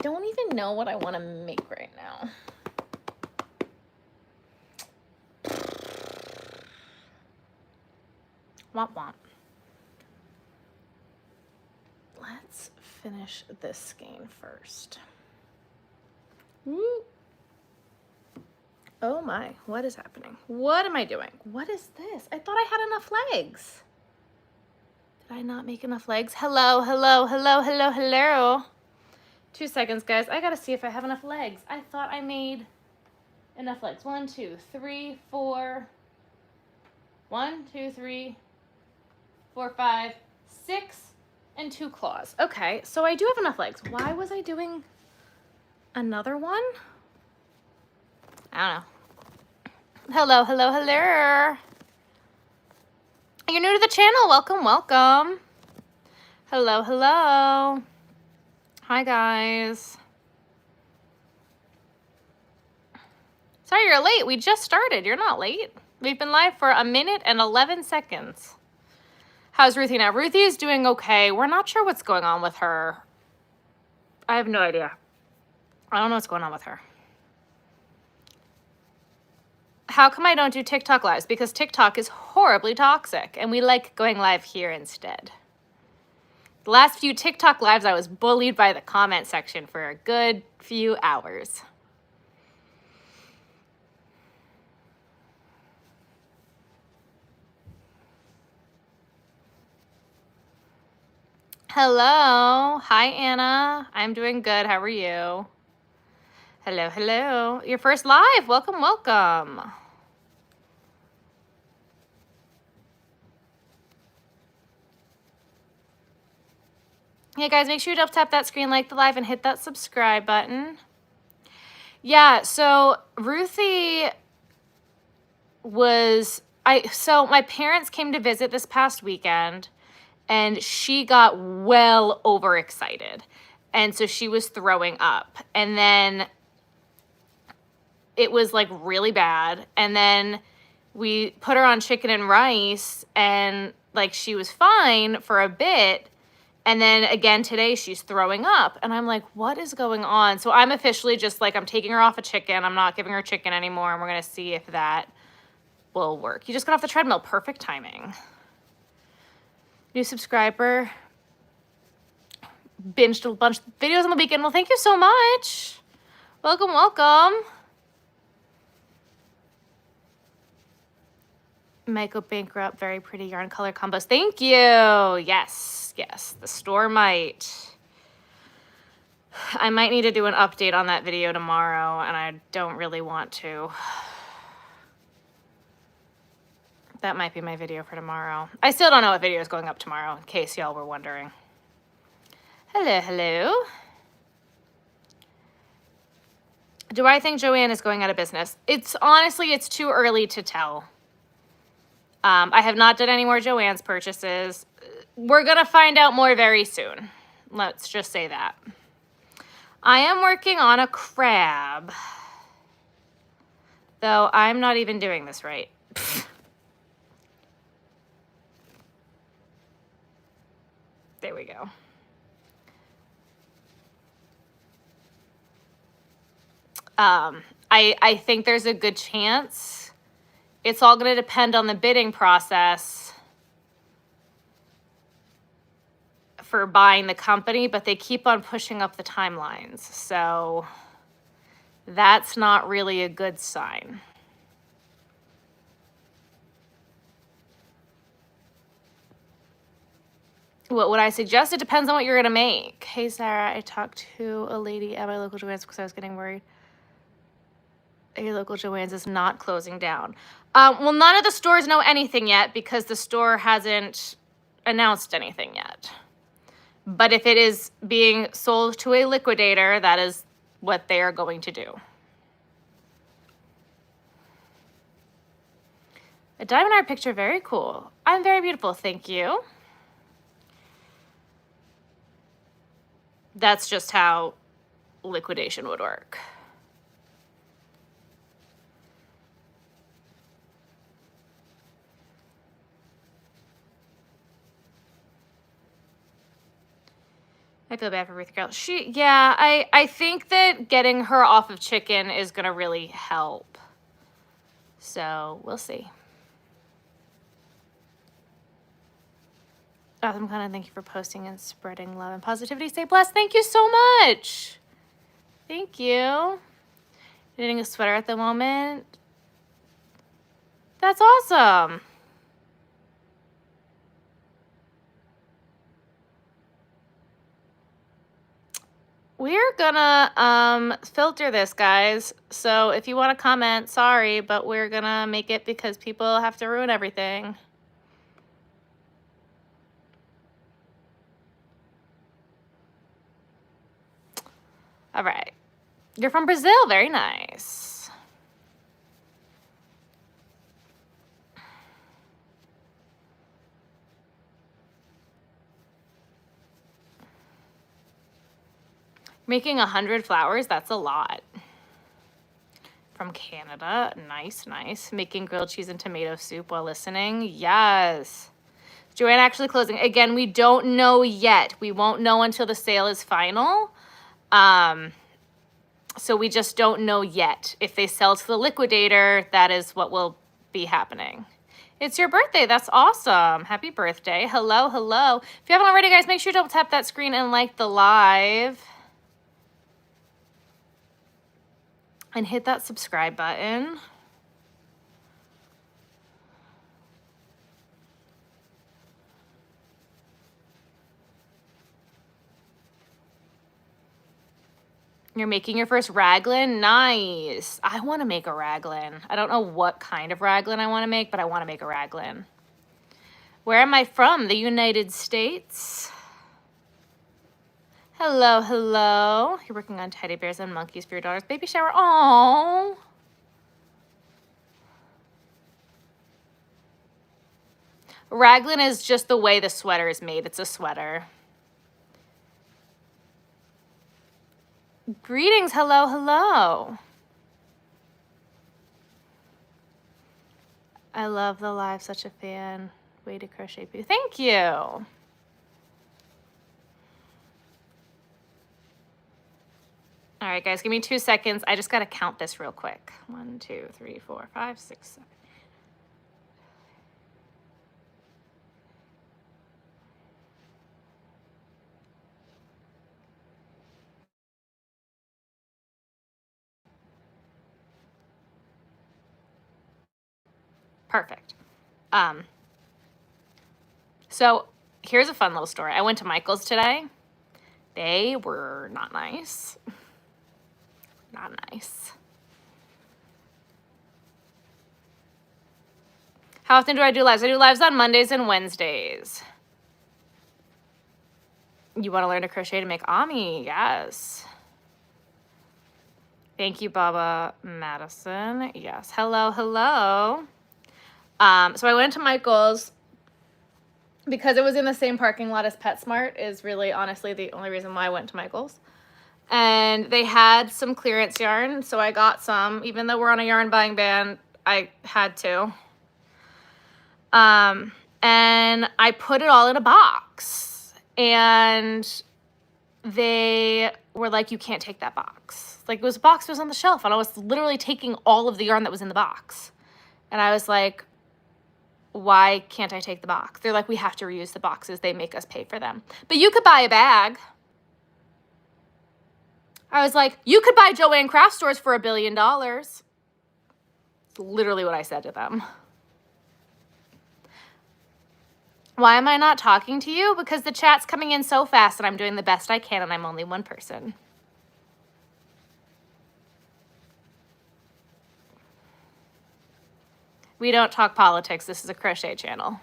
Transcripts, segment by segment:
don't even know what I want to make right now. Womp womp. Let's finish this skein first. Woo. Oh my, what is happening? What am I doing? What is this? I thought I had enough legs. Did I not make enough legs? Hello, hello, hello, hello, hello. 2 seconds, guys. I gotta see if I have enough legs. I thought I made enough legs. 1, 2, 3, 4. 1, 2, 3, 4, 5, 6, and 2 claws. Okay, so I do have enough legs. Why was I doing another one? I don't know. Hello, hello, hello. You're new to the channel. Welcome, welcome. Hello, hello. Hi, guys. Sorry you're late. We just started. You're not late. We've been live for 1 minute and 11 seconds. How's Ruthie now? Ruthie is doing okay. We're not sure what's going on with her. I have no idea. I don't know what's going on with her. How come I don't do TikTok lives? Because TikTok is horribly toxic and we like going live here instead. The last few TikTok lives, I was bullied by the comment section for a good few hours. Hello. Hi, Anna. I'm doing good. How are you? Hello, hello. Your first live. Welcome, welcome. Hey, guys, make sure you double tap that screen, like the live, and hit that subscribe button. Yeah, so Ruthie was... So my parents came to visit this past weekend, and she got well overexcited. And so she was throwing up. And then it was like really bad. And then we put her on chicken and rice and like she was fine for a bit. And then again today she's throwing up. And I'm like, what is going on? So I'm officially just like, I'm taking her off of chicken. I'm not giving her chicken anymore. And we're going to see if that will work. You just got off the treadmill. Perfect timing. New subscriber. Binged a bunch of videos on the weekend. Well, thank you so much. Welcome, welcome. Michael Bankrupt, very pretty yarn color combos. Thank you. Yes, yes. The store might. I might need to do an update on that video tomorrow, and I don't really want to. That might be my video for tomorrow. I still don't know what video is going up tomorrow, in case y'all were wondering. Hello, hello. Do I think Joanne is going out of business? It's honestly, it's too early to tell. I have not done any more Joann's purchases. We're going to find out more very soon. Let's just say that. I am working on a crab. Though I'm not even doing this right. There we go. I think there's a good chance. It's all going to depend on the bidding process for buying the company, but they keep on pushing up the timelines. So that's not really a good sign. What would I suggest? It depends on what you're going to make. Hey, Sarah, I talked to a lady at my local Joann's because I was getting worried. A local Joann's is not closing down. Well, none of the stores know anything yet because the store hasn't announced anything yet. But if it is being sold to a liquidator, that is what they are going to do. A diamond art picture, very cool. I'm very beautiful, thank you. That's just how liquidation would work. I feel bad for Ruth Girl. Yeah, I think that getting her off of chicken is gonna really help. So we'll see. Awesome, kind of. Thank you for posting and spreading love and positivity. Stay blessed. Thank you so much. Thank you. Knitting a sweater at the moment. That's awesome. We're gonna filter this, guys. So if you want to comment, sorry, but we're gonna make it because people have to ruin everything. All right. You're from Brazil. Very nice. Making 100 flowers, that's a lot. From Canada. Nice, nice. Making grilled cheese and tomato soup while listening. Yes. Joanne actually closing. Again, we don't know yet. We won't know until the sale is final. So we just don't know yet. If they sell to the liquidator, that is what will be happening. It's your birthday. That's awesome. Happy birthday. Hello, hello. If you haven't already, guys, make sure to double tap that screen and like the live. And hit that subscribe button. You're making your first raglan? Nice. I want to make a raglan. I don't know what kind of raglan I want to make, but I want to make a raglan. Where am I from? The United States. Hello, hello. You're working on teddy bears and monkeys for your daughter's baby shower. Aww. Raglan is just the way the sweater is made. It's a sweater. Greetings. Hello, hello. I love the live. Such a fan. Way to crochet. Thank you. All right, guys, give me 2 seconds. I just got to count this real quick. 1, 2, 3, 4, 5, 6, 7. Perfect. So here's a fun little story. I went to Michael's today. They were not nice. Not nice. How often do I do lives? I do lives on Mondays and Wednesdays. You want to learn to crochet to make Ami? Yes. Thank you, Baba Madison. Yes. Hello, hello. So I went to Michael's because it was in the same parking lot as PetSmart is really honestly the only reason why I went to Michael's. And they had some clearance yarn, so I got some. Even though we're on a yarn buying ban, I had to. And I put it all in a box. And they were like, you can't take that box. Like, it was a box that was on the shelf, and I was literally taking all of the yarn that was in the box. And I was like, why can't I take the box? They're like, we have to reuse the boxes. They make us pay for them. But you could buy a bag. I was like, you could buy Joann Craft Stores for $1 billion. It's literally what I said to them. Why am I not talking to you? Because the chat's coming in so fast and I'm doing the best I can and I'm only one person. We don't talk politics. This is a crochet channel.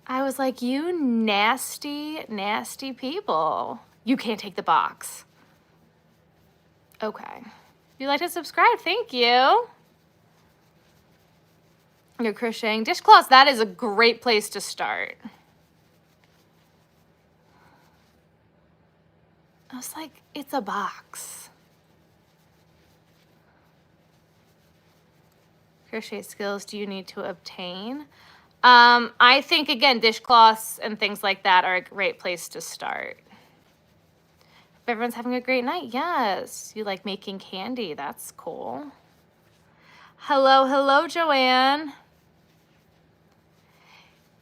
I was like, you nasty, nasty people. You can't take the box. Okay. If you'd like to subscribe, thank you. You're crocheting dishcloths. That is a great place to start. I was like, it's a box. Crochet skills do you need to obtain? I think, again, dishcloths and things like that are a great place to start. If everyone's having a great night, yes. You like making candy. That's cool. Hello, hello, Joanne.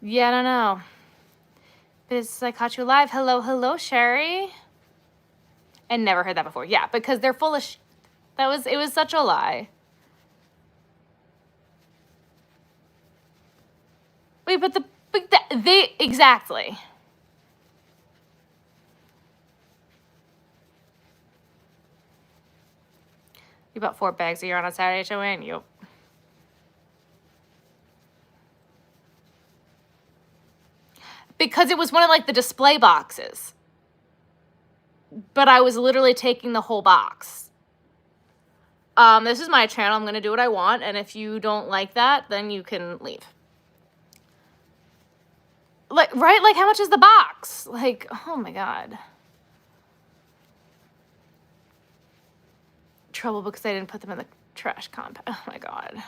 Yeah, I don't know. Biz, I caught you live. Hello, hello, Sherry. And never heard that before. Yeah, because they're full of it was such a lie. Wait, but they, exactly. You bought 4 bags of yarn on Saturday, Joanne? Yup. Because it was one of like the display boxes. But I was literally taking the whole box. This is my channel. I'm going to do what I want. And if you don't like that, then you can leave. Like, right? Like, how much is the box? Like, oh my God. Trouble because I didn't put them in the trash compound. Oh my God.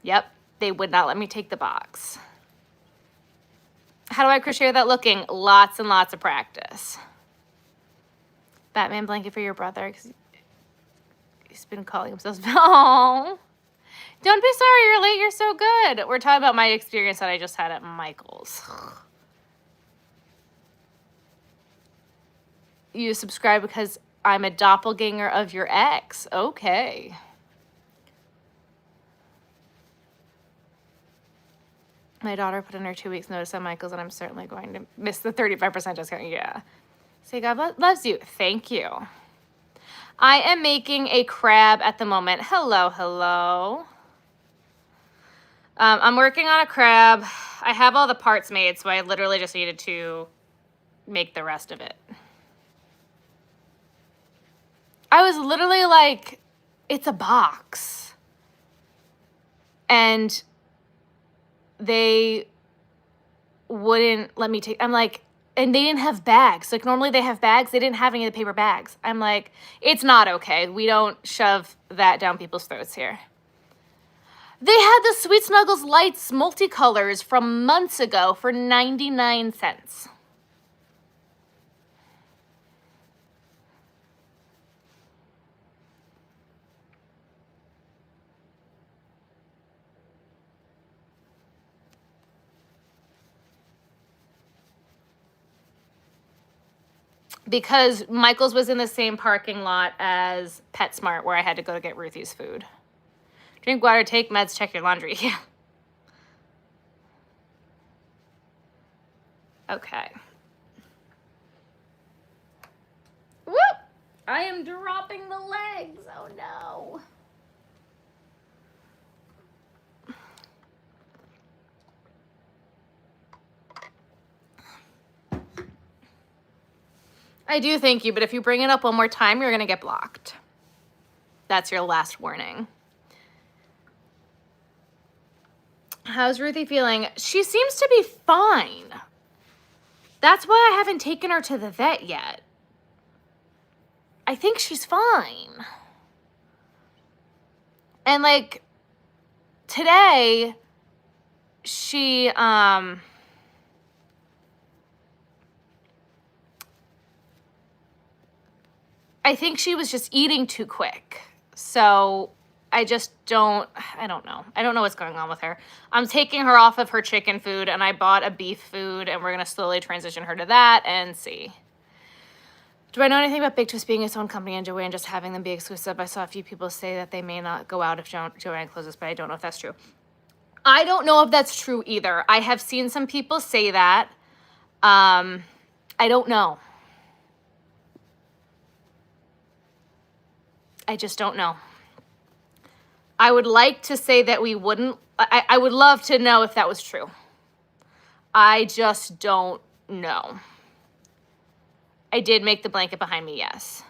Yep. They would not let me take the box. How do I crochet without looking? Lots and lots of practice. Batman blanket for your brother because he's been calling himself. Oh, don't be sorry. You're late. You're so good. We're talking about my experience that I just had at Michael's. You subscribe because I'm a doppelganger of your ex. Okay. My daughter put in her 2 weeks notice on Michael's, and I'm certainly going to miss the 35% discount. Yeah. Say God loves you. Thank you. I am making a crab at the moment. Hello, hello. I'm working on a crab. I have all the parts made, so I literally just needed to make the rest of it. I was literally like, it's a box. And they wouldn't let me take, I'm like, and they didn't have bags. Like, normally they have bags. They didn't have any of the paper bags. I'm like, it's not okay. We don't shove that down people's throats here. They had the Sweet Snuggles Lights multicolors from months ago for 99 cents. Because Michael's was in the same parking lot as PetSmart, where I had to go to get Ruthie's food. Drink water, take meds, check your laundry. Yeah. Okay. Whoop! I am dropping the legs. Oh no. I do thank you, but if you bring it up one more time, you're going to get blocked. That's your last warning. How's Ruthie feeling? She seems to be fine. That's why I haven't taken her to the vet yet. I think she's fine. And like today, she I think she was just eating too quick. So I don't know. I don't know what's going on with her. I'm taking her off of her chicken food, and I bought a beef food, and we're going to slowly transition her to that and see. Do I know anything about Big Twist being its own company and Joanne just having them be exclusive? I saw a few people say that they may not go out if Joanne closes, but I don't know if that's true. I don't know if that's true either. I have seen some people say that. I don't know. I just don't know. I would like to say that we wouldn't. I would love to know if that was true. I just don't know. I did make the blanket behind me, yes.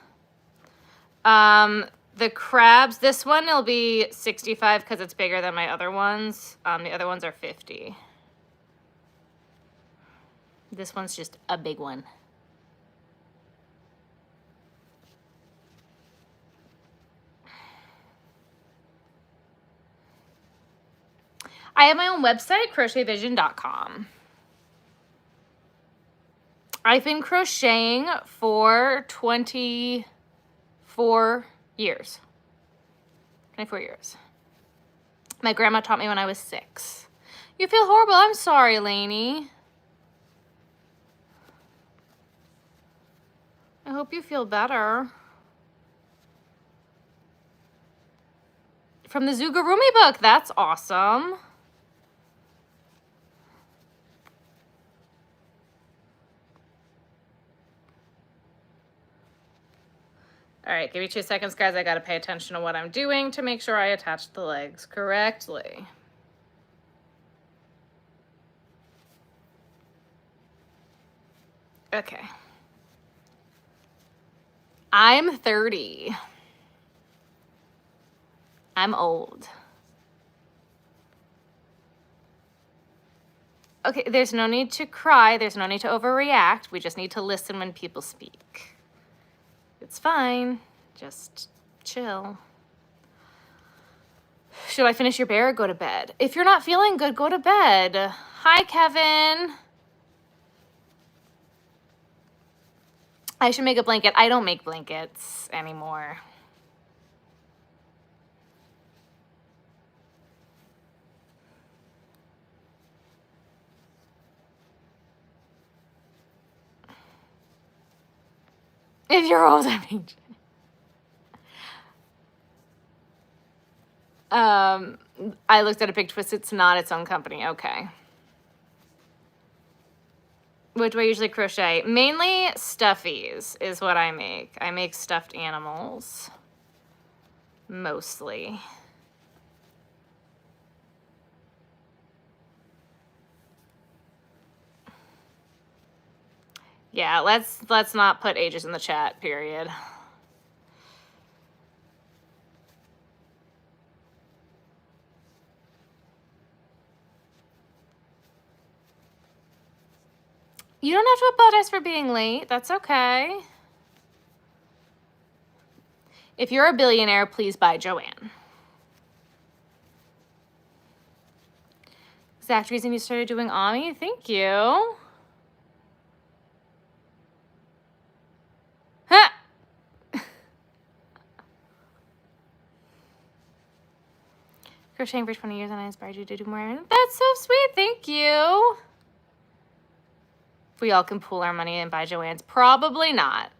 The crabs, this one will be 65 because it's bigger than my other ones. The other ones are 50. This one's just a big one. I have my own website, crochetvision.com. I've been crocheting for 24 years. 24 years. My grandma taught me when I was 6. You feel horrible? I'm sorry, Lainey. I hope you feel better. From the Zugurumi book. That's awesome. All right, give me 2 seconds, guys. I got to pay attention to what I'm doing to make sure I attach the legs correctly. Okay. I'm 30. I'm old. Okay, there's no need to cry. There's no need to overreact. We just need to listen when people speak. It's fine. Just chill. Should I finish your bear or go to bed? If you're not feeling good, go to bed. Hi, Kevin. I should make a blanket. I don't make blankets anymore. If you're old, I mean. I looked at a Big Twist. It's not its own company. Okay. What do I usually crochet? Mainly stuffies is what I make. I make stuffed animals. Mostly. Yeah, let's not put ages in the chat, period. You don't have to apologize for being late. That's okay. If you're a billionaire, please buy Joanne. Exact reason you started doing Ami? Thank you. Huh. Crocheting for 20 years and I inspired you to do more. That's so sweet. Thank you. If we all can pool our money and buy Joanne's, probably not.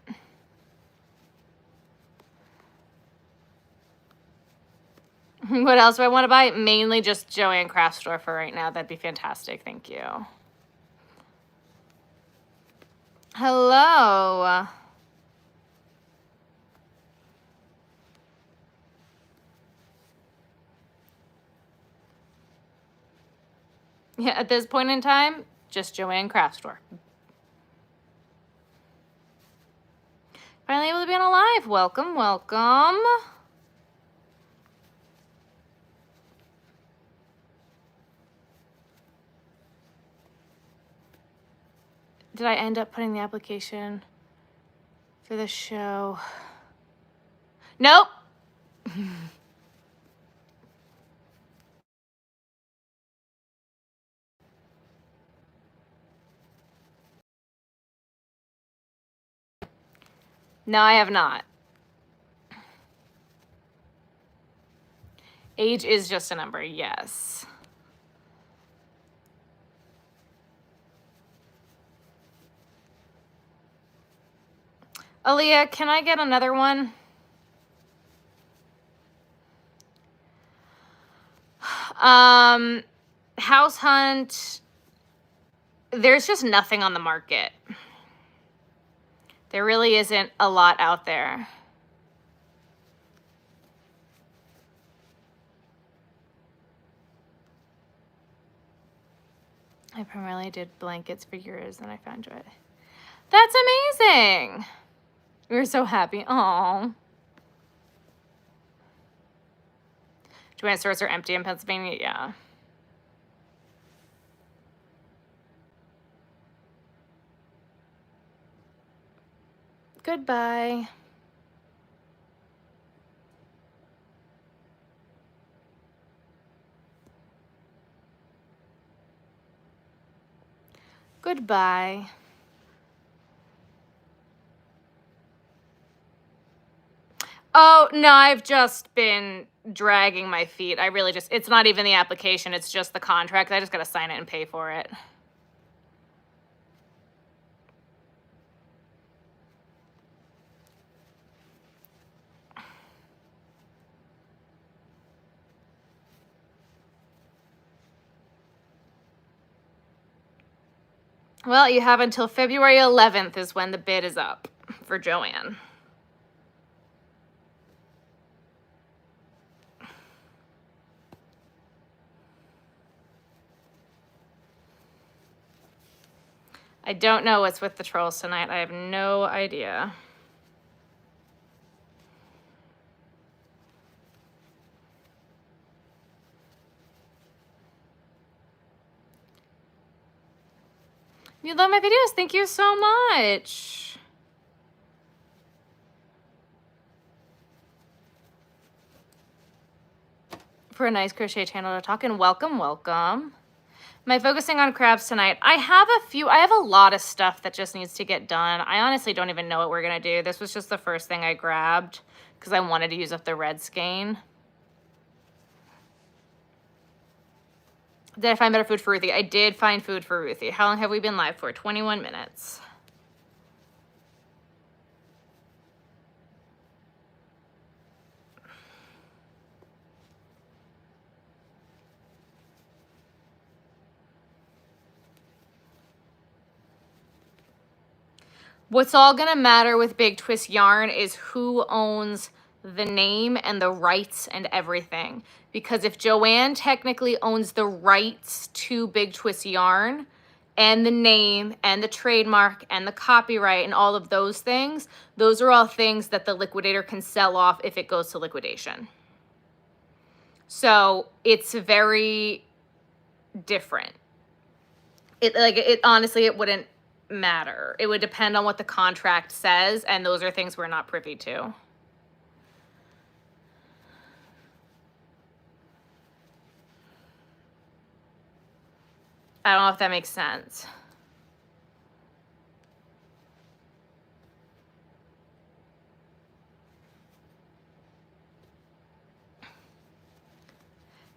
What else do I want to buy? Mainly just Joanne Craft Store for right now. That'd be fantastic. Thank you. Hello. Yeah, at this point in time, just Joanne Craft Store. Finally able to be on a live. Welcome, welcome. Did I end up putting the application for the show? Nope. No, I have not. Age is just a number, yes. Aaliyah, can I get another one? House Hunt. There's just nothing on the market. There really isn't a lot out there. I primarily did blankets for years, and I found joy. That's amazing. We're so happy. Aw. Joanne stores are empty in Pennsylvania? Yeah. Goodbye. Goodbye. Oh, no, I've just been dragging my feet. I really just, it's not even the application, it's just the contract. I just got to sign it and pay for it. Well, you have until February 11th is when the bid is up for Joanne. I don't know what's with the trolls tonight. I have no idea. You love my videos. Thank you so much. For a nice crochet channel to talk, and welcome, welcome. Am I focusing on crafts tonight? I have a lot of stuff that just needs to get done. I honestly don't even know what we're gonna do. This was just the first thing I grabbed because I wanted to use up the red skein. Did I find better food for Ruthie? I did find food for Ruthie. How long have we been live for? 21 minutes. What's all gonna matter with Big Twist Yarn is who owns the name and the rights and everything. Because if Joanne technically owns the rights to Big Twist Yarn and the name and the trademark and the copyright and all of those things, those are all things that the liquidator can sell off if it goes to liquidation. So it's very different. It honestly, it wouldn't matter. It would depend on what the contract says, and those are things we're not privy to. I don't know if that makes sense.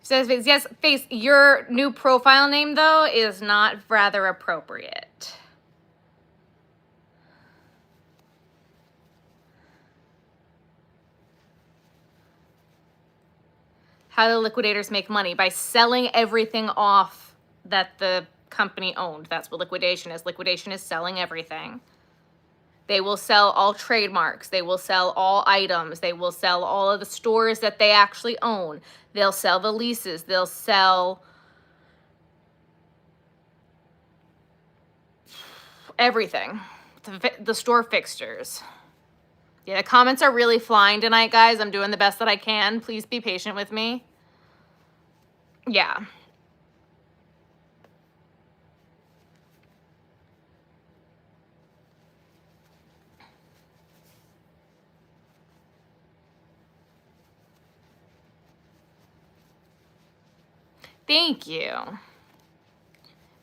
Says, yes, Face, your new profile name, though, is not rather appropriate. How do liquidators make money? By selling everything off that the company owned. That's what liquidation is. Liquidation is selling everything. They will sell all trademarks. They will sell all items. They will sell all of the stores that they actually own. They'll sell the leases. They'll sell everything. The store fixtures. Yeah, the comments are really flying tonight, guys. I'm doing the best that I can. Please be patient with me. Yeah. Thank you.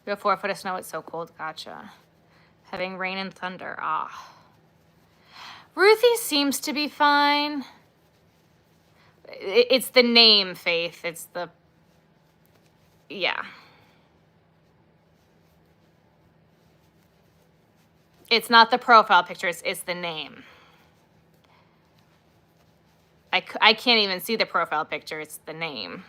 We have 4 foot of snow. It's so cold. Gotcha. Having rain and thunder. Ah. Ruthie seems to be fine. It's the name, Faith. It's the... Yeah. It's not the profile pictures. It's the name. I can't even see the profile picture. It's the name.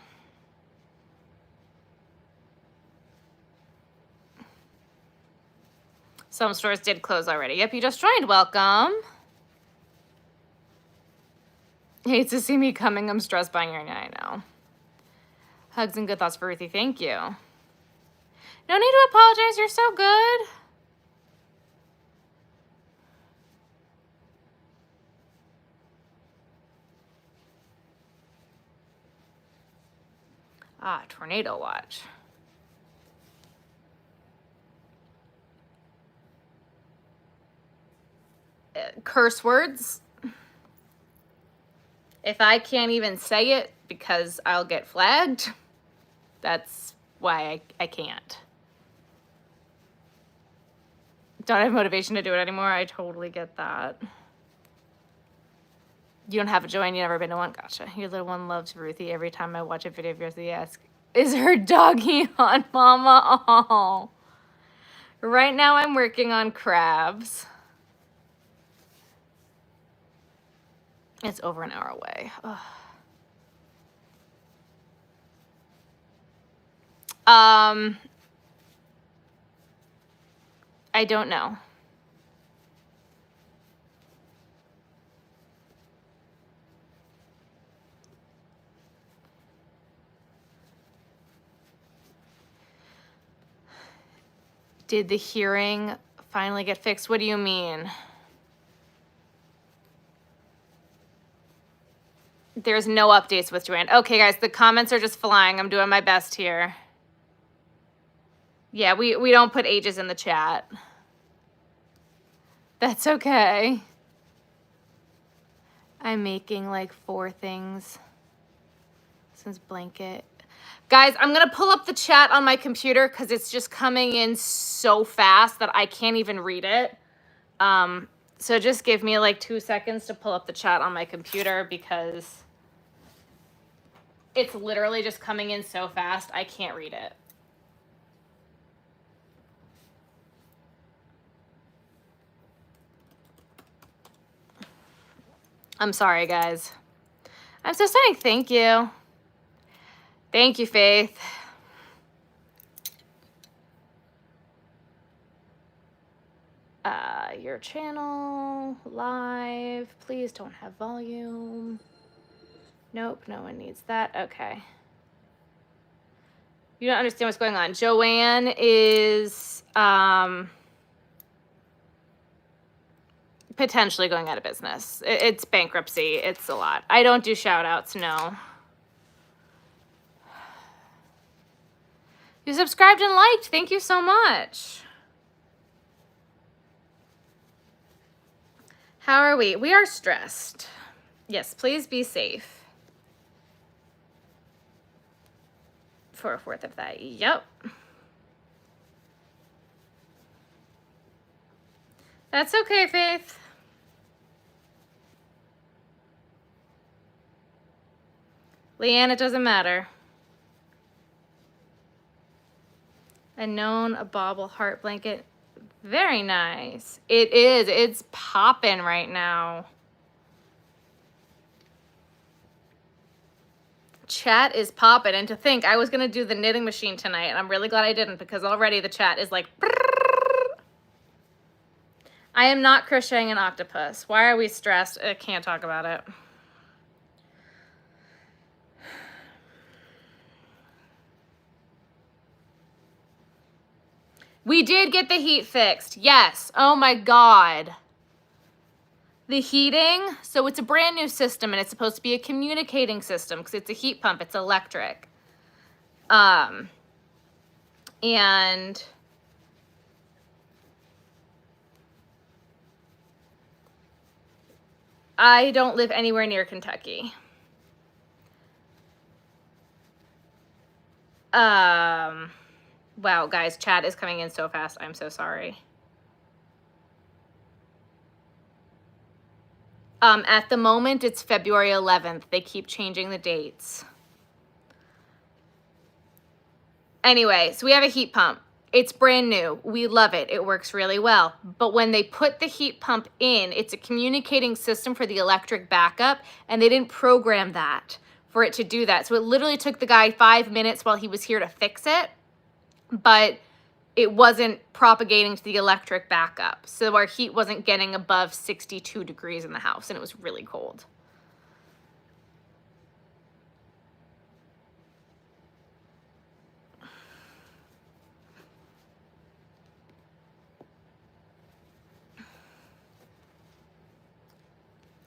Some stores did close already. Yep, you just joined. Welcome. Hates to see me coming. I'm stressed buying your I know. Hugs and good thoughts for Ruthie. Thank you. No need to apologize. You're so good. Ah, tornado watch. Curse words. If I can't even say it because I'll get flagged, that's why I can't. Don't have motivation to do it anymore. I totally get that. You don't have a Joanne, you've never been to one? Gotcha. Your little one loves Ruthie. Every time I watch a video of yours, they ask, is her doggy on, Mama? Oh. Right now I'm working on crabs. It's over an hour away. Ugh. I don't know. Did the hearing finally get fixed? What do you mean? There's no updates with Joanne. Okay, guys, the comments are just flying. I'm doing my best here. Yeah, we don't put ages in the chat. That's okay. I'm making like 4 things. Since blanket. Guys, I'm going to pull up the chat on my computer because it's just coming in so fast that I can't even read it. So just give me like 2 seconds to pull up the chat on my computer because it's literally just coming in so fast I can't read it. I'm sorry, guys. I'm so sorry. Thank you. Thank you, Faith. Your channel, live. Please don't have volume. Nope, no one needs that. Okay. You don't understand what's going on. Joanne is potentially going out of business. It's bankruptcy. It's a lot. I don't do shout outs, no. You subscribed and liked. Thank you so much. How are we? We are stressed. Yes, please be safe. For a 4th of that. Yep. That's okay, Faith. Leanne, it doesn't matter. A bauble heart blanket. Very nice. It is. It's popping right now. Chat is popping. And to think I was going to do the knitting machine tonight, and I'm really glad I didn't because already the chat is like... I am not crocheting an octopus. Why are we stressed? I can't talk about it. We did get the heat fixed. Yes. Oh my God. The heating, so it's a brand new system and it's supposed to be a communicating system because it's a heat pump, it's electric. And I don't live anywhere near Kentucky. Wow, guys, chat is coming in so fast. I'm so sorry. At the moment, it's February 11th. They keep changing the dates. Anyway, so we have a heat pump. It's brand new. We love it. It works really well. But when they put the heat pump in, it's a communicating system for the electric backup, and they didn't program that for it to do that. So it literally took the guy 5 minutes while he was here to fix it, but it wasn't propagating to the electric backup. So our heat wasn't getting above 62 degrees in the house, and it was really cold.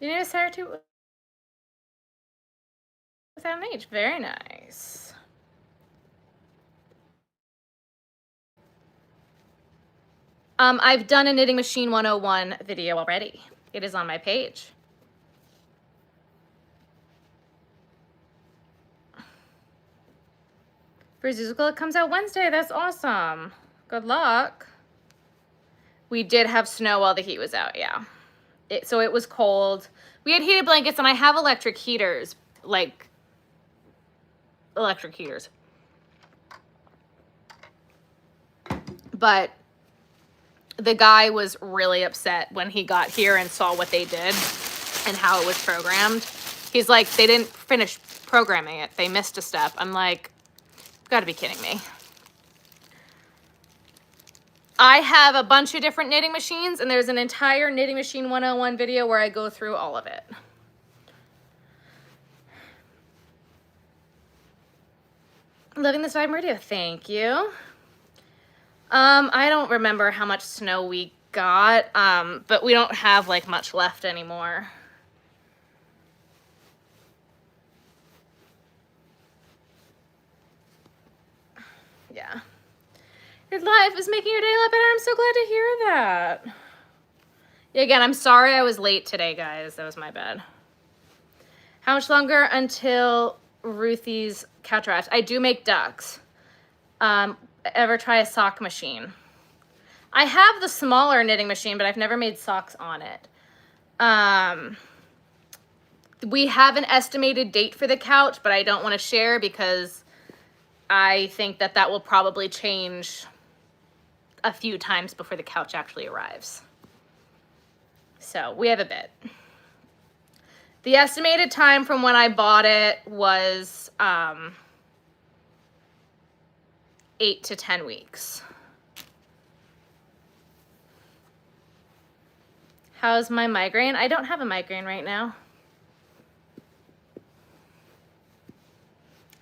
You need a Sarah too? Without an H. Very nice. I've done a Knitting Machine 101 video already. It is on my page. For Zuzical, it comes out Wednesday. That's awesome. Good luck. We did have snow while the heat was out, yeah. So it was cold. We had heated blankets, and I have electric heaters, like electric heaters. But the guy was really upset when he got here and saw what they did and how it was programmed. He's like, they didn't finish programming it. They missed a step. I'm like, you've got to be kidding me. I have a bunch of different knitting machines, and there's an entire Knitting Machine 101 video where I go through all of it. Loving this vibe, radio. Thank you. I don't remember how much snow we got, but we don't have like much left anymore. Yeah. Your life is making your day a lot better. I'm so glad to hear that. Yeah, again, I'm sorry I was late today, guys. That was my bad. How much longer until Ruthie's couch arrives? I do make ducks. Ever try a sock machine? I have the smaller knitting machine, but I've never made socks on it. We have an estimated date for the couch, but I don't want to share because I think that that will probably change a few times before the couch actually arrives. So we have a bit. The estimated time from when I bought it was 8 to 10 weeks. How's my migraine? I don't have a migraine right now.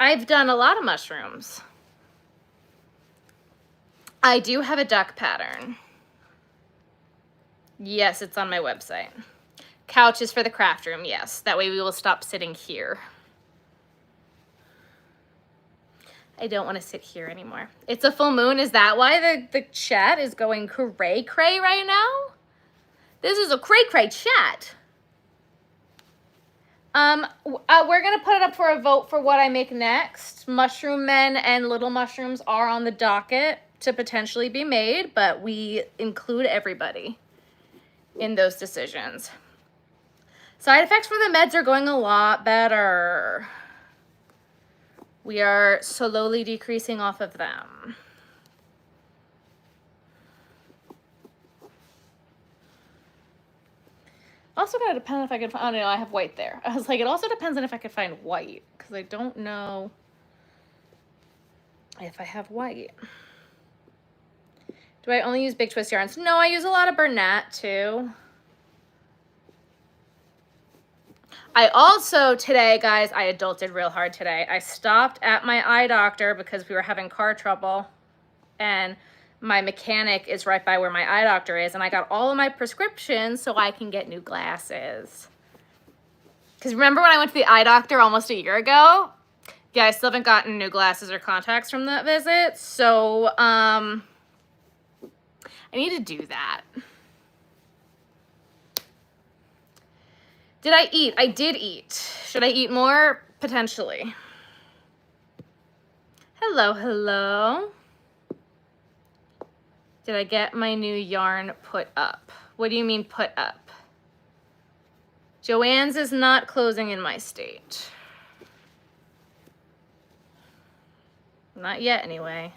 I've done a lot of mushrooms. I do have a duck pattern. Yes, it's on my website. Couch is for the craft room, yes. That way we will stop sitting here. I don't want to sit here anymore. It's a full moon. Is that why the chat is going cray-cray right now? This is a cray-cray chat. We're going to put it up for a vote for what I make next. Mushroom Men and Little Mushrooms are on the docket to potentially be made, but we include everybody in those decisions. Side effects for the meds are going a lot better. We are slowly decreasing off of them. Also gonna depend if I can find, oh no, I have white there. I was like, it also depends on if I could find white, because I don't know if I have white. Do I only use big twist yarns? No, I use a lot of Bernat too. I also, today, guys, I adulted real hard today. I stopped at my eye doctor because we were having car trouble, and my mechanic is right by where my eye doctor is, and I got all of my prescriptions so I can get new glasses. Because remember when I went to the eye doctor almost a year ago? Yeah, I still haven't gotten new glasses or contacts from that visit, so I need to do that. Did I eat? I did eat. Should I eat more? Potentially. Hello, hello. Did I get my new yarn put up? What do you mean put up? Joann's is not closing in my state. Not yet, anyway.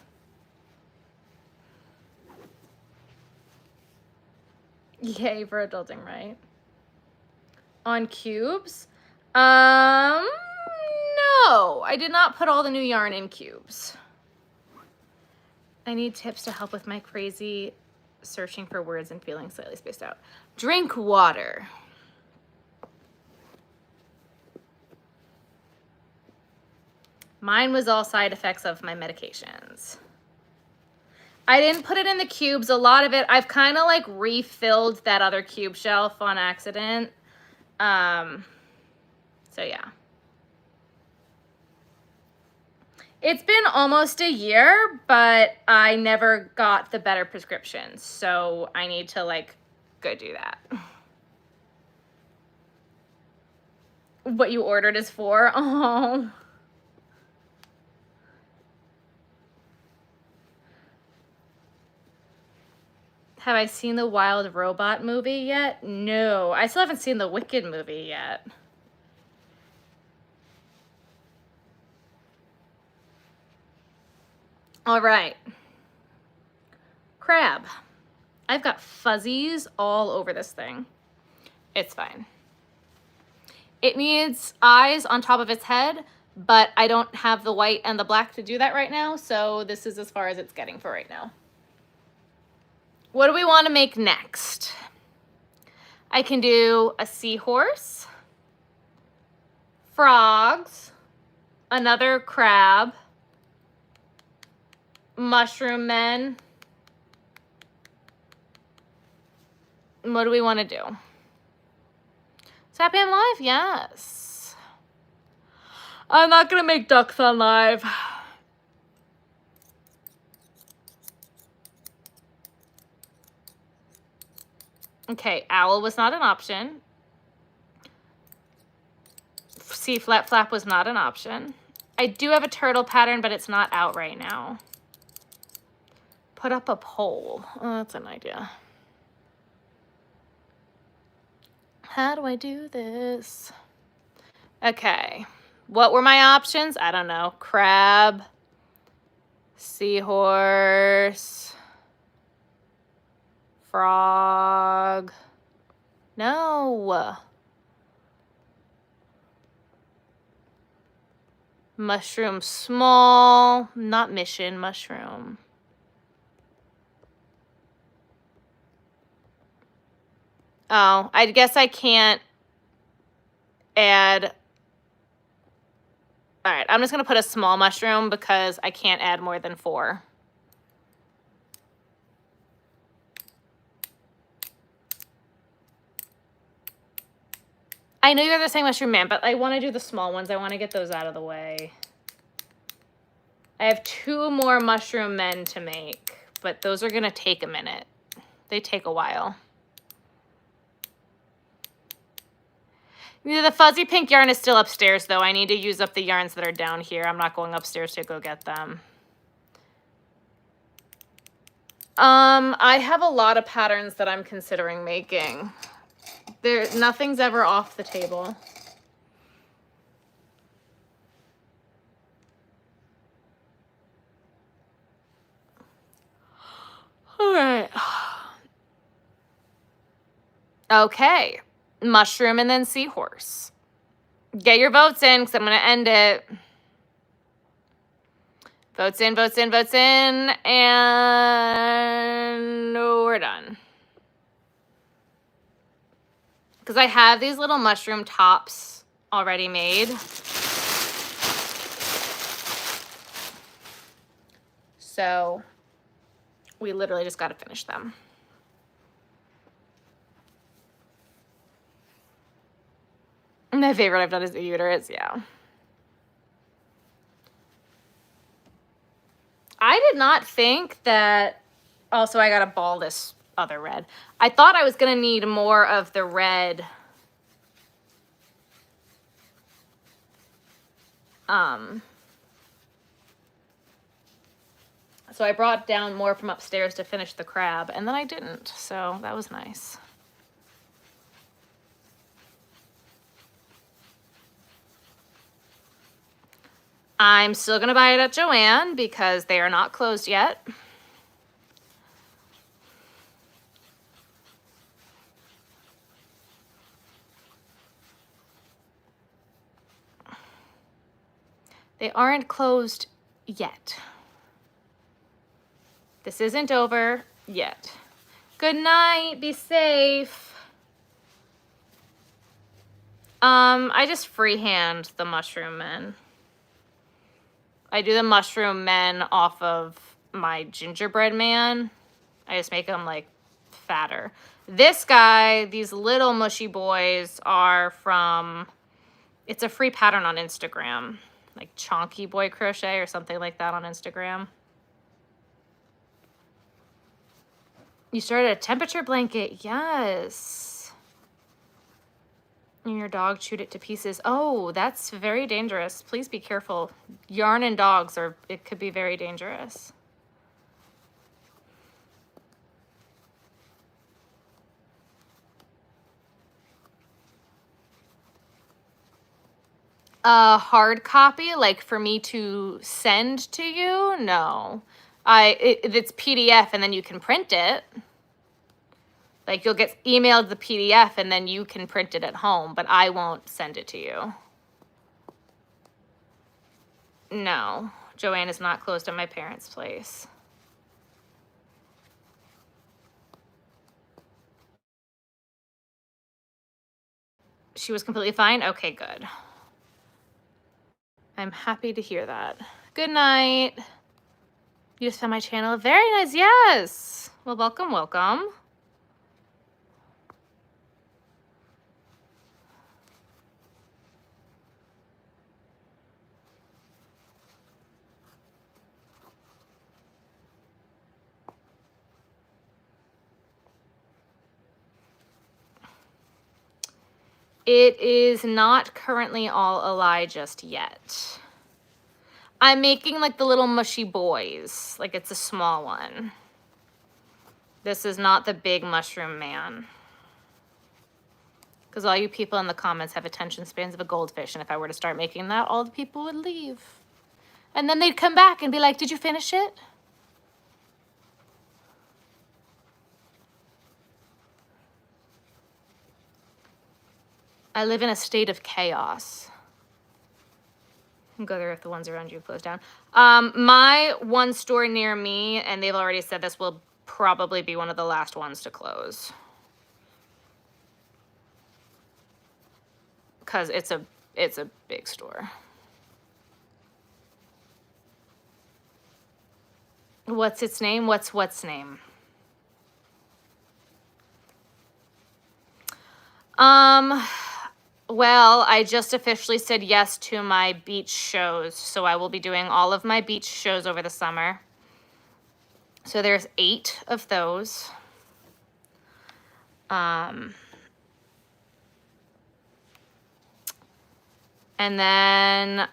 Yay for adulting, right? On cubes? No, I did not put all the new yarn in cubes. I need tips to help with my crazy searching for words and feeling slightly spaced out. Drink water. Mine was all side effects of my medications. I didn't put it in the cubes. A lot of it, I've kind of like refilled that other cube shelf on accident. So yeah. It's been almost a year, but I never got the better prescriptions. So I need to like go do that. What you ordered is for? Oh. Have I seen the Wild Robot movie yet? No, I still haven't seen the Wicked movie yet. All right. Crab. I've got fuzzies all over this thing. It's fine. It needs eyes on top of its head, but I don't have the white and the black to do that right now, so this is as far as it's getting for right now. What do we want to make next? I can do a seahorse, frogs, another crab, mushroom men. What do we want to do? Is Happy I'm live? Yes. I'm not going to make ducks on live. Okay, owl was not an option. C flat flap was not an option. I do have a turtle pattern, but it's not out right now. Put up a pole. Oh, that's an idea. How do I do this? Okay. What were my options? I don't know. Crab, seahorse, frog. No. Mushroom small, not mission, mushroom. Oh, I guess I can't add. All right, I'm just going to put a small mushroom because I can't add more than 4. I know you're the same mushroom man, but I want to do the small ones. I want to get those out of the way. I have 2 more mushroom men to make, but those are going to take a minute. They take a while. The fuzzy pink yarn is still upstairs, though. I need to use up the yarns that are down here. I'm not going upstairs to go get them. I have a lot of patterns that I'm considering making. Nothing's ever off the table. All right. Okay. Mushroom and then seahorse. Get your votes in because I'm going to end it. Votes in, votes in, votes in. And we're done. Because I have these little mushroom tops already made. So we literally just got to finish them. My favorite I've done is the uterus, yeah. I did not think that, also I gotta ball this other red. I thought I was gonna need more of the red. So I brought down more from upstairs to finish the crab, and then I didn't, so that was nice. I'm still gonna buy it at Joann because they are not closed yet. They aren't closed yet. This isn't over yet. Good night, be safe. I just freehand the mushroom men. I do the mushroom men off of my gingerbread man. I just make them like fatter. This guy, these little mushy boys are from, it's a free pattern on Instagram, like Chonky Boy Crochet or something like that on Instagram. You started a temperature blanket, yes. And your dog chewed it to pieces. Oh, that's very dangerous. Please be careful. Yarn and dogs it could be very dangerous. A hard copy, like for me to send to you? No. It's PDF and then you can print it. Like you'll get emailed the PDF and then you can print it at home, but I won't send it to you. No, Joanne is not closed at my parents' place. She was completely fine? Okay, good. I'm happy to hear that. Good night. You just found my channel. Very nice. Yes. Well, welcome, welcome. It is not currently all a lie just yet. I'm making like the little mushy boys. Like it's a small one. This is not the big mushroom man. Because all you people in the comments have attention spans of a goldfish. And if I were to start making that, all the people would leave. And then they'd come back and be like, did you finish it? I live in a state of chaos. You can go there if the ones around you close down. My one store near me, and they've already said this will probably be one of the last ones to close. Because it's a big store. What's its name? What's name? Well, I just officially said yes to my beach shows, so I will be doing all of my beach shows over the summer. So there's 8 of those. And then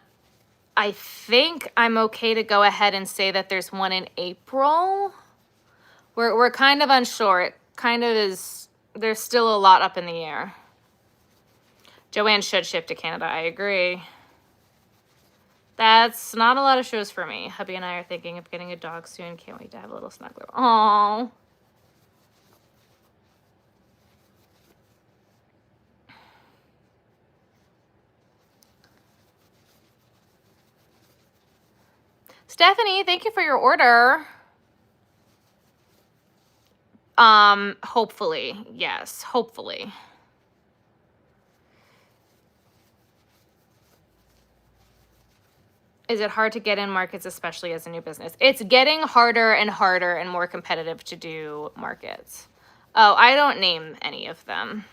I think I'm okay to go ahead and say that there's one in April. We're kind of unsure. It kind of is, there's still a lot up in the air. Joanne should ship to Canada, I agree. That's not a lot of shows for me. Hubby and I are thinking of getting a dog soon. Can't wait to have a little snuggler. Aww. Stephanie, thank you for your order. Hopefully, yes, hopefully. Is it hard to get in markets, especially as a new business? It's getting harder and harder and more competitive to do markets. Oh, I don't name any of them.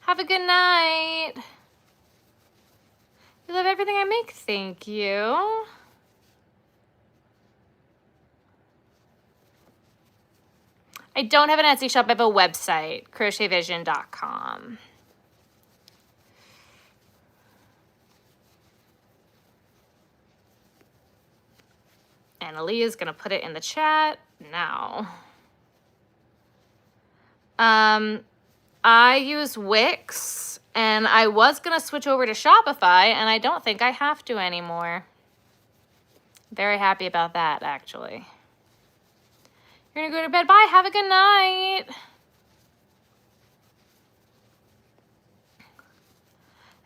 Have a good night. You love everything I make? Thank you. I don't have an Etsy shop. I have a website, crochetvision.com. And Aaliyah's going to put it in the chat now. I use Wix, and I was going to switch over to Shopify, and I don't think I have to anymore. Very happy about that, actually. You're going to go to bed. Bye. Have a good night.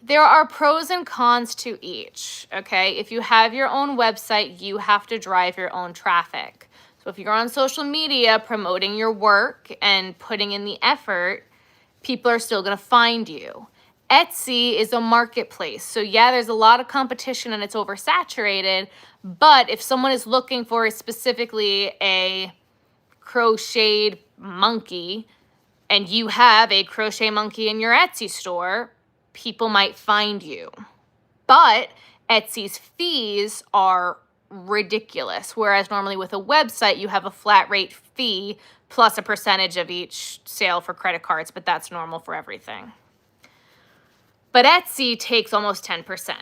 There are pros and cons to each, okay? If you have your own website, you have to drive your own traffic. So if you're on social media promoting your work and putting in the effort, people are still going to find you. Etsy is a marketplace. So yeah, there's a lot of competition and it's oversaturated, but if someone is looking for specifically a crocheted monkey and you have a crochet monkey in your Etsy store, people might find you. But Etsy's fees are ridiculous, whereas normally with a website you have a flat rate fee plus a percentage of each sale for credit cards, but that's normal for everything. But Etsy takes almost 10%.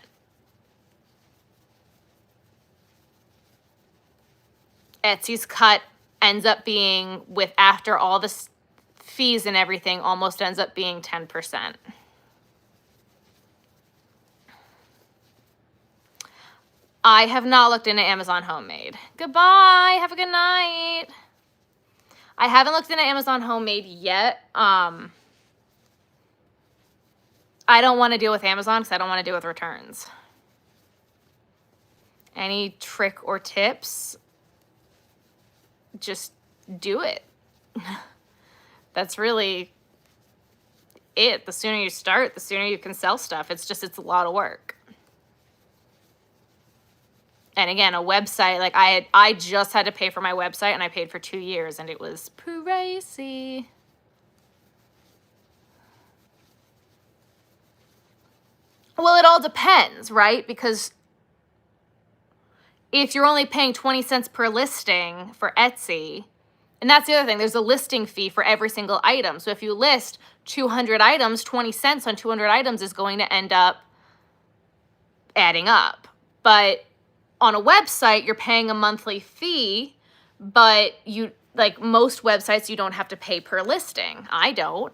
Etsy's cut ends up being, with after all the fees and everything, almost ends up being 10%. I have not looked into Amazon Homemade. Goodbye. Have a good night. I haven't looked into Amazon Homemade yet. I don't want to deal with Amazon because I don't want to deal with returns. Any trick or tips? Just do it. That's really it. The sooner you start, the sooner you can sell stuff. It's a lot of work. And again, a website, like I just had to pay for my website, and I paid for 2 years, and it was pricey. Well, it all depends, right? Because if you're only paying 20 cents per listing for Etsy, and that's the other thing, there's a listing fee for every single item. So if you list 200 items, 20 cents on 200 items is going to end up adding up. But on a website, you're paying a monthly fee, but you, like most websites, you don't have to pay per listing. I don't.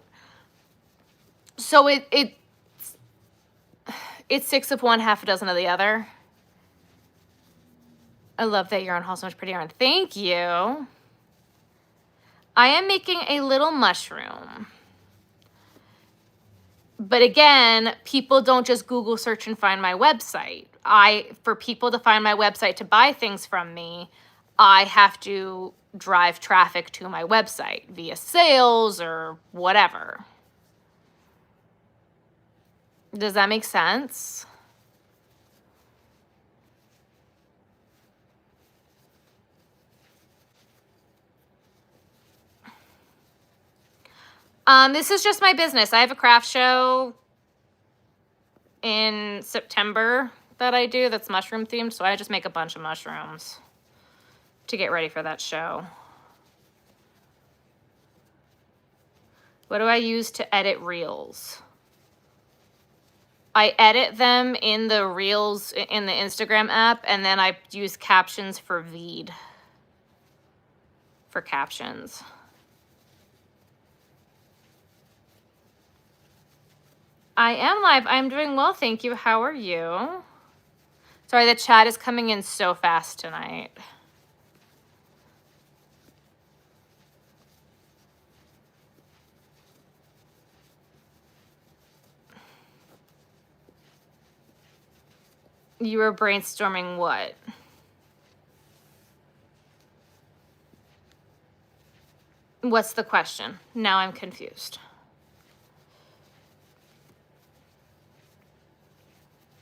So it's 6 of one, half a dozen of the other. I love that yarn haul so much pretty yarn. Thank you. I am making a little mushroom. But again, people don't just Google search and find my website. For people to find my website to buy things from me, I have to drive traffic to my website via sales or whatever. Does that make sense? This is just my business. I have a craft show in September that I do that's mushroom themed, so I just make a bunch of mushrooms to get ready for that show. What do I use to edit reels? I edit them in the reels in the Instagram app, and then I use captions for Veed for captions. I am live. I'm doing well, thank you. How are you? Sorry, the chat is coming in so fast tonight. You were brainstorming what? What's the question? Now I'm confused.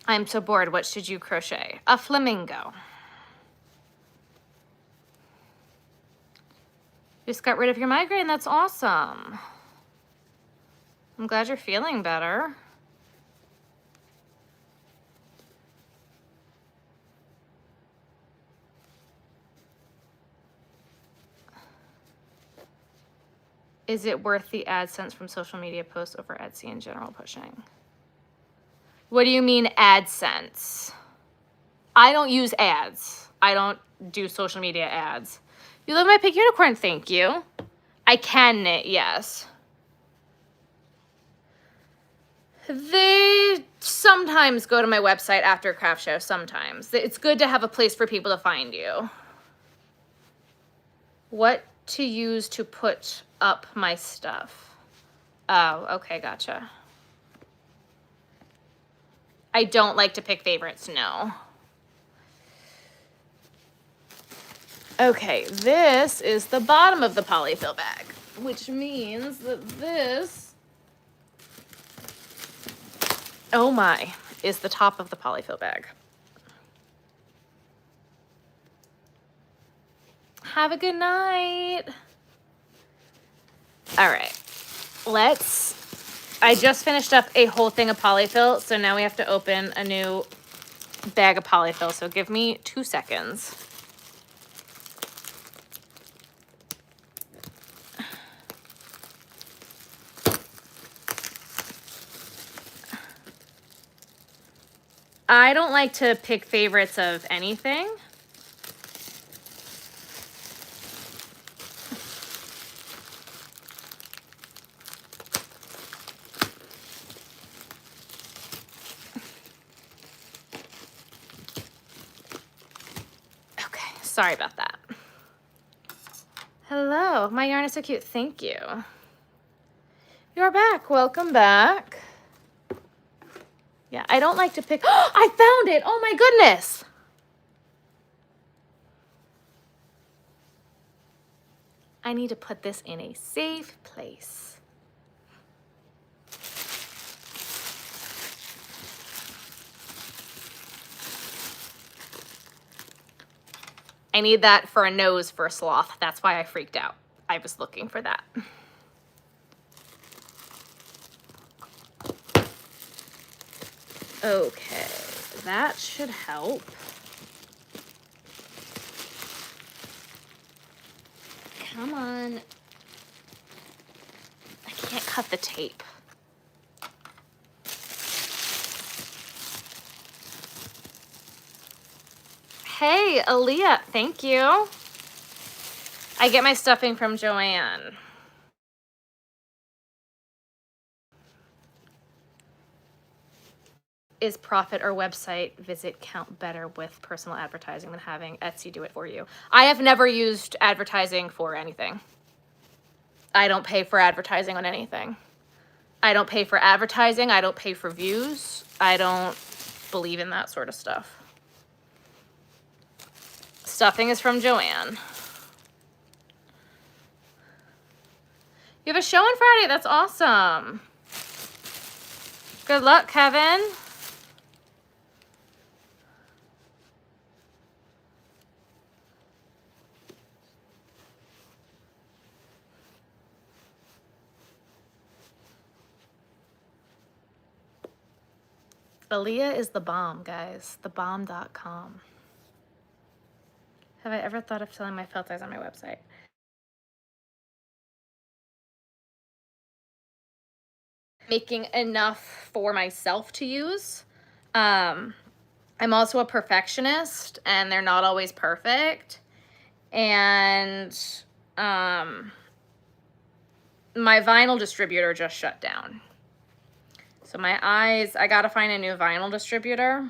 I'm so bored. What should you crochet? A flamingo. Just got rid of your migraine. That's awesome. I'm glad you're feeling better. Is it worth the AdSense from social media posts over Etsy and general pushing? What do you mean AdSense? I don't use ads. I don't do social media ads. You love my pink unicorn, thank you. I can knit, yes. They sometimes go to my website after a craft show, sometimes. It's good to have a place for people to find you. What to use to put up my stuff? Oh, okay, gotcha. I don't like to pick favorites, no. Okay, this is the bottom of the polyfill bag, which means that this, oh my, is the top of the polyfill bag. Have a good night. All right, I just finished up a whole thing of polyfill, so now we have to open a new bag of polyfill, so give me 2 seconds. I don't like to pick favorites of anything. Okay, sorry about that. Hello, my yarn is so cute. Thank you. You're back. Welcome back. Yeah, I don't like to pick. Oh, I found it. Oh my goodness. I need to put this in a safe place. I need that for a nose for a sloth. That's why I freaked out. I was looking for that. Okay, that should help. Come on. I can't cut the tape. Hey, Aaliyah, thank you. I get my stuffing from Joanne. Is profit or website visit count better with personal advertising than having Etsy do it for you? I have never used advertising for anything. I don't pay for advertising on anything. I don't pay for advertising. I don't pay for views. I don't believe in that sort of stuff. Stuffing is from Joanne. You have a show on Friday. That's awesome. Good luck, Kevin. Aaliyah is the bomb, guys. Thebomb.com. Have I ever thought of selling my felt eyes on my website? Making enough for myself to use. I'm also a perfectionist, and they're not always perfect. And my vinyl distributor just shut down. So my eyes, I gotta find a new vinyl distributor.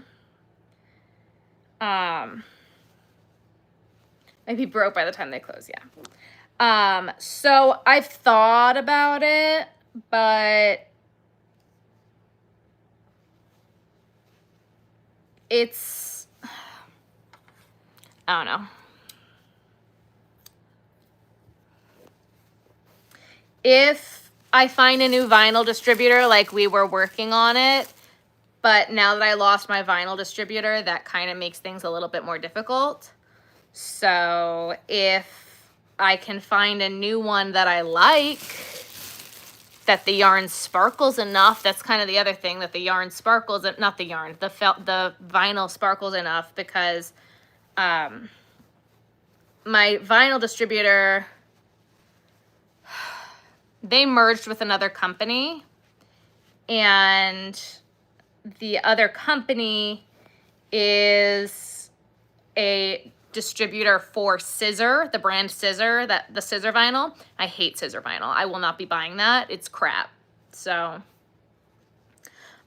Maybe broke by the time they close, yeah. So I've thought about it, but it's, I don't know. If I find a new vinyl distributor, like we were working on it, but now that I lost my vinyl distributor, that kind of makes things a little bit more difficult. So if I can find a new one that I like, that the yarn sparkles enough, that's kind of the other thing, that the yarn sparkles, not the yarn, the vinyl sparkles enough, because my vinyl distributor, they merged with another company, and the other company is a distributor for Scissor, the brand Scissor, the Scissor vinyl. I hate Scissor vinyl. I will not be buying that. It's crap. So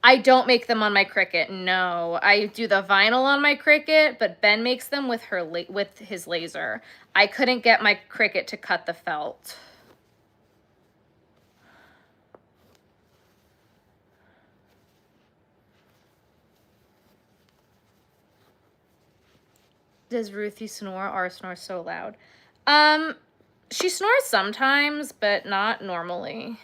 I don't make them on my Cricut. No, I do the vinyl on my Cricut, but Ben makes them with his laser. I couldn't get my Cricut to cut the felt. Does Ruthie snore or snore so loud? She snores sometimes, but not normally.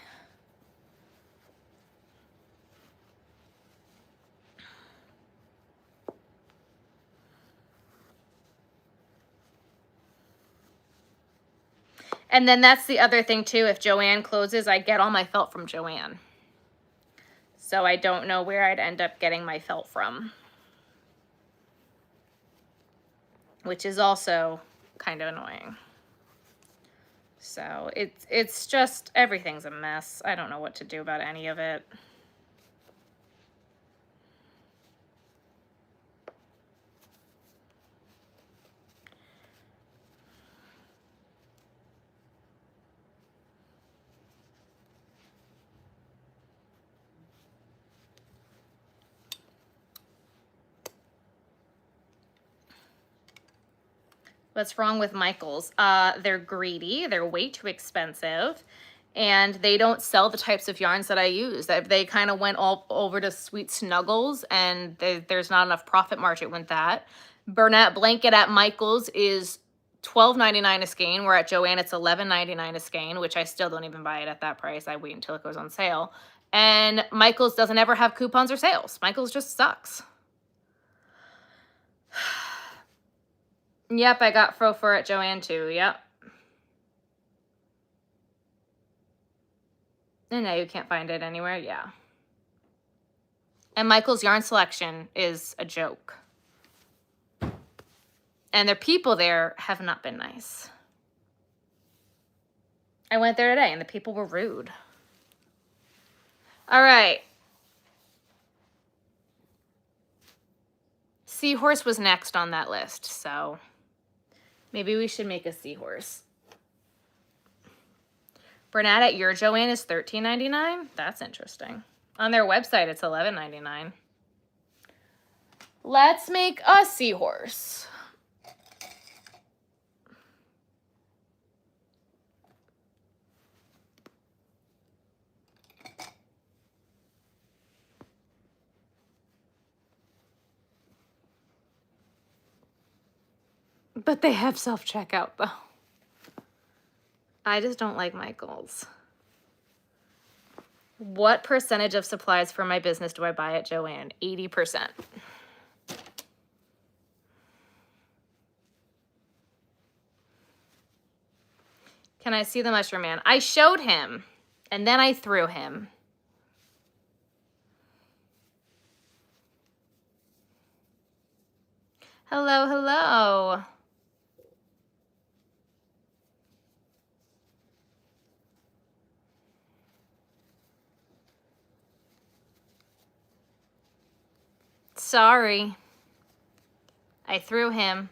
And then that's the other thing too. If Joanne closes, I get all my felt from Joanne. So I don't know where I'd end up getting my felt from, which is also kind of annoying. So it's just, everything's a mess. I don't know what to do about any of it. What's wrong with Michaels? They're greedy. They're way too expensive. And they don't sell the types of yarns that I use. They kind of went all over to Sweet Snuggles, and there's not enough profit margin with that. Bernat blanket at Michaels is $12.99 a skein, where at Joann it's $11.99 a skein, which I still don't even buy it at that price. I wait until it goes on sale. And Michaels doesn't ever have coupons or sales. Michaels just sucks. Yep, I got faux fur at Joann too. Yep. And now you can't find it anywhere. Yeah. And Michael's yarn selection is a joke. And their people there have not been nice. I went there today and the people were rude. All right. Seahorse was next on that list, so maybe we should make a seahorse. Bernat at your Joann is $13.99. That's interesting. On their website, it's $11.99. Let's make a seahorse. But they have self-checkout, though. I just don't like Michaels. What percentage of supplies for my business do I buy at Joann? 80%. Can I see the mushroom man? I showed him, and then I threw him. Hello, hello. Sorry. I threw him.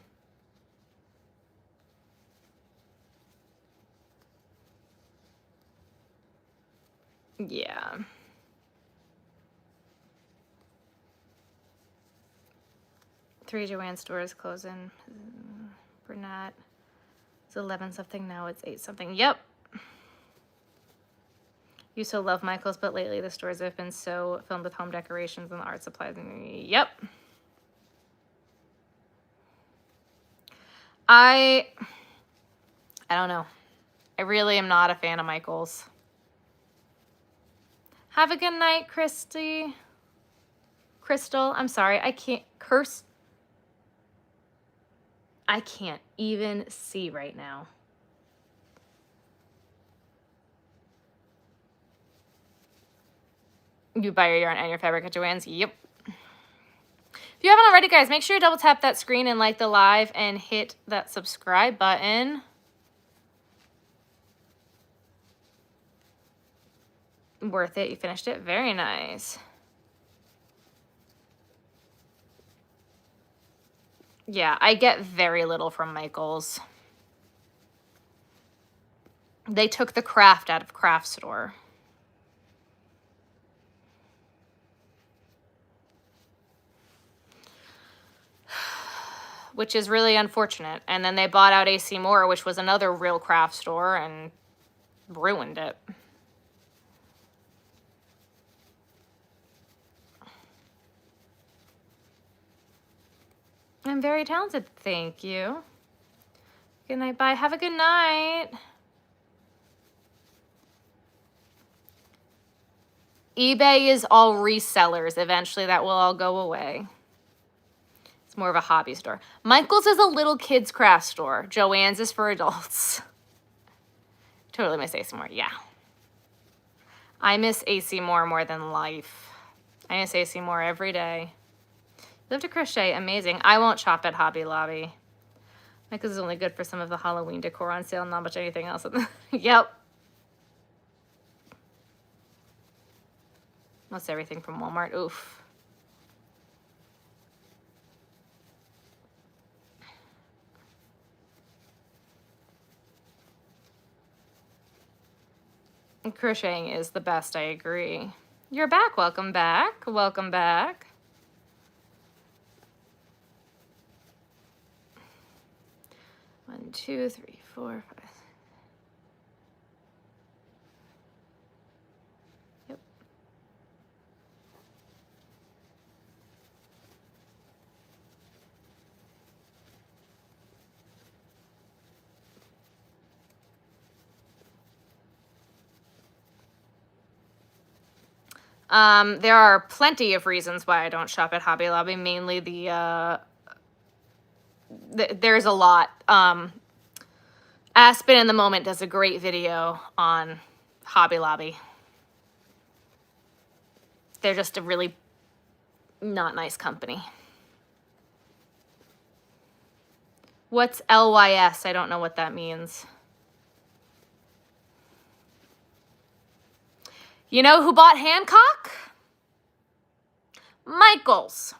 Yeah. Three Joann stores closing. Bernat. It's 11 something, now it's 8 something. Yep. Used to love Michaels, but lately the stores have been so filled with home decorations and art supplies. Yep. I don't know. I really am not a fan of Michaels. Have a good night, Christy. Crystal, I'm sorry. I can't curse. I can't even see right now. You buy your yarn and your fabric at Joann's? Yep. If you haven't already, guys, make sure you double tap that screen and like the live and hit that subscribe button. Worth it. You finished it. Very nice. Yeah, I get very little from Michaels. They took the craft out of craft store. Which is really unfortunate. And then they bought out AC Moore, which was another real craft store, and ruined it. I'm very talented. Thank you. Good night. Bye. Have a good night. eBay is all resellers. Eventually that will all go away. It's more of a hobby store. Michael's is a little kids craft store. Joann's is for adults. Totally miss AC Moore. Yeah. I miss AC Moore more than life. I miss AC Moore every day. Love to crochet. Amazing. I won't shop at Hobby Lobby. Michael's is only good for some of the Halloween decor on sale, not much anything else. Yep. Most everything from Walmart. Oof. Crocheting is the best, I agree. You're back. Welcome back. Welcome back. 2, 3, 4, 5. Yep. There are plenty of reasons why I don't shop at Hobby Lobby, mainly there's a lot. Aspen in the Moment does a great video on Hobby Lobby. They're just a really not nice company. What's LYS? I don't know what that means. You know who bought Hancock? Michaels.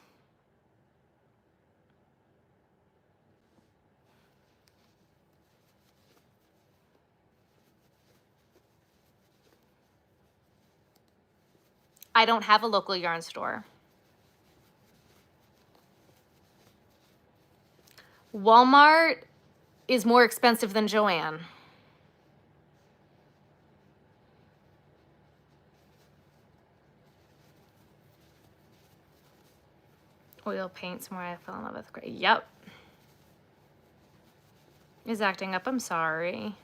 I don't have a local yarn store. Walmart is more expensive than Joann. Oil paints more I fell in love with. Great. Yep. Is acting up. I'm sorry.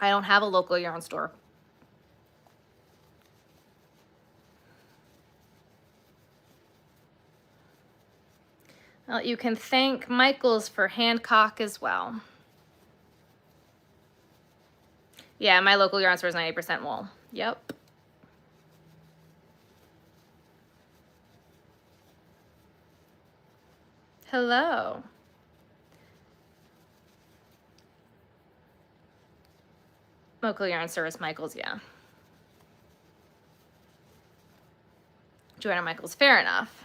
I don't have a local yarn store. Well, you can thank Michaels for Hancock as well. Yeah, my local yarn store is 90% wool. Yep. Hello. Local yarn store is Michaels, yeah. Joanna Michaels, fair enough.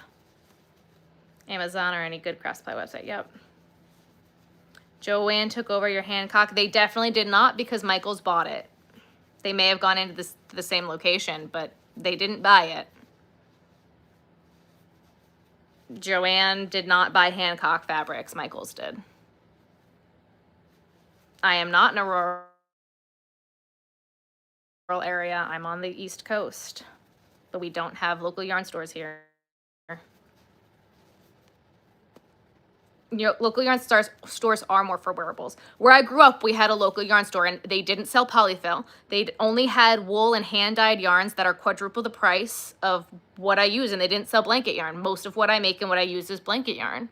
Amazon or any good craft supply website, yep. Joann took over your Hancock. They definitely did not because Michaels bought it. They may have gone into the same location, but they didn't buy it. Joann did not buy Hancock fabrics. Michaels did. I am not in a rural area. I'm on the East Coast, but we don't have local yarn stores here. You know, local yarn stores are more for wearables. Where I grew up, we had a local yarn store, and they didn't sell polyfill. They only had wool and hand-dyed yarns that are quadruple the price of what I use, and they didn't sell blanket yarn. Most of what I make and what I use is blanket yarn.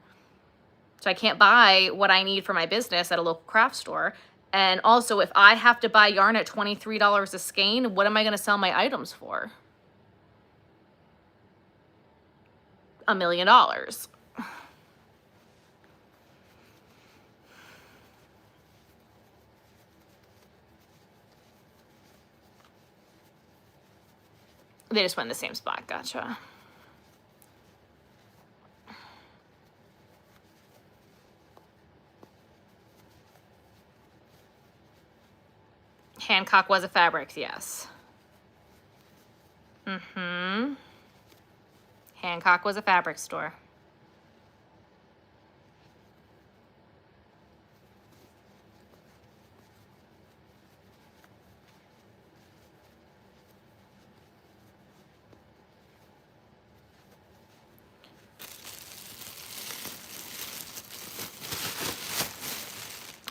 So I can't buy what I need for my business at a local craft store. And also, if I have to buy yarn at $23 a skein, what am I going to sell my items for? $1 million. They just went in the same spot. Gotcha. Hancock was a fabrics, yes. Mm-hmm. Hancock was a fabric store.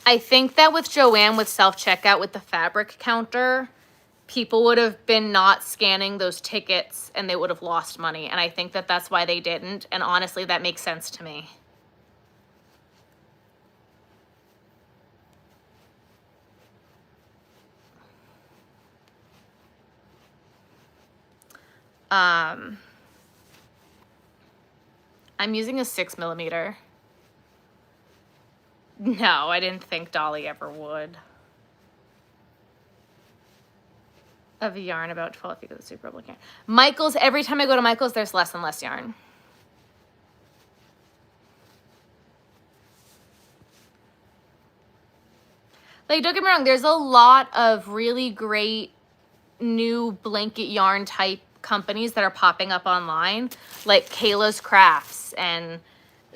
I think that with Joann, with self-checkout, with the fabric counter, people would have been not scanning those tickets and they would have lost money. And I think that that's why they didn't. And honestly, that makes sense to me. I'm using a 6mm. No, I didn't think Dolly ever would. Of yarn, about 12 feet of the super public yarn. Michaels, every time I go to Michaels, there's less and less yarn. Like, don't get me wrong, there's a lot of really great new blanket yarn type companies that are popping up online, like Kayla's Crafts and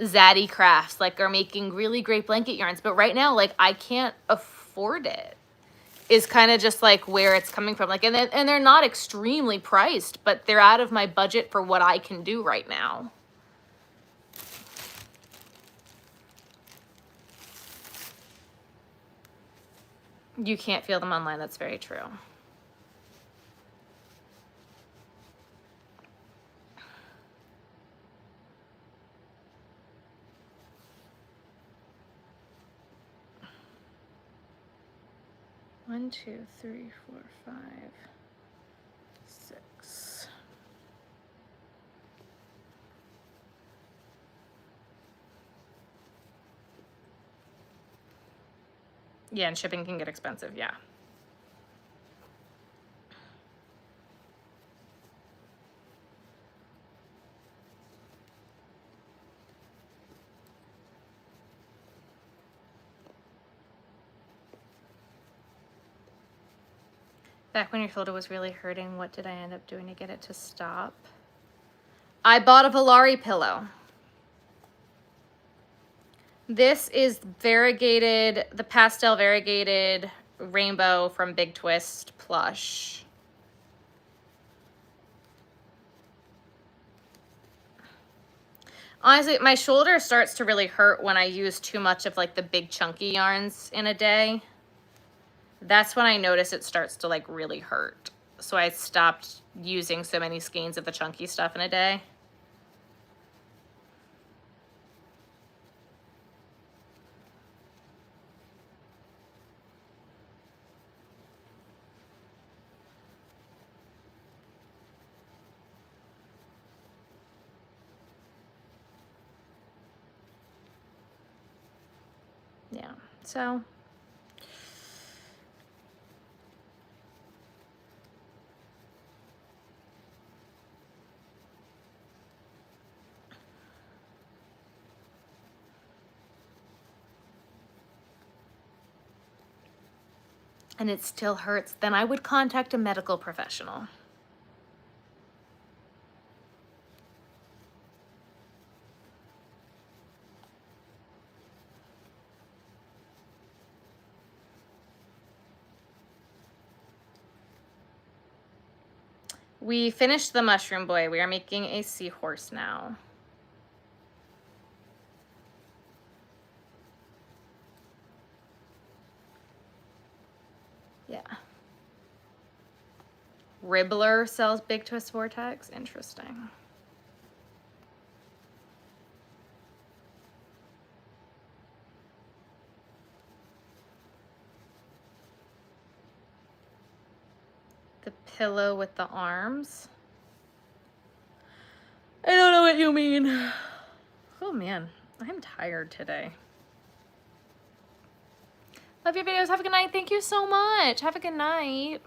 Zaddy Crafts, like, are making really great blanket yarns. But right now, like, I can't afford it, is kind of just like where it's coming from. Like, and they're not extremely priced, but they're out of my budget for what I can do right now. You can't feel them online. That's very true. One, two, three, four, 5, 6. Yeah, and shipping can get expensive, yeah. Back when your shoulder was really hurting, what did I end up doing to get it to stop? I bought a Volare pillow. This is variegated, the pastel variegated rainbow from Big Twist plush. Honestly, my shoulder starts to really hurt when I use too much of like the big chunky yarns in a day. That's when I notice it starts to like really hurt. So I stopped using so many skeins of the chunky stuff in a day. Yeah, so. And it still hurts, then I would contact a medical professional. We finished the Mushroom Boy. We are making a seahorse now. Yeah. Ribbler sells Big Twist Vortex. Interesting. The pillow with the arms. I don't know what you mean. Oh man, I'm tired today. Love your videos. Have a good night. Thank you so much. Have a good night.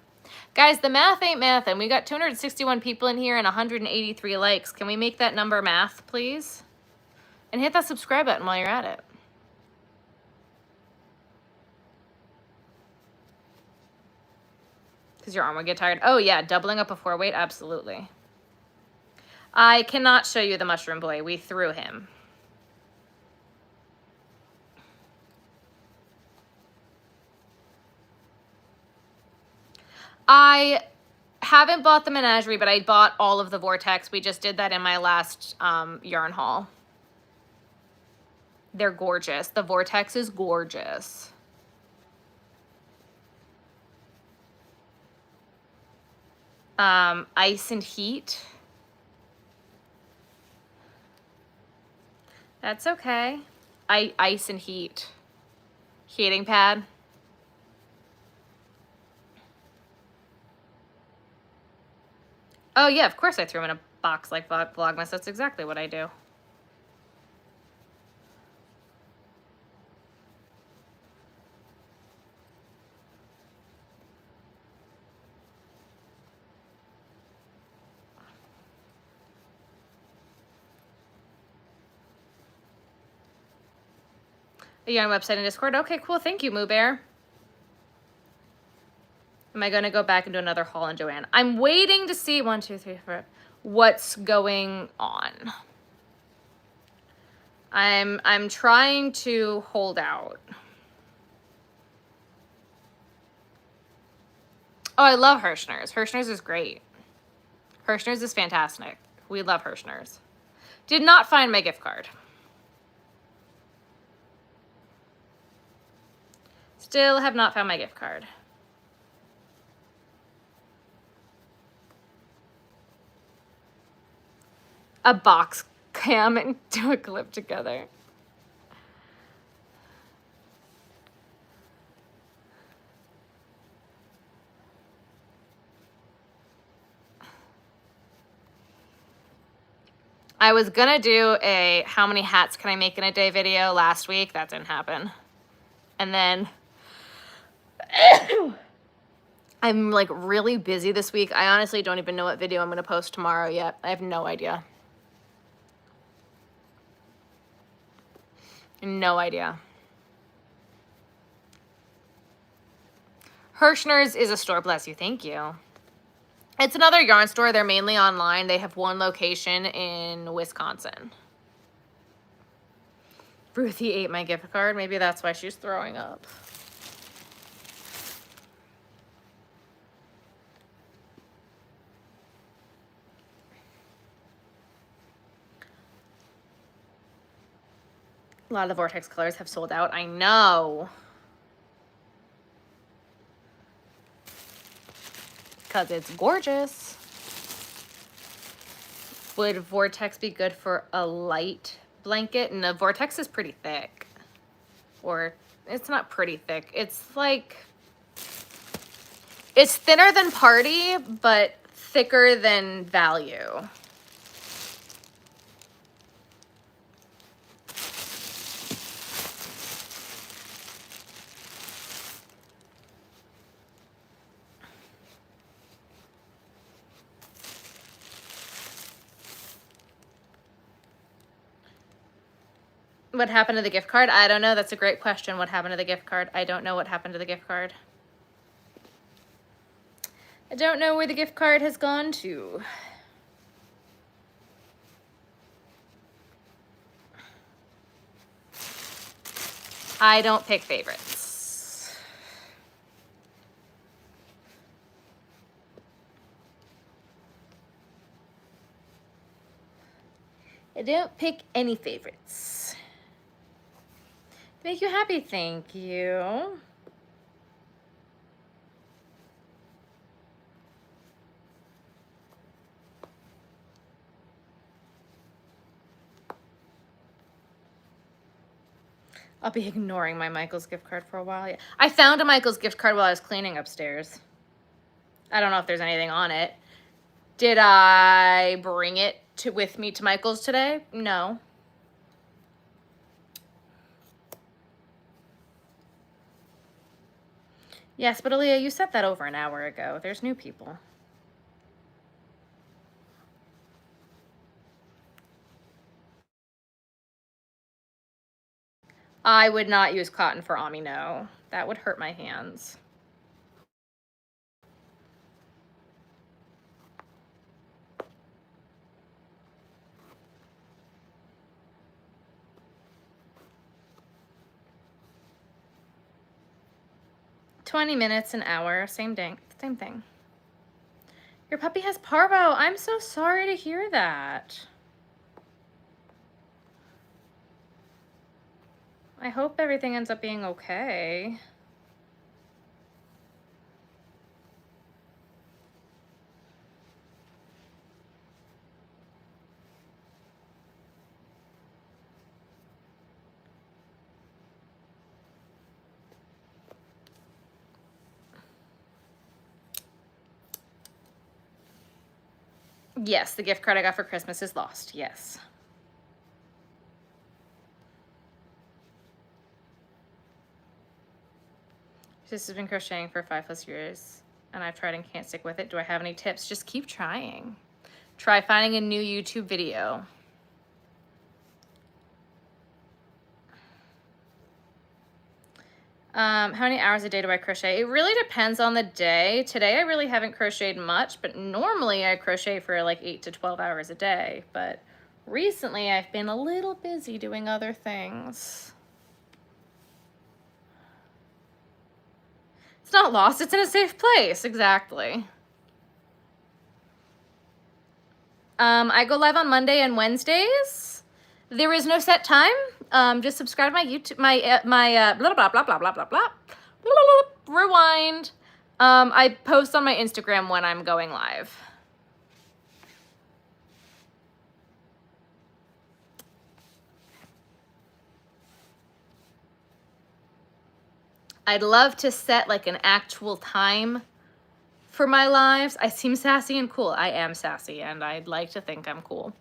Guys, the math ain't mathin'. We got 261 people in here and 183 likes. Can we make that number math, please? And hit that subscribe button while you're at it. Because your arm would get tired. Oh yeah, doubling up a 4 weight, absolutely. I cannot show you the Mushroom Boy. We threw him. I haven't bought the Menagerie, but I bought all of the Vortex. We just did that in my last yarn haul. They're gorgeous. The Vortex is gorgeous. Ice and Heat. That's okay. Ice and Heat. Heating pad. Oh yeah, of course I threw him in a box like Vlogmas. That's exactly what I do. A yarn website and Discord. Okay, cool. Thank you, Moo Bear. Am I going to go back and do another haul in Joanne? I'm waiting to see 1, 2, 3, 4 what's going on. I'm trying to hold out. Oh, I love Hirschner's. Hirschner's is great. Hirschner's is fantastic. We love Hirschner's. Did not find my gift card. Still have not found my gift card. A box cam and do a clip together. I was gonna do a how many hats can I make in a day video last week. That didn't happen. And then I'm like really busy this week. I honestly don't even know what video I'm gonna post tomorrow yet. I have no idea. No idea. Hirschner's is a store, bless you, thank you. It's another yarn store. They're mainly online. They have one location in Wisconsin. Ruthie ate my gift card. Maybe that's why she's throwing up. A lot of the Vortex colors have sold out. I know. Because it's gorgeous. Would Vortex be good for a light blanket? And the Vortex is pretty thick. Or it's not pretty thick. It's like, it's thinner than Party, but thicker than Value. What happened to the gift card? I don't know. That's a great question. What happened to the gift card? I don't know what happened to the gift card. I don't know where the gift card has gone to. I don't pick favorites. I don't pick any favorites. Make you happy, thank you. I'll be ignoring my Michael's gift card for a while. Yeah. I found a Michael's gift card while I was cleaning upstairs. I don't know if there's anything on it. Did I bring it with me to Michael's today? No. Yes, but Aaliyah, you said that over an hour ago. There's new people. I would not use cotton for Ami, no. That would hurt my hands. $20 minutes, an hour, same thing. Your puppy has parvo. I'm so sorry to hear that. I hope everything ends up being okay. Yes, the gift card I got for Christmas is lost. Yes. This has been crocheting for 5+ years and I've tried and can't stick with it. Do I have any tips? Just keep trying. Try finding a new YouTube video. How many hours a day do I crochet? It really depends on the day. Today I really haven't crocheted much, but normally I crochet for like 8 to 12 hours a day. But Recently, I've been a little busy doing other things. It's not lost, it's in a safe place, exactly. I go live on Monday and Wednesdays. There is no set time. Just subscribe to my YouTube, my blah, blah, blah, blah, blah, blah, blah, blah, rewind. I post on my Instagram when I'm going live. I'd love to set like an actual time for my lives. I seem sassy and cool. I am sassy and I'd like to think I'm cool,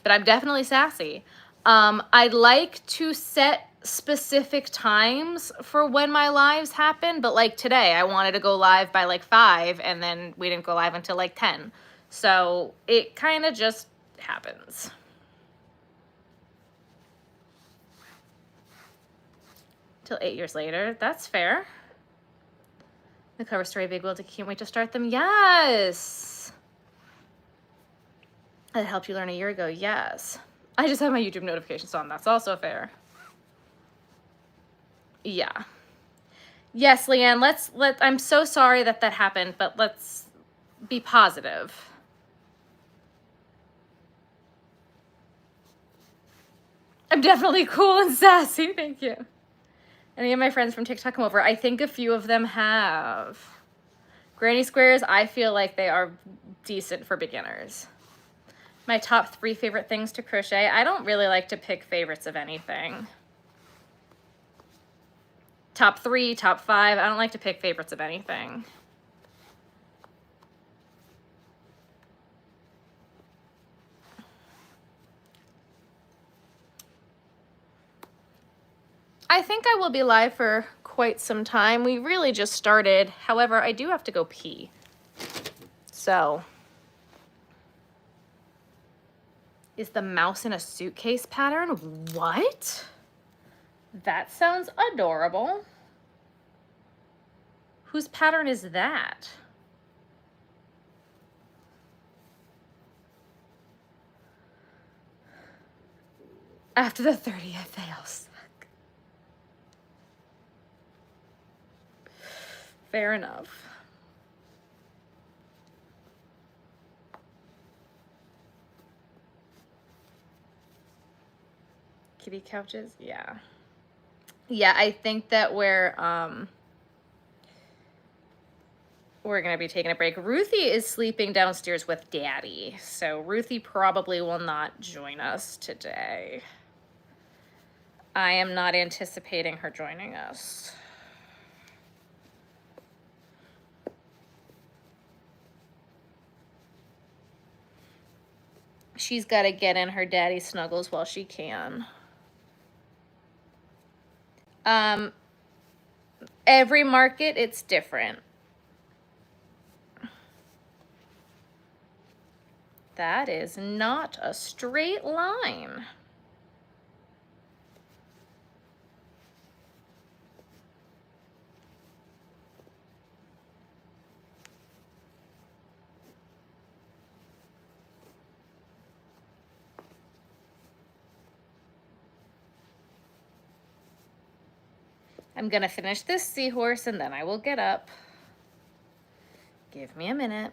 but I'm definitely sassy. I'd like to set specific times for when my lives happen, but like today I wanted to go live by like 5 and then we didn't go live until like 10. So it kind of just happens. Till 8 years later, that's fair. The cover story, Big Will, can't wait to start them. Yes. That helped you learn a year ago. Yes. I just have my YouTube notifications on. That's also fair. Yeah. Yes, Leanne, I'm so sorry that happened, but let's be positive. I'm definitely cool and sassy. Thank you. Any of my friends from TikTok come over? I think a few of them have. Granny squares, I feel like they are decent for beginners. My top 3 favorite things to crochet. I don't really like to pick favorites of anything. Top 3, top 5. I don't like to pick favorites of anything. I think I will be live for quite some time. We really just started. However, I do have to go pee. So, is the mouse in a suitcase pattern? What? That sounds adorable. Whose pattern is that? After the 30th, they all suck. Fair enough. Kitty couches? Yeah. Yeah, I think that we're gonna be taking a break. Ruthie is sleeping downstairs with Daddy, so Ruthie probably will not join us today. I am not anticipating her joining us. She's got to get in her daddy snuggles while she can. Every market, it's different. That is not a straight line. I'm gonna finish this seahorse and then I will get up. Give me a minute.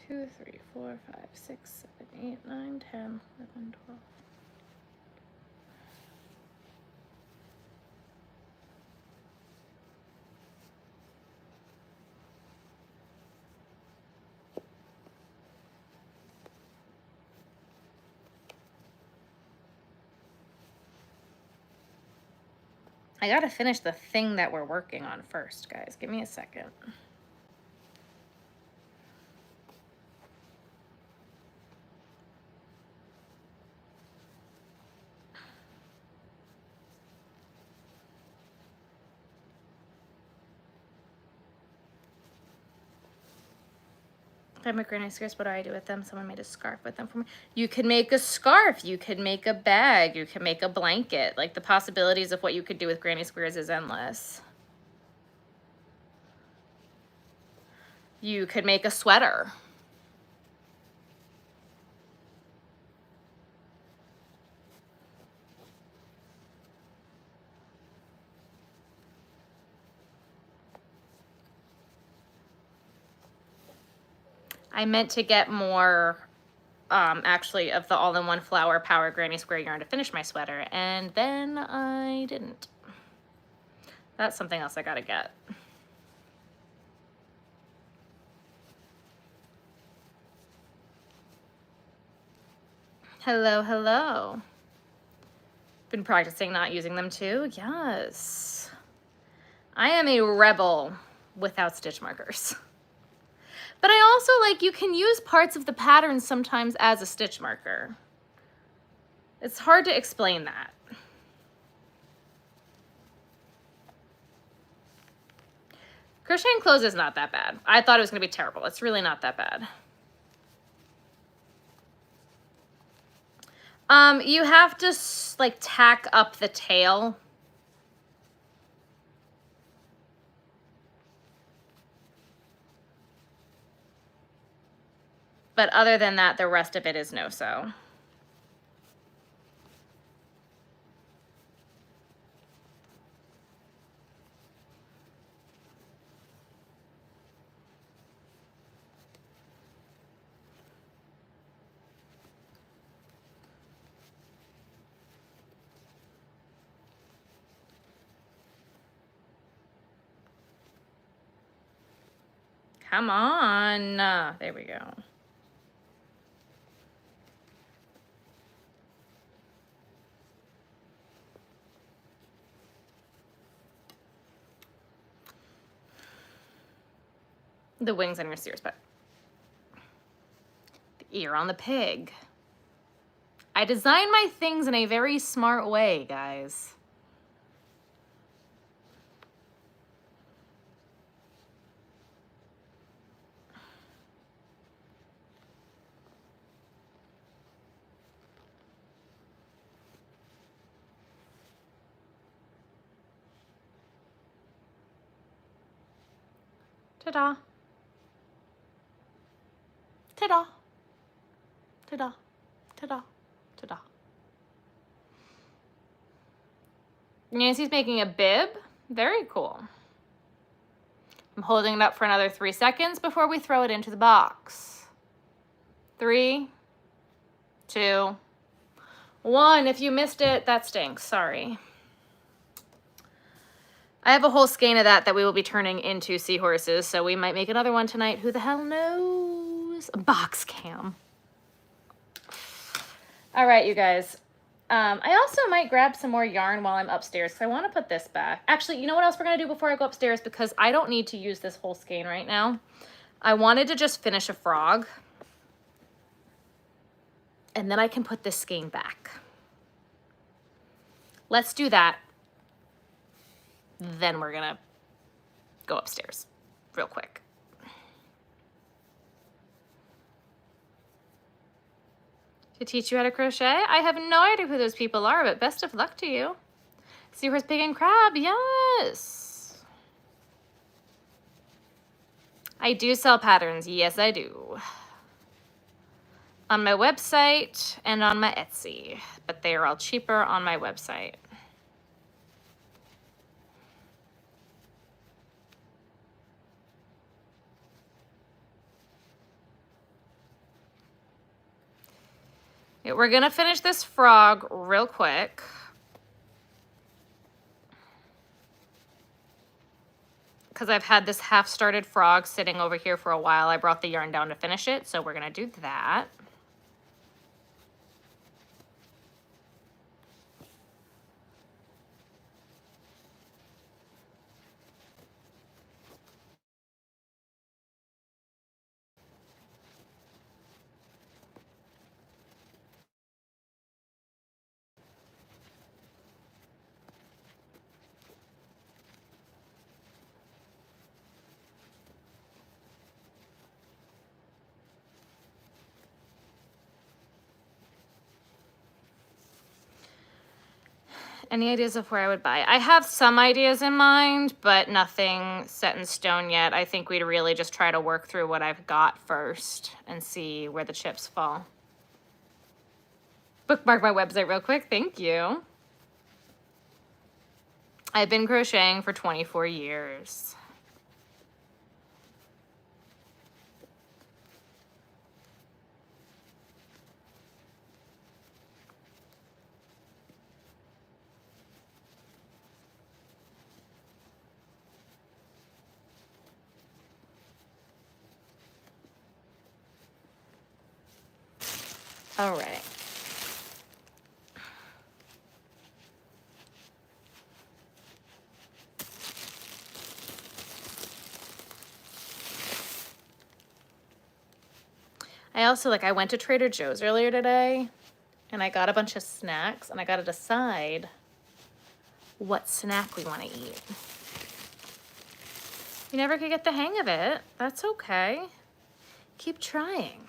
2, 3, 4, 5, 6, 7, 8, 9, 10, 11, 12. I gotta finish the thing that we're working on first, guys. Give me a second. If I make granny scarves, what do I do with them? Someone made a scarf with them for me. You could make a scarf. You could make a bag. You can make a blanket. Like, the possibilities of what you could do with granny squares is endless. You could make a sweater. I meant to get more, actually, of the all-in-one flower power granny square yarn to finish my sweater, and then I didn't. That's something else I gotta get. Hello, hello. Been practicing not using them too? Yes. I am a rebel without stitch markers. But I also, like, you can use parts of the pattern sometimes as a stitch marker. It's hard to explain that. Crocheting clothes is not that bad. I thought it was gonna be terrible. It's really not that bad. You have to like tack up the tail. But other than that, the rest of it is no-sew. Come on. There we go. The wings on your steers, but the ear on the pig. I design my things in a very smart way, guys. Ta-da. Ta-da. Ta-da. Ta-da. Ta-da. Nancy's making a bib. Very cool. I'm holding it up for another 3 seconds before we throw it into the box. 3, 2, 1. If you missed it, that stinks. Sorry. I have a whole skein of that we will be turning into seahorses, so we might make another one tonight. Who the hell knows? A box cam. All right, you guys. I also might grab some more yarn while I'm upstairs because I want to put this back. Actually, you know what else we're going to do before I go upstairs, because I don't need to use this whole skein right now. I wanted to just finish a frog, and then I can put this skein back. Let's do that. Then we're gonna go upstairs real quick. To teach you how to crochet? I have no idea who those people are, but best of luck to you. Seahorse, pig, and crab, yes. I do sell patterns, yes I do. On my website and on my Etsy, but they are all cheaper on my website. Yeah, we're gonna finish this frog real quick. Because I've had this half-started frog sitting over here for a while. I brought the yarn down to finish it, so we're gonna do that. Any ideas of where I would buy? I have some ideas in mind, but nothing set in stone yet. I think we'd really just try to work through what I've got first and see where the chips fall. Bookmark my website real quick. Thank you. I've been crocheting for 24 years. All right. I also, like, I went to Trader Joe's earlier today and I got a bunch of snacks and I got to decide what snack we want to eat. You never could get the hang of it. That's okay. Keep trying.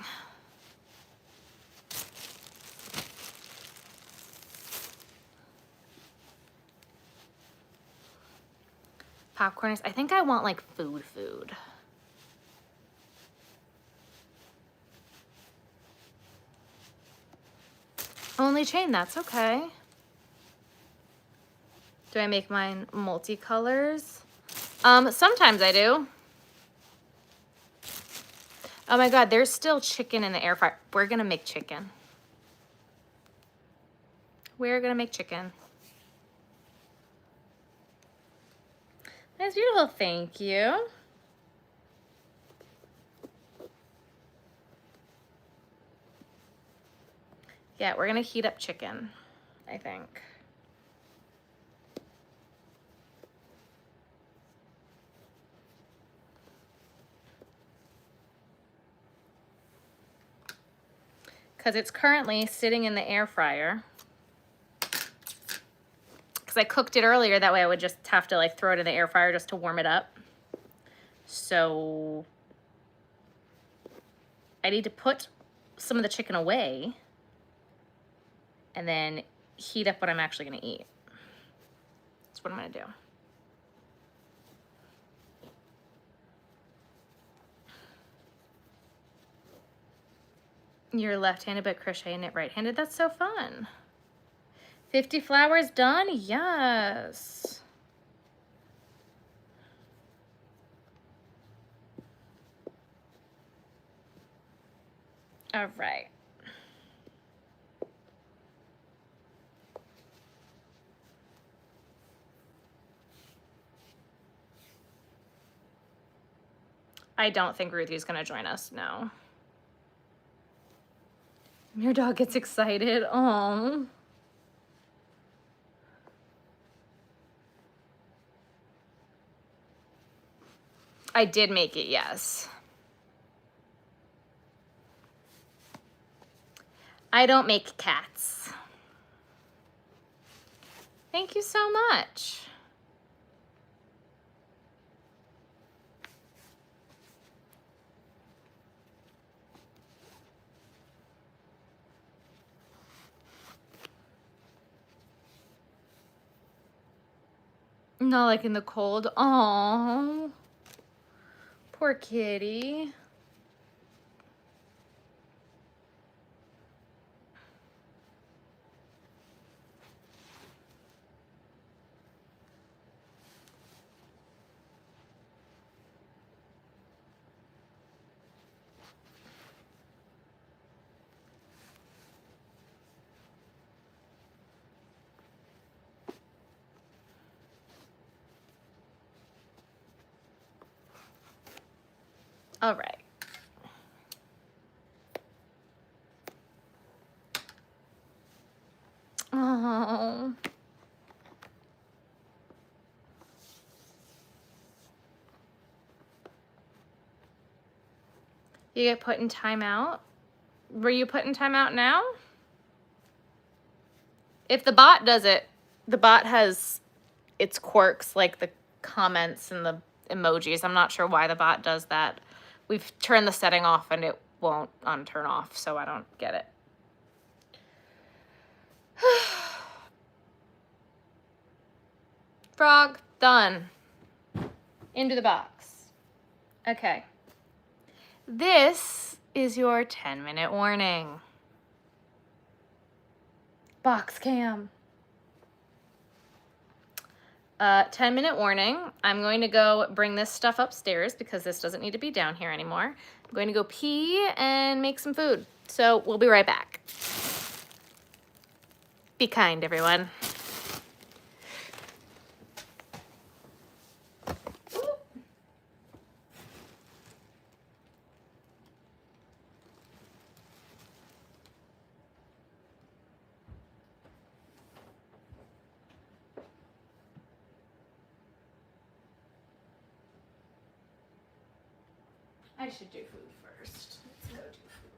Popcorn is, I think I want like food. Only chain, that's okay. Do I make mine multicolors? Sometimes I do. Oh my God, there's still chicken in the air fryer. We're gonna make chicken. We're gonna make chicken. That's beautiful, thank you. Yeah, we're gonna heat up chicken, I think. Because it's currently sitting in the air fryer. Because I cooked it earlier, that way I would just have to like throw it in the air fryer just to warm it up. So I need to put some of the chicken away and then heat up what I'm actually gonna eat. That's what I'm gonna do. You're left-handed but crochet and knit right-handed. That's so fun. 50 flowers done? Yes. All right. I don't think Ruthie's gonna join us, no. Your dog gets excited, oh. I did make it, yes. I don't make cats. Thank you so much. Not like in the cold. Oh, poor kitty. All right. Oh. You get put in timeout? Were you put in timeout now? If the bot does it, the bot has its quirks like the comments and the emojis. I'm not sure why the bot does that. We've turned the setting off and it won't unturn off, so I don't get it. Frog, done. Into the box. Okay. This is your 10-minute warning. Box cam. 10-minute warning. I'm going to go bring this stuff upstairs because this doesn't need to be down here anymore. I'm going to go pee and make some food. So we'll be right back. Be kind, everyone. I should do food first. Let's go do food.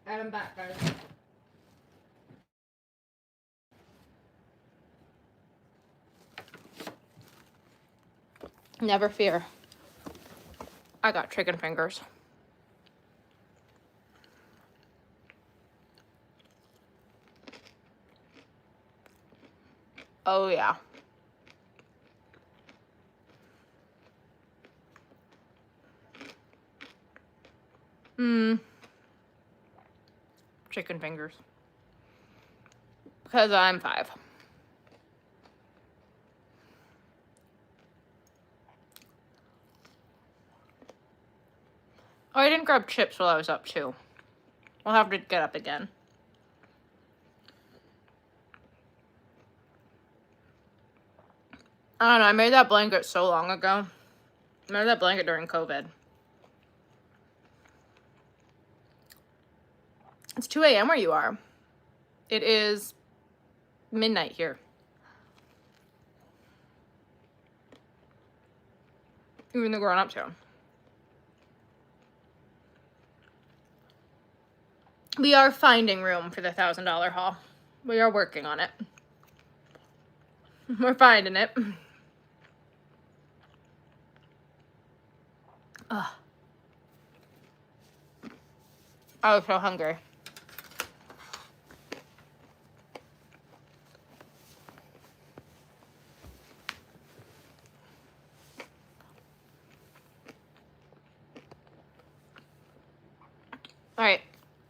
And I'm back, guys. Never fear. I got chicken fingers. Oh, yeah. Chicken fingers. Because I'm 5. Oh, I didn't grab chips while I was up, too. I'll have to get up again. I don't know, I made that blanket so long ago. I made that blanket during COVID. It's 2 a.m. where you are. It is midnight here. Even the grown-ups here. We are finding room for the $1,000 haul. We are working on it. We're finding it. Ugh. I was so hungry. All right.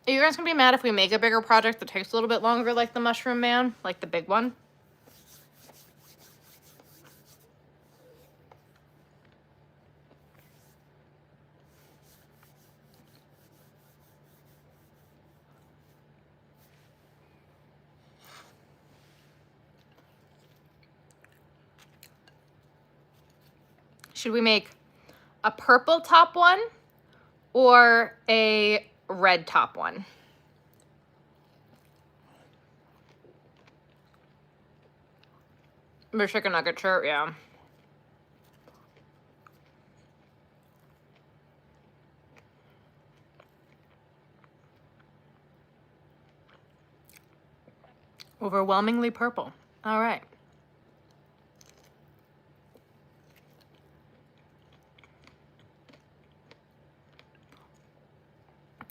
Are you guys gonna be mad if we make a bigger project that takes a little bit longer, like the Mushroom Man, like the big one? Should we make a purple top one or a red top one? The chicken nugget shirt, yeah. Overwhelmingly purple. All right.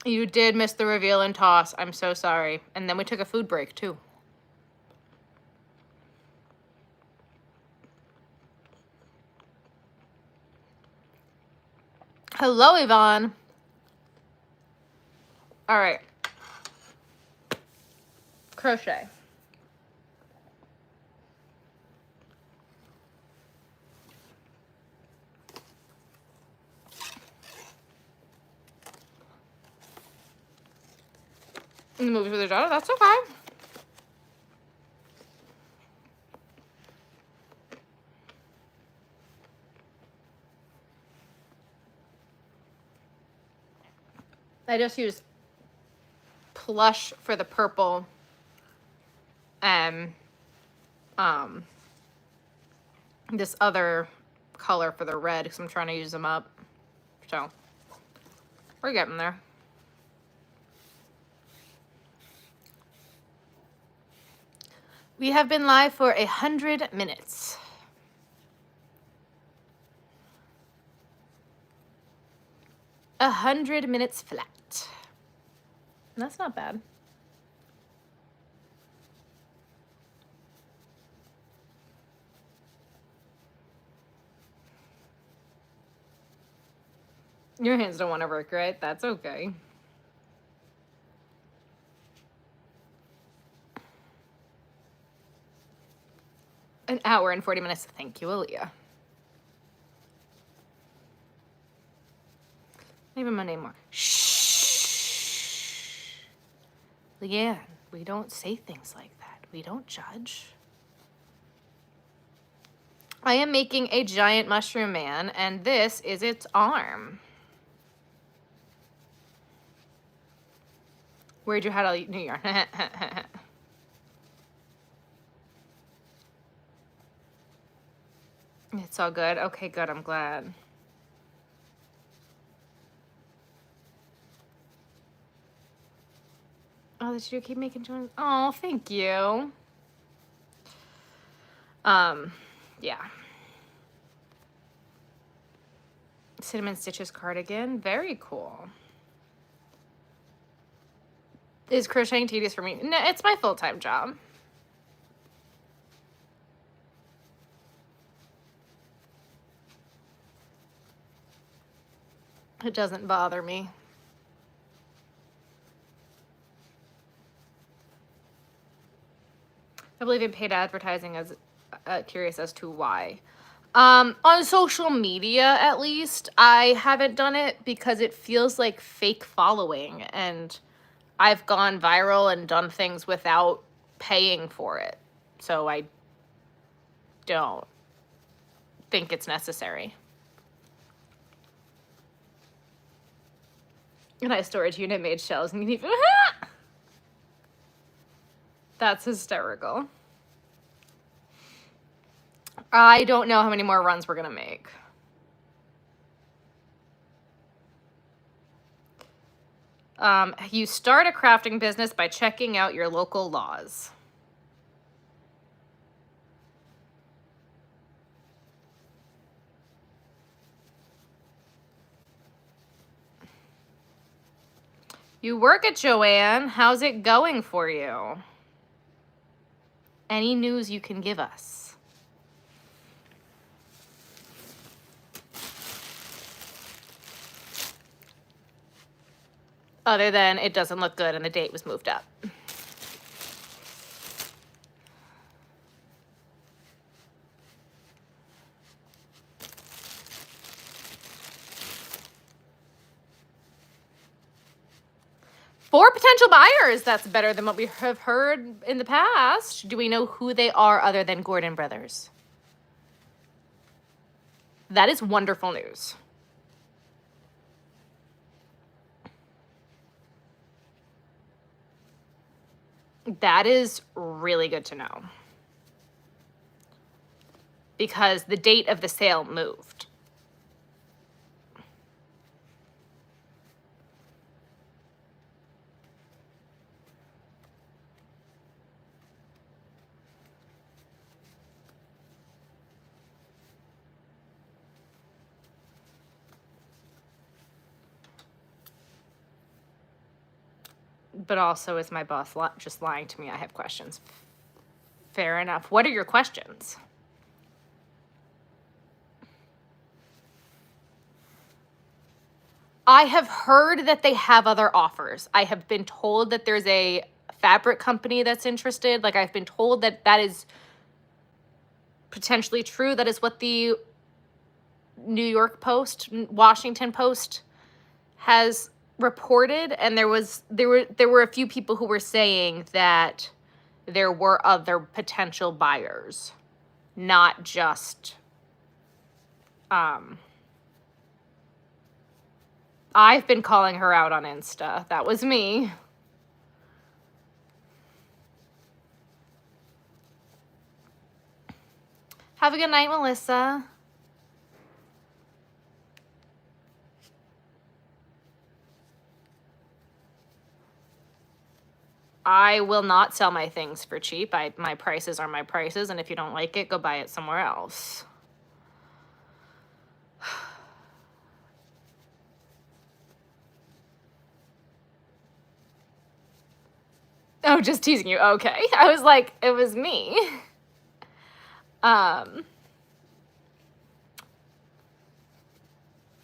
You did miss the reveal and toss. I'm so sorry. And then we took a food break, too. Hello, Yvonne. All right. Crochet. Movies with your daughter, that's okay. I just used plush for the purple and this other color for the red because I'm trying to use them up. So we're getting there. We have been live for 100 minutes. A 100 minutes flat. That's not bad. Your hands don't want to work, right? That's okay. An hour and 40 minutes. Thank you, Aaliyah. Even my name more. Shh. Leanne, we don't say things like that. We don't judge. I am making a giant mushroom man, and this is its arm. Where'd you have all New York? It's all good. Okay, good. I'm glad. Oh, that you keep making joins. Oh, thank you. Yeah. Cinnamon Stitches cardigan. Very cool. Is crocheting tedious for me? No, it's my full-time job. It doesn't bother me. I believe in paid advertising. As curious as to why. On social media, at least, I haven't done it because it feels like fake following, and I've gone viral and done things without paying for it. So I don't think it's necessary. And I storage unit made shells and you need That's hysterical. I don't know how many more runs we're gonna make. You start a crafting business by checking out your local laws. You work at Joanne. How's it going for you? Any news you can give us? Other than it doesn't look good and the date was moved up. Four potential buyers. That's better than what we have heard in the past. Do we know who they are other than Gordon Brothers? That is wonderful news. That is really good to know. Because the date of the sale moved. But also, is my boss just lying to me? I have questions. Fair enough. What are your questions? I have heard that they have other offers. I have been told that there's a fabric company that's interested. Like, I've been told that that is potentially true. That is what the New York Post, Washington Post has reported, and there were a few people who were saying that there were other potential buyers, not just I've been calling her out on Insta. That was me. Have a good night, Melissa. I will not sell my things for cheap. My prices are my prices, and if you don't like it, go buy it somewhere else. Oh, just teasing you. Okay. I was like, it was me.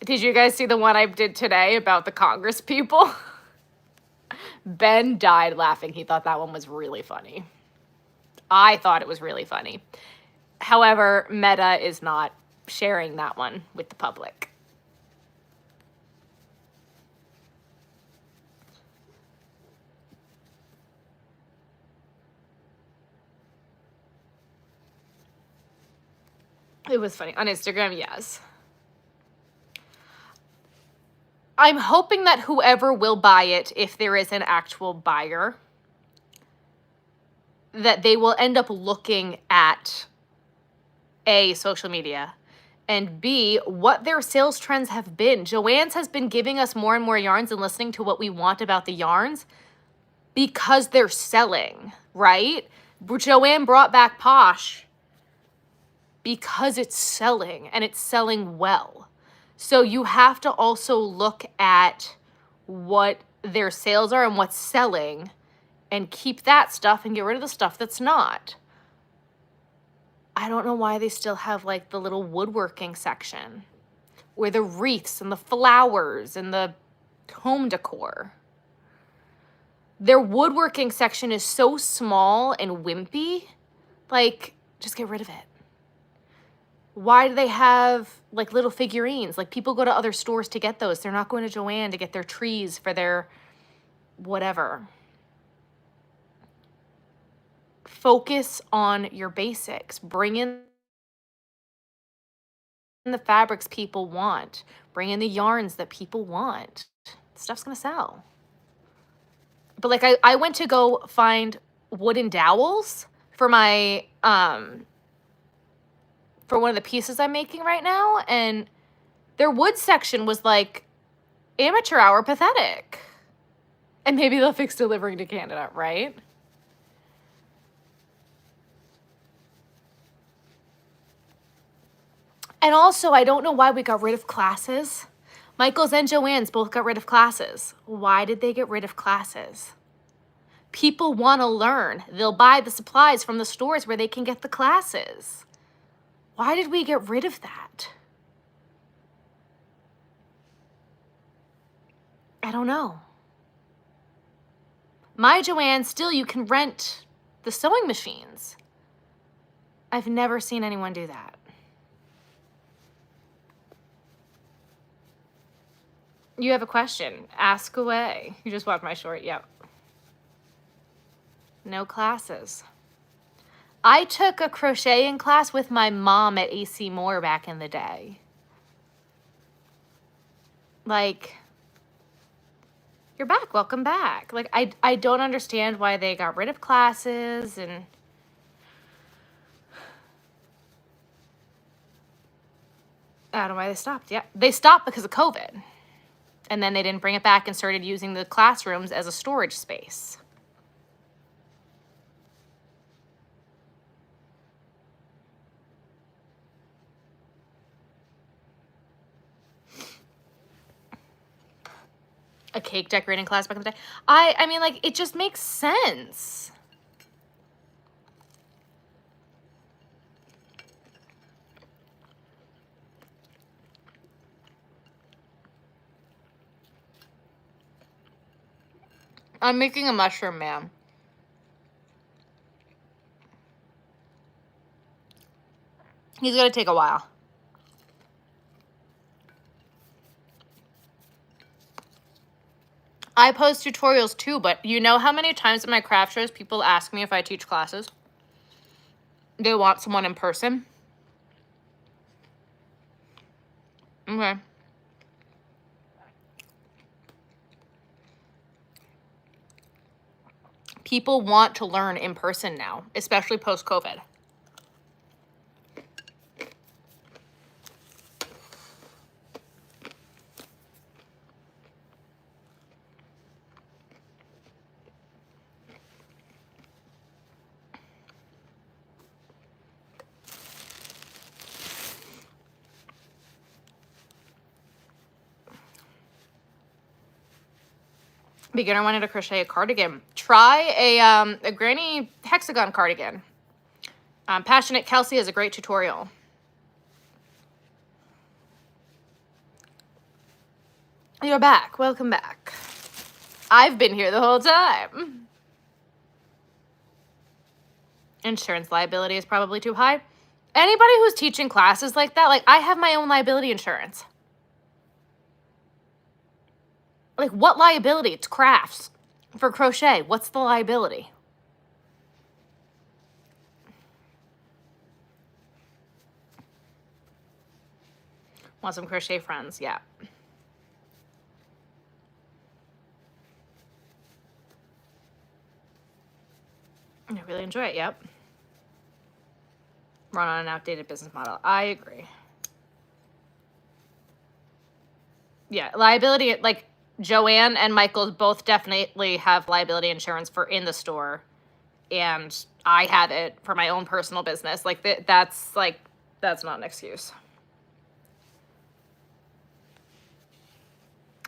Did you guys see the one I did today about the Congress people? Ben died laughing. He thought that one was really funny. I thought it was really funny. However, Meta is not sharing that one with the public. It was funny. On Instagram, yes. I'm hoping that whoever will buy it, if there is an actual buyer, that they will end up looking at A, social media, and B, what their sales trends have been. Joann's has been giving us more and more yarns and listening to what we want about the yarns. because they're selling, right? Joanne brought back Posh because it's selling and it's selling well. So you have to also look at what their sales are and what's selling and keep that stuff and get rid of the stuff that's not. I don't know why they still have like the little woodworking section where the wreaths and the flowers and the home decor. Their woodworking section is so small and wimpy. Like, just get rid of it. Why do they have like little figurines? Like, people go to other stores to get those. They're not going to Joann to get their trees for their whatever. Focus on your basics. Bring in the fabrics people want. Bring in the yarns that people want. Stuff's gonna sell. But like I went to go find wooden dowels for my for one of the pieces I'm making right now, and their wood section was like amateur hour pathetic. And maybe they'll fix delivering to Canada, right? And also, I don't know why we got rid of classes. Michael's and Joanne's both got rid of classes. Why did they get rid of classes? People want to learn. They'll buy the supplies from the stores where they can get the classes. Why did we get rid of that? I don't know. My Joanne, still you can rent the sewing machines. I've never seen anyone do that. You have a question, ask away. You just watched my short, yep. No classes. I took a crocheting class with my mom at AC Moore back in the day. Like, you're back, welcome back. Like, I don't understand why they got rid of classes and I don't know why they stopped. Yeah, they stopped because of COVID. And then they didn't bring it back and started using the classrooms as a storage space. A cake decorating class back in the day. I mean, like, it just makes sense. I'm making a mushroom man. He's gonna take a while. I post tutorials too, but you know how many times at my craft shows people ask me if I teach classes? They want someone in person. Okay. People want to learn in person now, especially post-COVID. Beginner wanted to crochet a cardigan. Try a granny hexagon cardigan. Passionate Kelsey has a great tutorial. You're back. Welcome back. I've been here the whole time. Insurance liability is probably too high. Anybody who's teaching classes like that, like I have my own liability insurance. Like, what liability? It's crafts. For crochet, what's the liability? Want some crochet friends? Yeah. I really enjoy it, yep. Run on an outdated business model. I agree. Yeah, liability, like, Joanne and Michael both definitely have liability insurance for in the store, and I have it for my own personal business. Like that's not an excuse.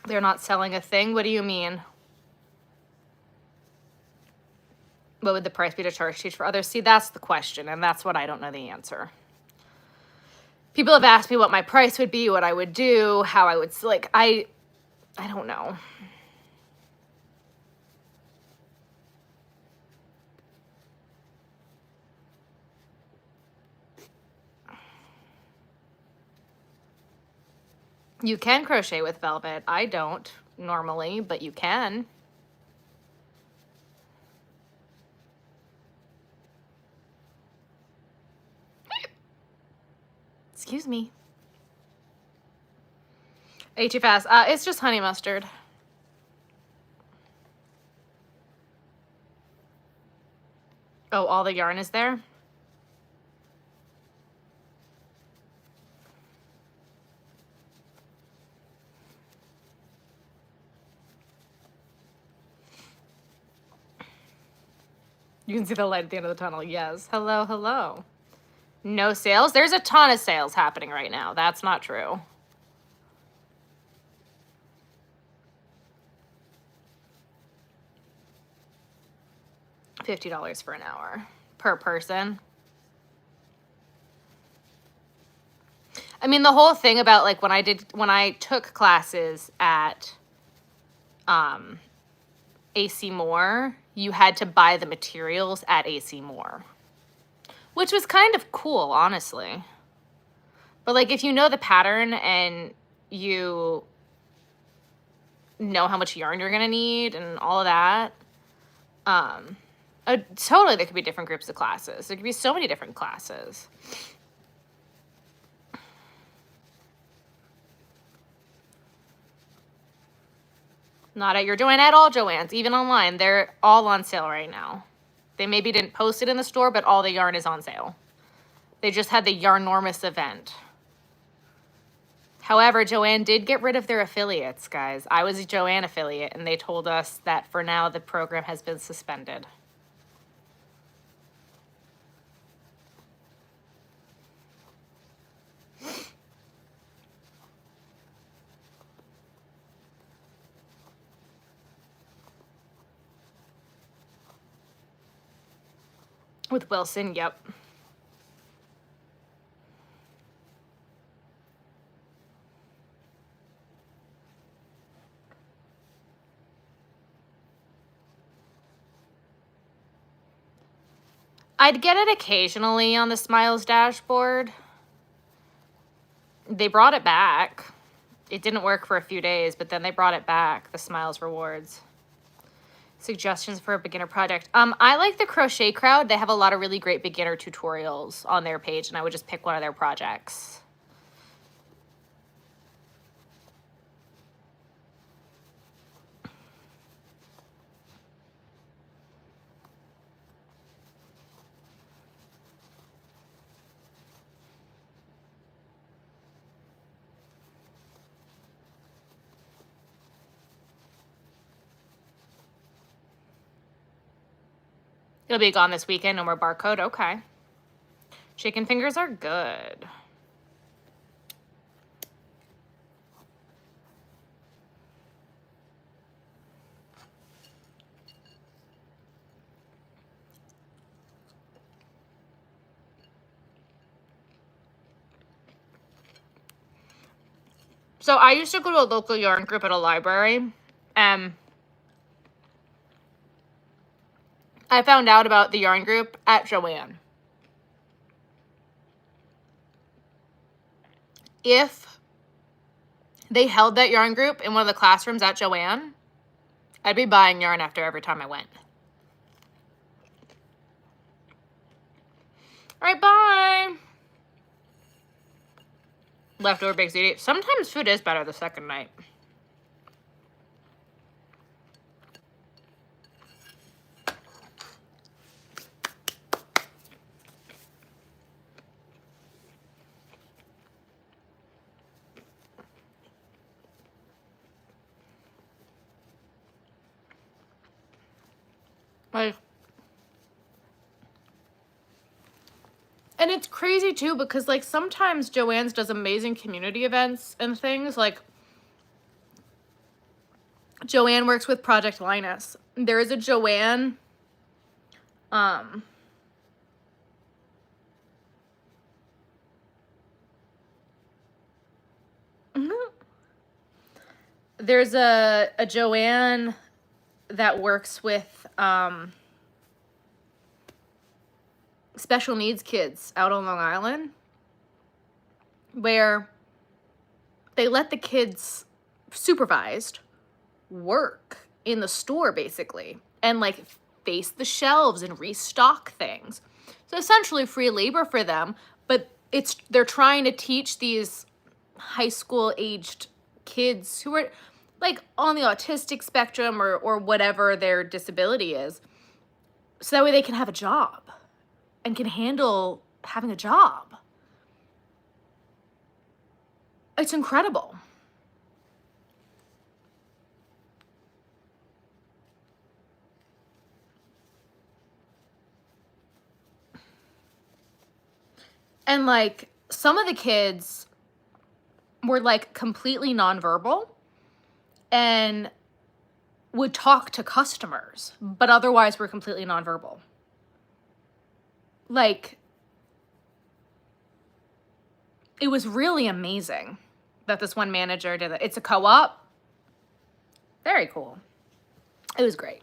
They're not selling a thing? What do you mean? What would the price be to charge teach for others? See, that's the question, and that's what I don't know the answer. People have asked me what my price would be, what I would do, how I would, like, I don't know. You can crochet with velvet. I don't normally, but you can. Excuse me. Ate too fast. It's just honey mustard. Oh, all the yarn is there? You can see the light at the end of the tunnel. Yes. Hello, hello. No sales? There's a ton of sales happening right now. That's not true. $50 for an hour per person. I mean, the whole thing about like when I took classes at AC Moore, you had to buy the materials at AC Moore, which was kind of cool, honestly. But like if you know the pattern and you know how much yarn you're gonna need and all of that, totally there could be different groups of classes. There could be so many different classes. Not at your Joanne, at all Joanne's, even online. They're all on sale right now. They maybe didn't post it in the store, but all the yarn is on sale. They just had the Yarnormous event. However, Joanne did get rid of their affiliates, guys. I was a Joanne affiliate, and they told us that for now the program has been suspended. With Wilson, yep. I'd get it occasionally on the Smiles dashboard. They brought it back. It didn't work for a few days, but then they brought it back, the Smiles rewards. Suggestions for a beginner project. I like the Crochet Crowd. They have a lot of really great beginner tutorials on their page, and I would just pick one of their projects. It'll be gone this weekend. No more barcode. Okay. Chicken fingers are good. So I used to go to a local yarn group at a library. I found out about the yarn group at Joanne. If they held that yarn group in one of the classrooms at Joanne, I'd be buying yarn after every time I went. All right, bye. Leftover baked ziti. Sometimes food is better the second night. And it's crazy too, because like sometimes Joanne's does amazing community events and things. Like Joanne works with Project Linus. There is a Joanne, there's a Joanne that works with special needs kids out on Long Island, where they let the kids supervised work in the store basically and like face the shelves and restock things. So essentially free labor for them, but they're trying to teach these high school aged kids who are like on the autistic spectrum or whatever their disability is, so that way they can have a job and can handle having a job. It's incredible. And like some of the kids were like completely nonverbal and would talk to customers, but otherwise were completely nonverbal. Like, it was really amazing that this one manager did it. It's a co-op. Very cool. It was great.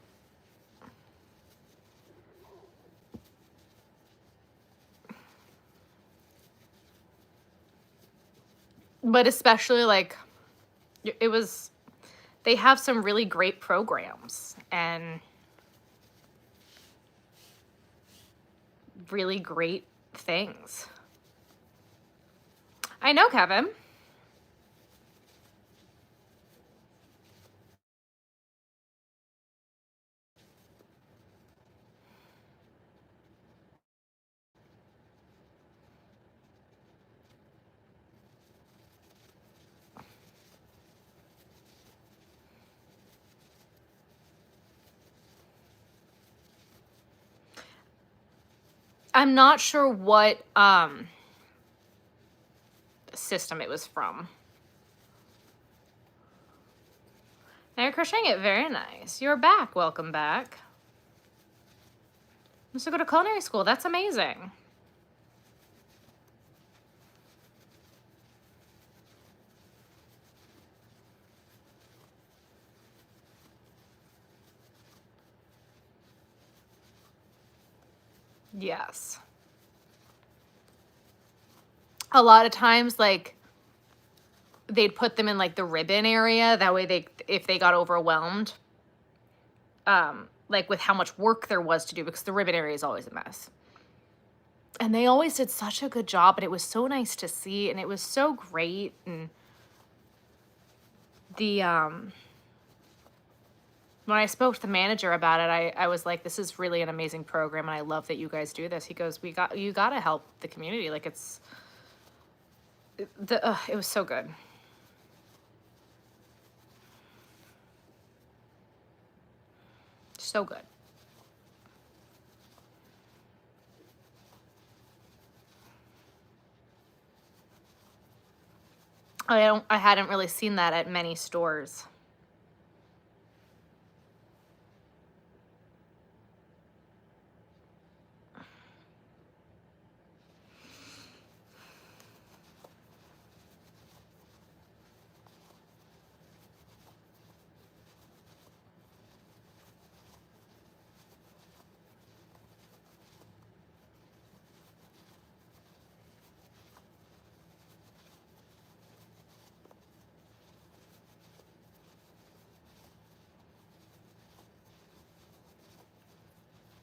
But especially like, they have some really great programs and really great things. I know, Kevin. I'm not sure what system it was from. Now you're crocheting it. Very nice. You're back. Welcome back. I'm supposed to go to culinary school. That's amazing. Yes. A lot of times, like, they'd put them in like the ribbon area. That way if they got overwhelmed, like with how much work there was to do, because the ribbon area is always a mess. And they always did such a good job, and it was so nice to see, and it was so great. And the, when I spoke to the manager about it, I was like, this is really an amazing program, and I love that you guys do this. He goes, you got to help the community. Like, it was so good. So good. I hadn't really seen that at many stores.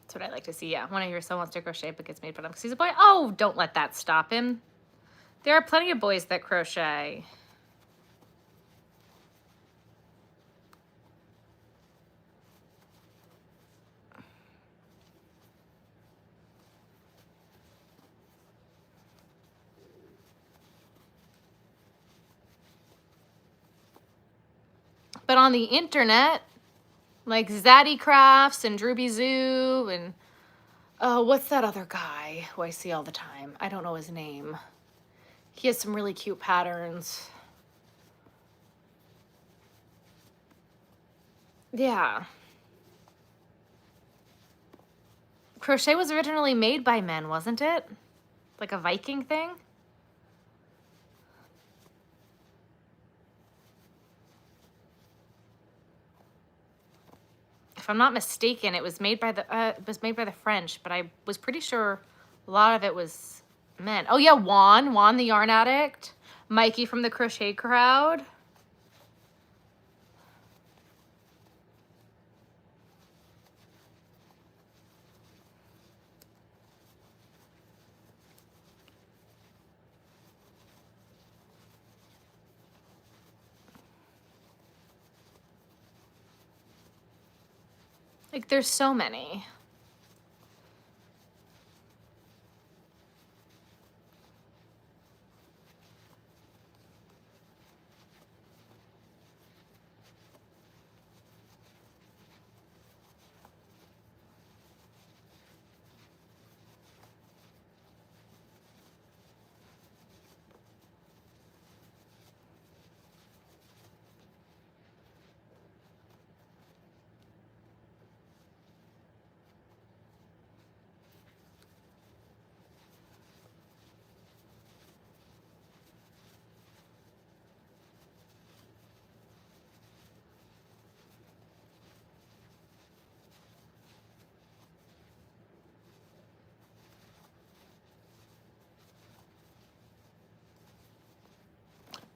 That's what I like to see. Yeah, one of your son wants to crochet but gets made fun of because he's a boy. Oh, don't let that stop him. There are plenty of boys that crochet. But on the internet, like Zaddy Crafts and Drooby Zoo and Oh, what's that other guy who I see all the time? I don't know his name. He has some really cute patterns. Yeah. Crochet was originally made by men, wasn't it? Like a Viking thing? If I'm not mistaken, it was made by the French, but I was pretty sure a lot of it was men. Oh yeah, Juan the yarn addict, Mikey from the crochet crowd. Like there's so many.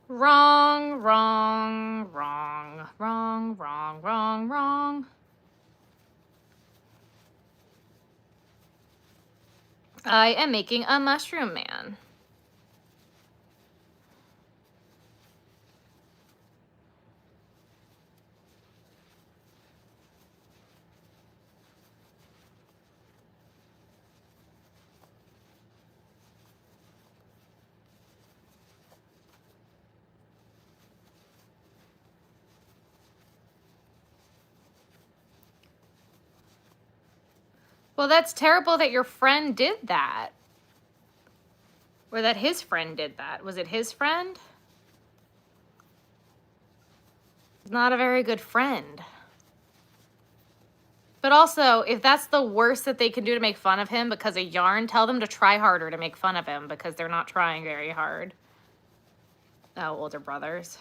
Wrong, wrong, wrong, wrong, wrong, wrong, wrong. I am making a mushroom man. Well, that's terrible that your friend did that. Or that his friend did that. Was it his friend? Not a very good friend. But also, if that's the worst that they can do to make fun of him because of yarn, tell them to try harder to make fun of him because they're not trying very hard. Oh, older brothers.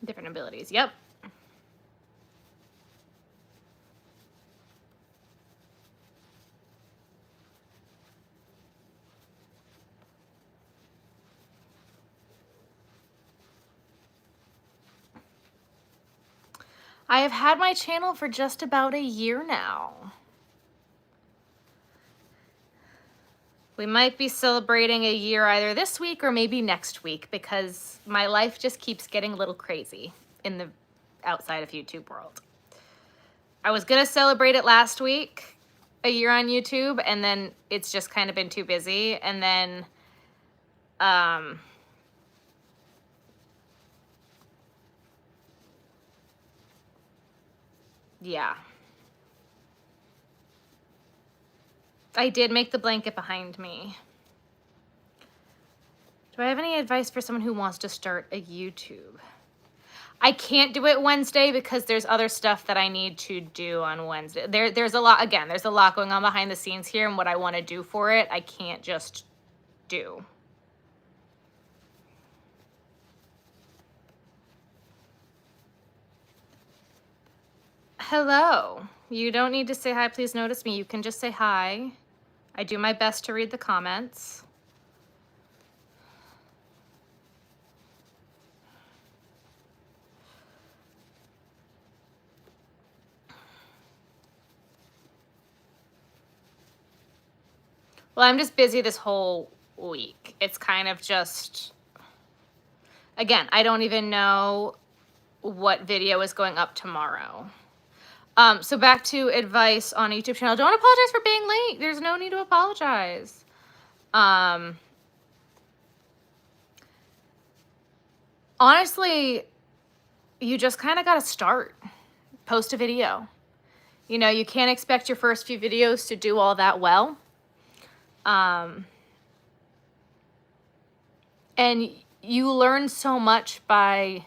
Different abilities, yep. I have had my channel for just about a year now. We might be celebrating a year either this week or maybe next week because my life just keeps getting a little crazy in the outside of YouTube world. I was gonna celebrate it last week, a year on YouTube, and then it's just kind of been too busy. And then, yeah. I did make the blanket behind me. Do I have any advice for someone who wants to start a YouTube? I can't do it Wednesday because there's other stuff that I need to do on Wednesday. There's a lot, again, there's a lot going on behind the scenes here, and what I want to do for it, I can't just do. Hello. You don't need to say hi, please notice me. You can just say hi. I do my best to read the comments. Well, I'm just busy this whole week. It's kind of just, Again, I don't even know what video is going up tomorrow. So back to advice on a YouTube channel. Don't apologize for being late. There's no need to apologize. Honestly, you just kind of got to start. Post a video. You know, you can't expect your first few videos to do all that well. And you learn so much by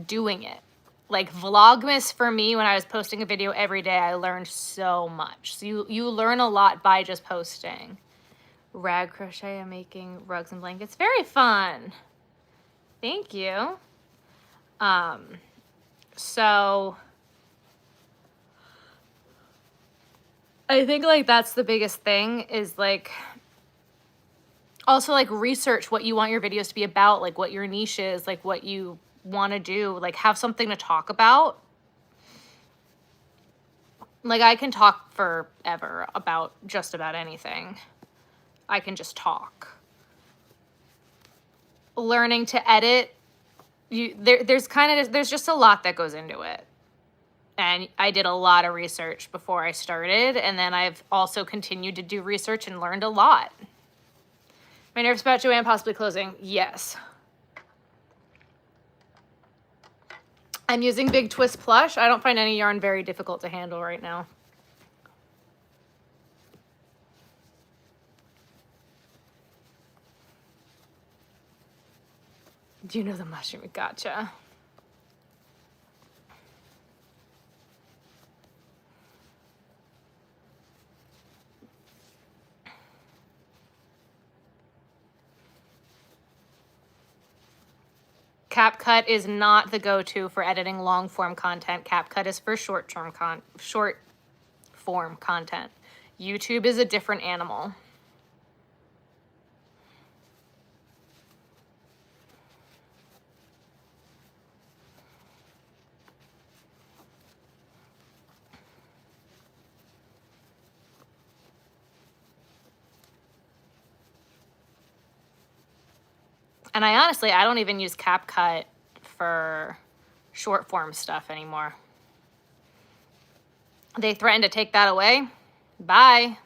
doing it. Like Vlogmas for me, when I was posting a video every day, I learned so much. So you learn a lot by just posting. Rag crochet, I'm making rugs and blankets. Very fun. Thank you. So I think like that's the biggest thing is like also like research what you want your videos to be about, like what your niche is, like what you want to do, like have something to talk about. Like I can talk forever about just about anything. I can just talk. Learning to edit, there's just a lot that goes into it. And I did a lot of research before I started, and then I've also continued to do research and learned a lot. Am I nervous about Joanne possibly closing? Yes. I'm using Big Twist Plush. I don't find any yarn very difficult to handle right now. Do you know the mushroom? Gotcha. CapCut is not the go-to for editing long-form content. CapCut is for short form content. YouTube is a different animal. And I don't even use CapCut for short form stuff anymore. They threatened to take that away. Bye.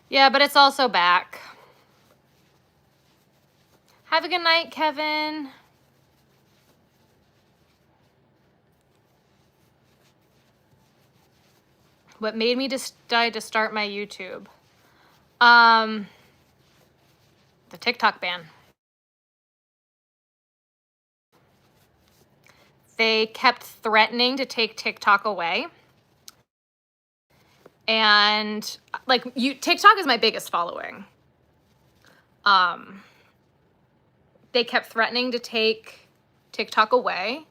Yeah, but it's also back. Have a good night, Kevin. What made me decide to start my YouTube? The TikTok ban. They kept threatening to take TikTok away. And like TikTok is my biggest following. They kept threatening to take TikTok away.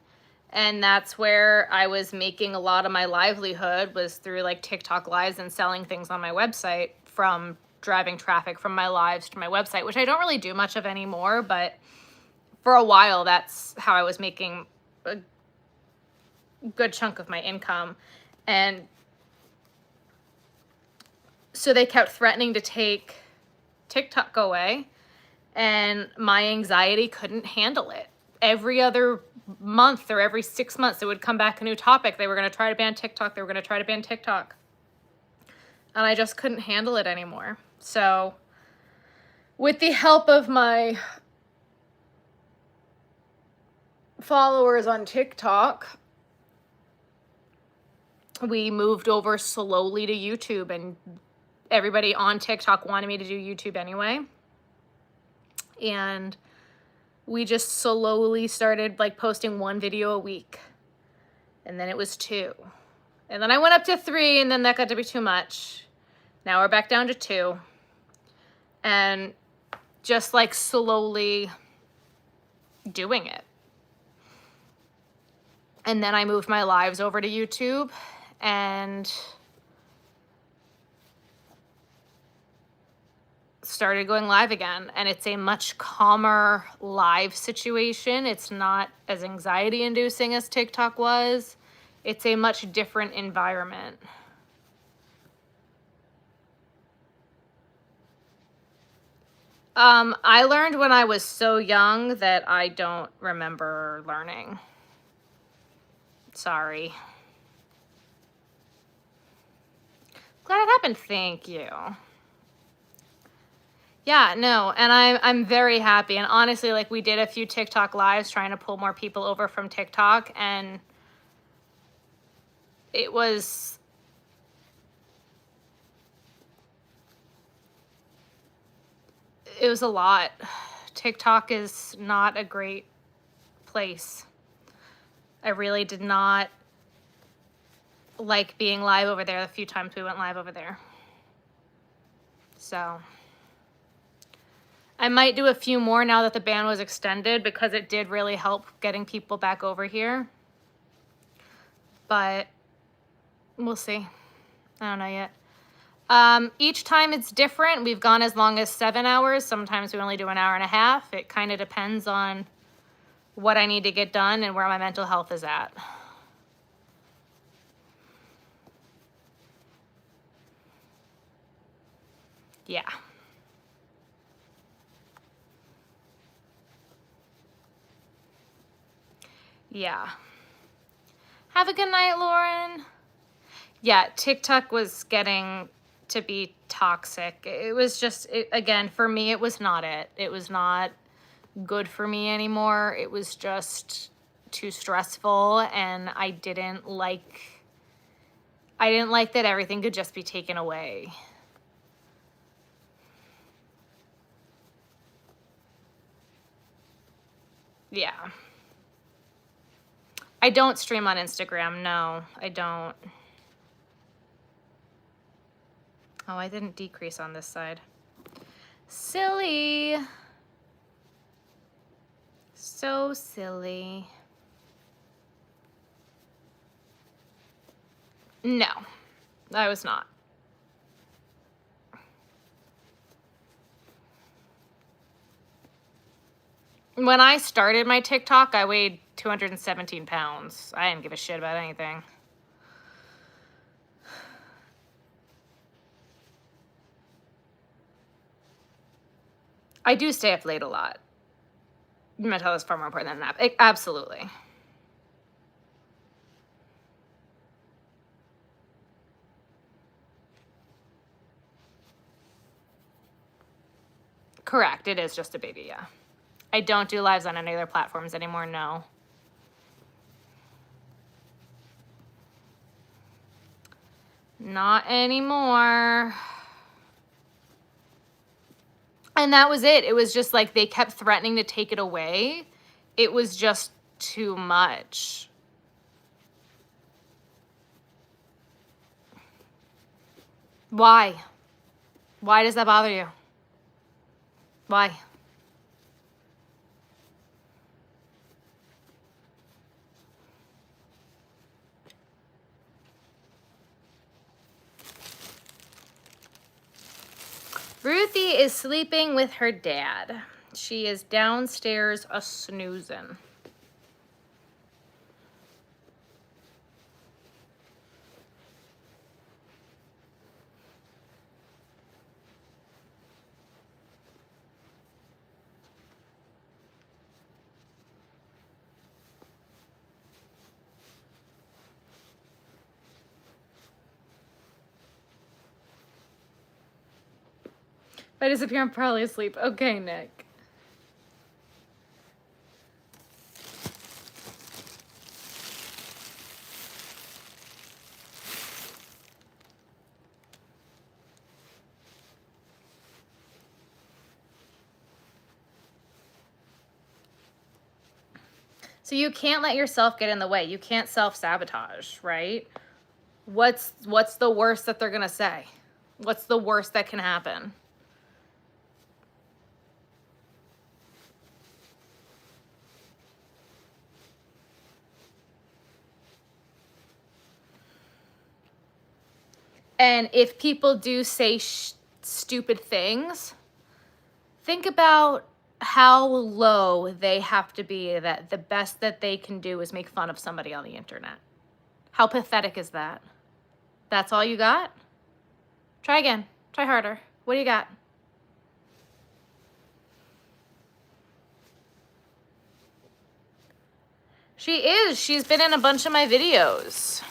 And that's where I was making a lot of my livelihood, was through like TikTok lives and selling things on my website, from driving traffic from my lives to my website, which I don't really do much of anymore, but for a while that's how I was making a good chunk of my income. And so they kept threatening to take TikTok away, and my anxiety couldn't handle it. Every other month or every 6 months, it would come back a new topic. They were going to try to ban TikTok. They were going to try to ban TikTok. And I just couldn't handle it anymore. So with the help of my followers on TikTok, we moved over slowly to YouTube, and everybody on TikTok wanted me to do YouTube anyway. And we just slowly started like posting 1 video a week. And then it was 2. And then I went up to 3, and then that got to be too much. Now we're back down to 2. And just like slowly doing it. And then I moved my lives over to YouTube, and started going live again. And it's a much calmer live situation. It's not as anxiety inducing as TikTok was. It's a much different environment. I learned when I was so young that I don't remember learning. Sorry. Glad it happened. Thank you. Yeah, no, and I'm very happy. And honestly, like, we did a few TikTok lives trying to pull more people over from TikTok, and it was a lot. TikTok is not a great place. I really did not like being live over there the few times we went live over there. So I might do a few more now that the ban was extended, because it did really help getting people back over here. But we'll see. I don't know yet. Each time it's different. We've gone as long as 7 hours. Sometimes we only do an hour and a half. It kind of depends on what I need to get done and where my mental health is at. Yeah. Yeah. Have a good night, Lauren. Yeah, TikTok was getting to be toxic. It was just, again, for me, it was not it. It was not good for me anymore. It was just too stressful, and I didn't like that everything could just be taken away. Yeah. I don't stream on Instagram. No, I don't. Oh, I didn't decrease on this side. Silly. So silly. No, I was not. When I started my TikTok, I weighed 217 pounds. I didn't give a shit about anything. I do stay up late a lot. Mental health is far more important than that. Absolutely. Correct. It is just a baby, yeah. I don't do lives on any other platforms anymore, no. Not anymore. And that was it. It was just like they kept threatening to take it away. It was just too much. Why? Why does that bother you? Why? Ruthie is sleeping with her dad. She is downstairs a-snoozing. If I disappear, I'm probably asleep. Okay, Nick. So you can't let yourself get in the way. You can't self-sabotage, right? What's the worst that they're gonna say? What's the worst that can happen? And if people do say stupid things, think about how low they have to be that the best that they can do is make fun of somebody on the internet. How pathetic is that? That's all you got? Try again. Try harder. What do you got? She is. She's been in a bunch of my videos.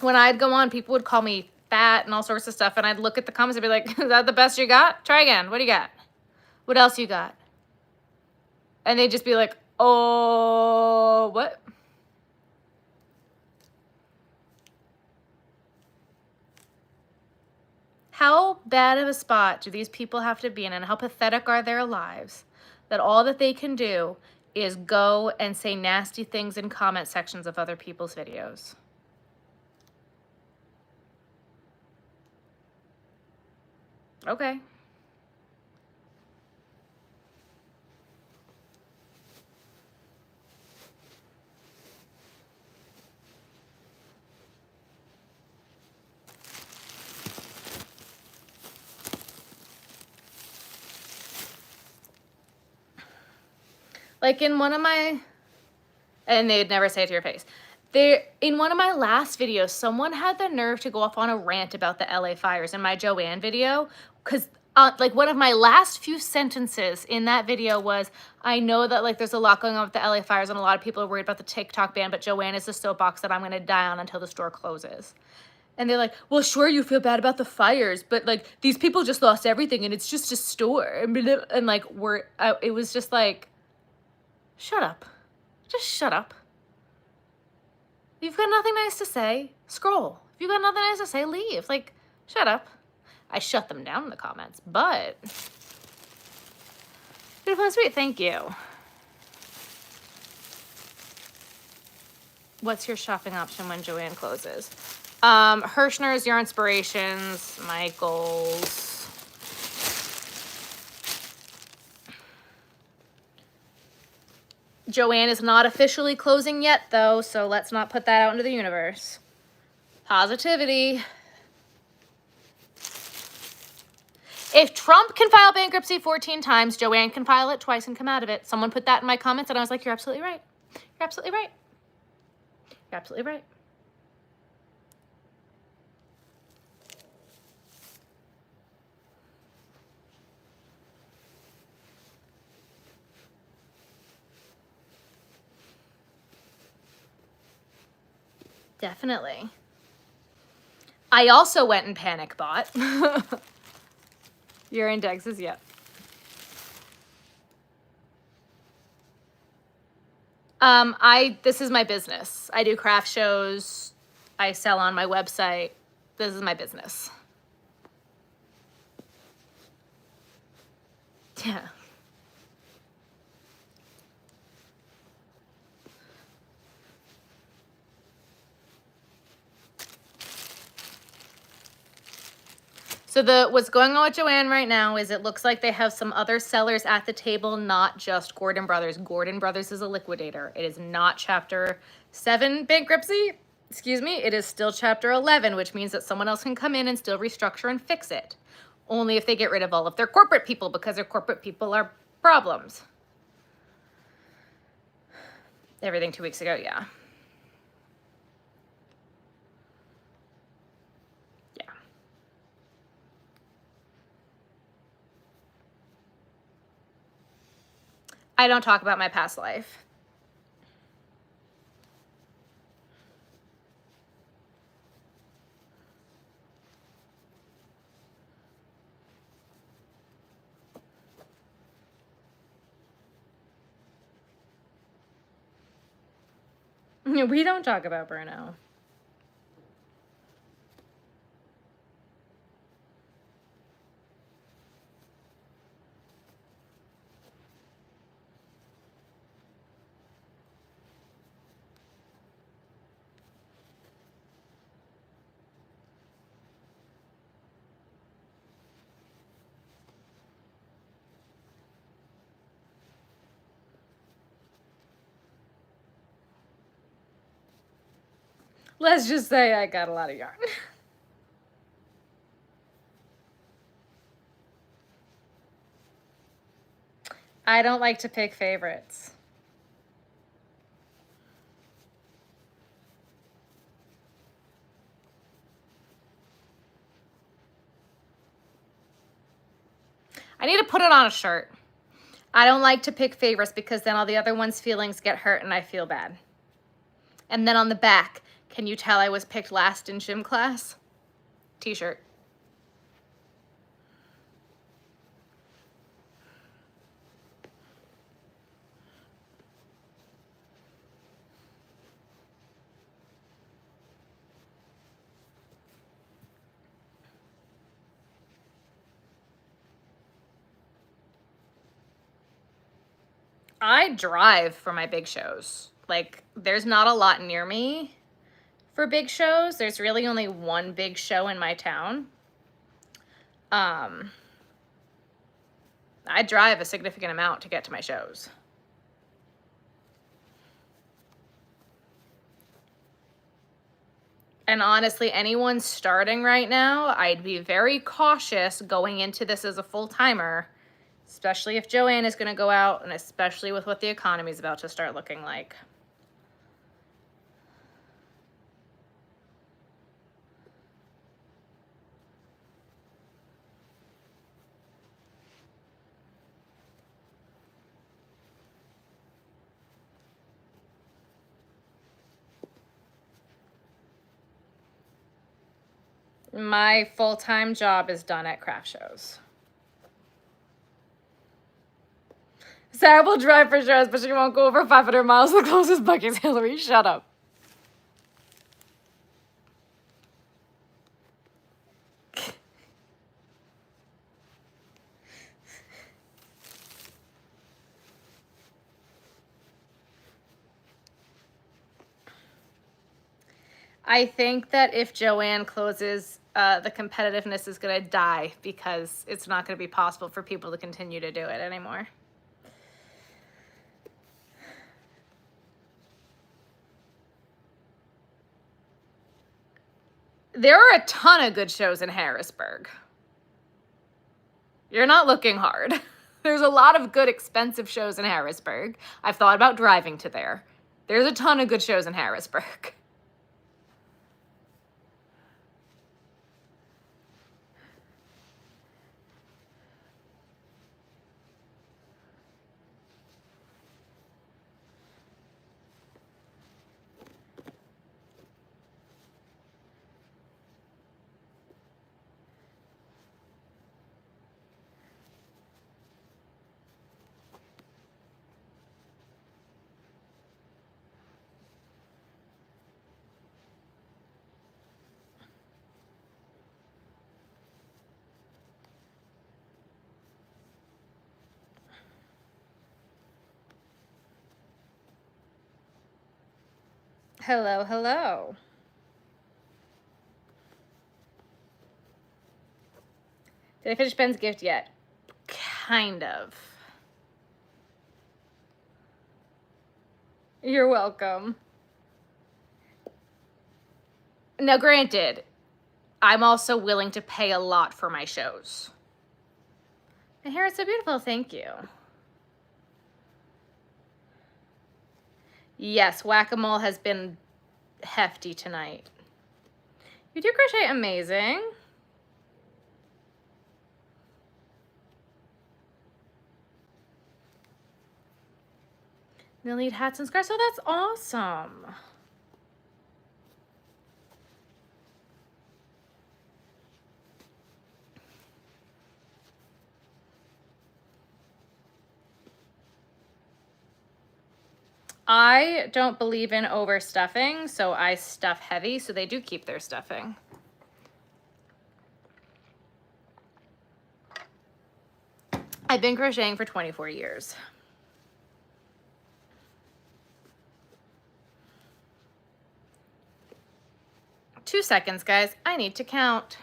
When I'd go on, people would call me fat and all sorts of stuff, and I'd look at the comments and be like, is that the best you got? Try again. What do you got? What else you got? And they'd just be like, oh, what? How bad of a spot do these people have to be in, and how pathetic are their lives that all that they can do is go and say nasty things in comment sections of other people's videos? Okay. Like in one of my, and they'd never say it to your face. In one of my last videos, someone had the nerve to go off on a rant about the LA fires in my Joanne video, because like one of my last few sentences in that video was, I know that like there's a lot going on with the LA fires and a lot of people are worried about the TikTok ban, but Joanne is the soapbox that I'm going to die on until the store closes. And they're like, well, sure, you feel bad about the fires, but like these people just lost everything and it's just a store. And like it was just like, shut up. Just shut up. If you've got nothing nice to say, scroll. If you've got nothing nice to say, leave. Like, shut up. I shut them down in the comments, but beautiful and sweet, thank you. What's your shopping option when Joanne closes? Hirschner's, Your Inspirations, Michael's. Joanne is not officially closing yet, though, so let's not put that out into the universe. Positivity. If Trump can file bankruptcy 14 times, Joanne can file it twice and come out of it. Someone put that in my comments, and I was like, you're absolutely right. You're absolutely right. You're absolutely right. Definitely. I also went and panic bought. Your indexes, yep. This is my business. I do craft shows. I sell on my website. This is my business. Yeah. So what's going on with Joanne right now is it looks like they have some other sellers at the table, not just Gordon Brothers. Gordon Brothers is a liquidator. It is not Chapter 7 bankruptcy. Excuse me. It is still Chapter 11, which means that someone else can come in and still restructure and fix it. Only if they get rid of all of their corporate people, because their corporate people are problems. Everything 2 weeks ago, yeah. I don't talk about my past life. We don't talk about Bruno. Let's just say I got a lot of yarn. I don't like to pick favorites. I need to put it on a shirt. I don't like to pick favorites because then all the other ones' feelings get hurt and I feel bad. And then on the back, can you tell I was picked last in gym class? T-shirt. I drive for my big shows. Like, there's not a lot near me for big shows. There's really only one big show in my town. I drive a significant amount to get to my shows. And honestly, anyone starting right now, I'd be very cautious going into this as a full-timer, especially if Joanne is going to go out and especially with what the economy is about to start looking like. My full-time job is done at craft shows. Sarah will drive for shows, but she won't go over 500 miles to the closest Buc-ee's. Hillary, shut up. I think that if Joanne closes, the competitiveness is going to die because it's not going to be possible for people to continue to do it anymore. There are a ton of good shows in Harrisburg. You're not looking hard. There's a lot of good, expensive shows in Harrisburg. I've thought about driving to there. There's a ton of good shows in Harrisburg. Hello, hello. Did I finish Ben's gift yet? Kind of. You're welcome. Now, granted, I'm also willing to pay a lot for my shows. My hair is so beautiful, thank you. Yes, whack-a-mole has been hefty tonight. You do crochet amazing. They'll need hats and scarves, so that's awesome. I don't believe in overstuffing, so I stuff heavy, so they do keep their stuffing. I've been crocheting for 24 years. Two seconds, guys. I need to count.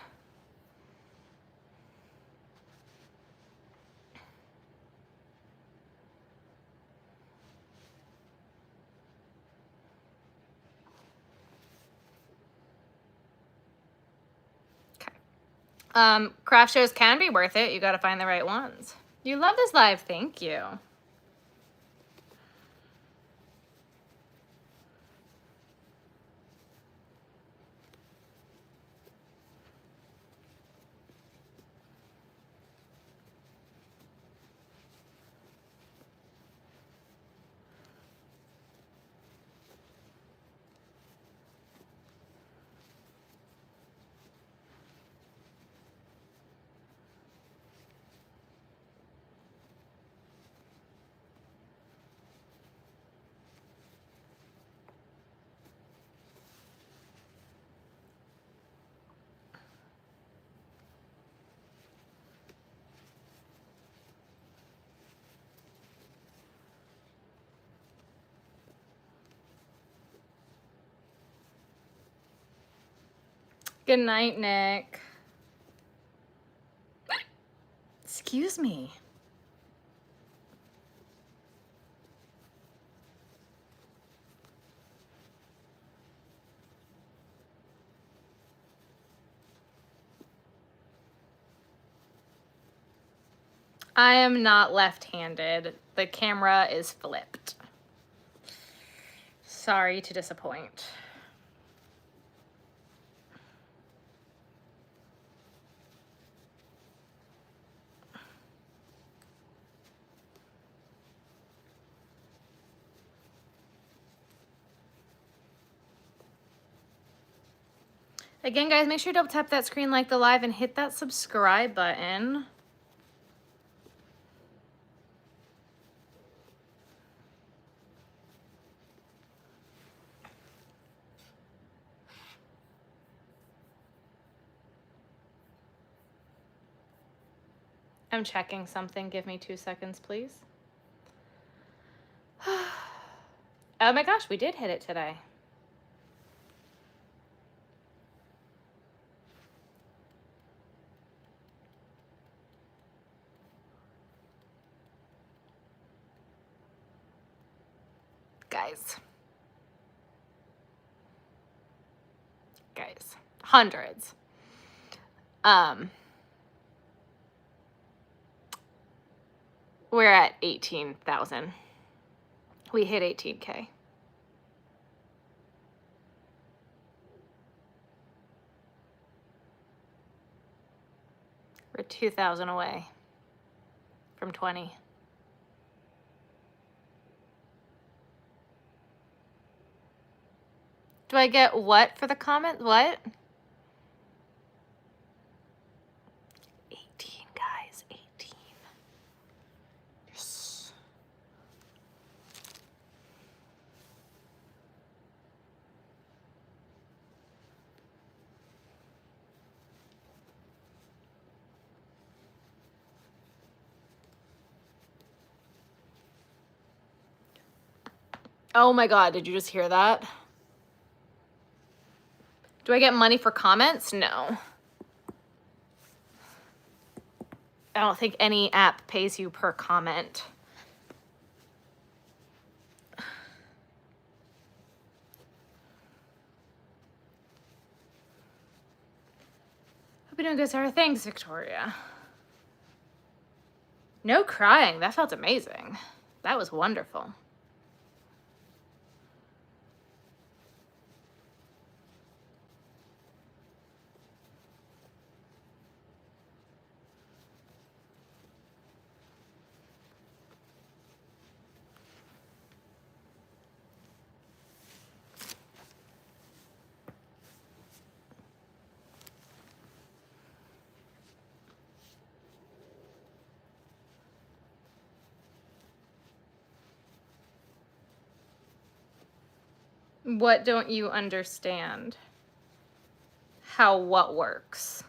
Craft shows can be worth it. You got to find the right ones. You love this live. Thank you. Good night, Nick. Excuse me. I am not left-handed. The camera is flipped. Sorry to disappoint. Again, guys, make sure to double tap that screen, like the live, and hit that subscribe button. I'm checking something. Give me 2 seconds, please. Oh my gosh, we did hit it today. Guys, hundreds. We're at 18,000. We hit 18K. We're 2,000 away from 20. Do I get what for the comment? What? 18, guys, 18. Yes. Oh my God, did you just hear that? Do I get money for comments? No. I don't think any app pays you per comment. Hope you're doing good, Sarah. Thanks, Victoria. No crying. That felt amazing. That was wonderful. What don't you understand? How what works?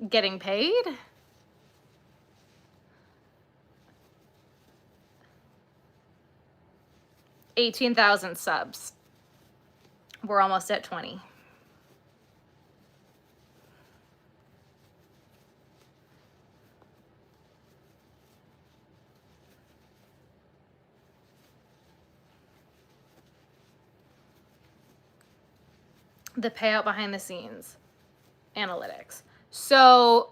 Getting paid? $18,000 subs. We're almost at 20. The payout behind the scenes. Analytics. So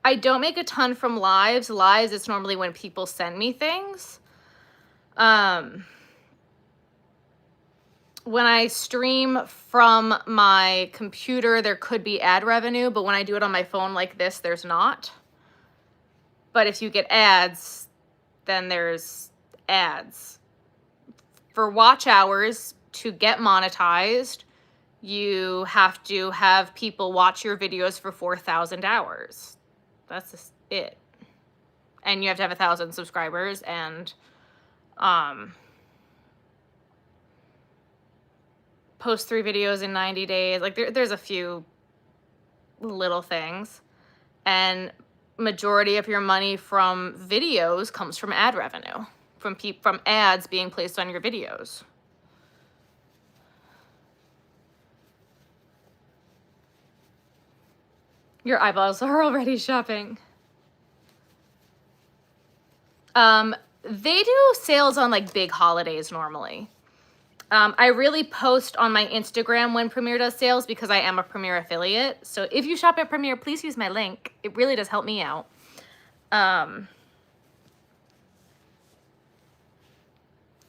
I don't make a ton from lives. Lives, it's normally when people send me things. When I stream from my computer, there could be ad revenue, but when I do it on my phone like this, there's not. But if you get ads, then there's ads. For watch hours, to get monetized, you have to have people watch your videos for 4,000 hours. That's just it. And you have to have 1,000 subscribers, and post 3 videos in 90 days. Like there's a few little things. And majority of your money from videos comes from ad revenue, from ads being placed on your videos. Your eyeballs are already shopping. They do sales on like big holidays normally. I really post on my Instagram when Premier does sales because I am a Premier affiliate. So if you shop at Premier, please use my link. It really does help me out.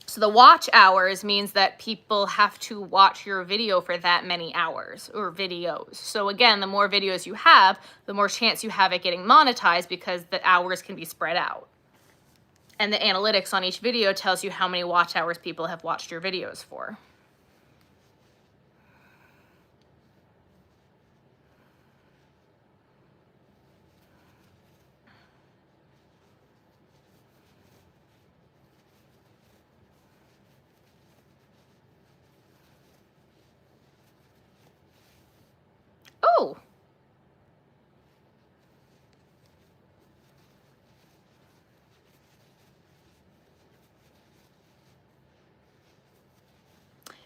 So the watch hours means that people have to watch your video for that many hours or videos. So again, the more videos you have, the more chance you have at getting monetized because the hours can be spread out. And the analytics on each video tells you how many watch hours people have watched your videos for. Oh!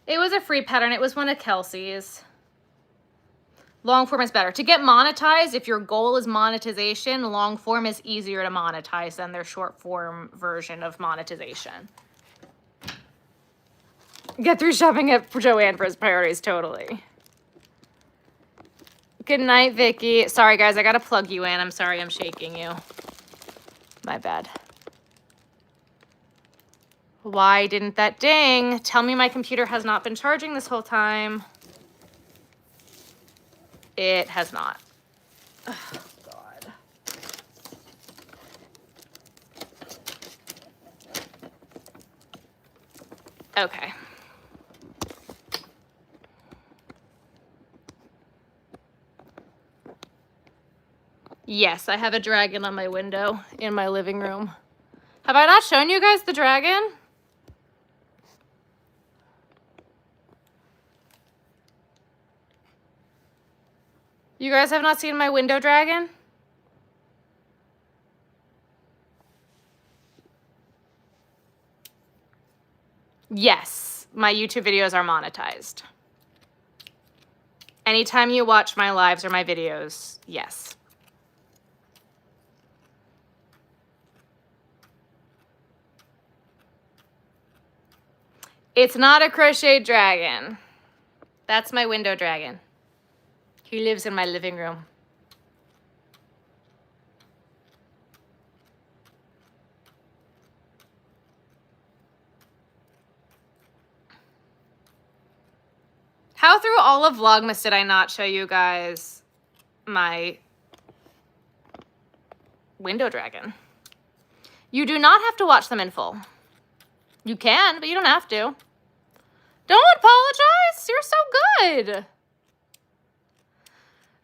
It was a free pattern. It was one of Kelsey's. Long form is better. To get monetized, if your goal is monetization, long form is easier to monetize than their short form version of monetization. Get through shopping at Joanne for his priorities, totally. Good night, Vicky. Sorry, guys, I gotta plug you in. I'm sorry I'm shaking you. My bad. Why didn't that ding? Tell me my computer has not been charging this whole time. It has not. Oh, God. Okay. Yes, I have a dragon on my window in my living room. Have I not shown you guys the dragon? You guys have not seen my window dragon? Yes, my YouTube videos are monetized. Anytime you watch my lives or my videos, yes. It's not a crocheted dragon. That's my window dragon. He lives in my living room. How through all of Vlogmas did I not show you guys my window dragon? You do not have to watch them in full. You can, but you don't have to. Don't apologize. You're so good.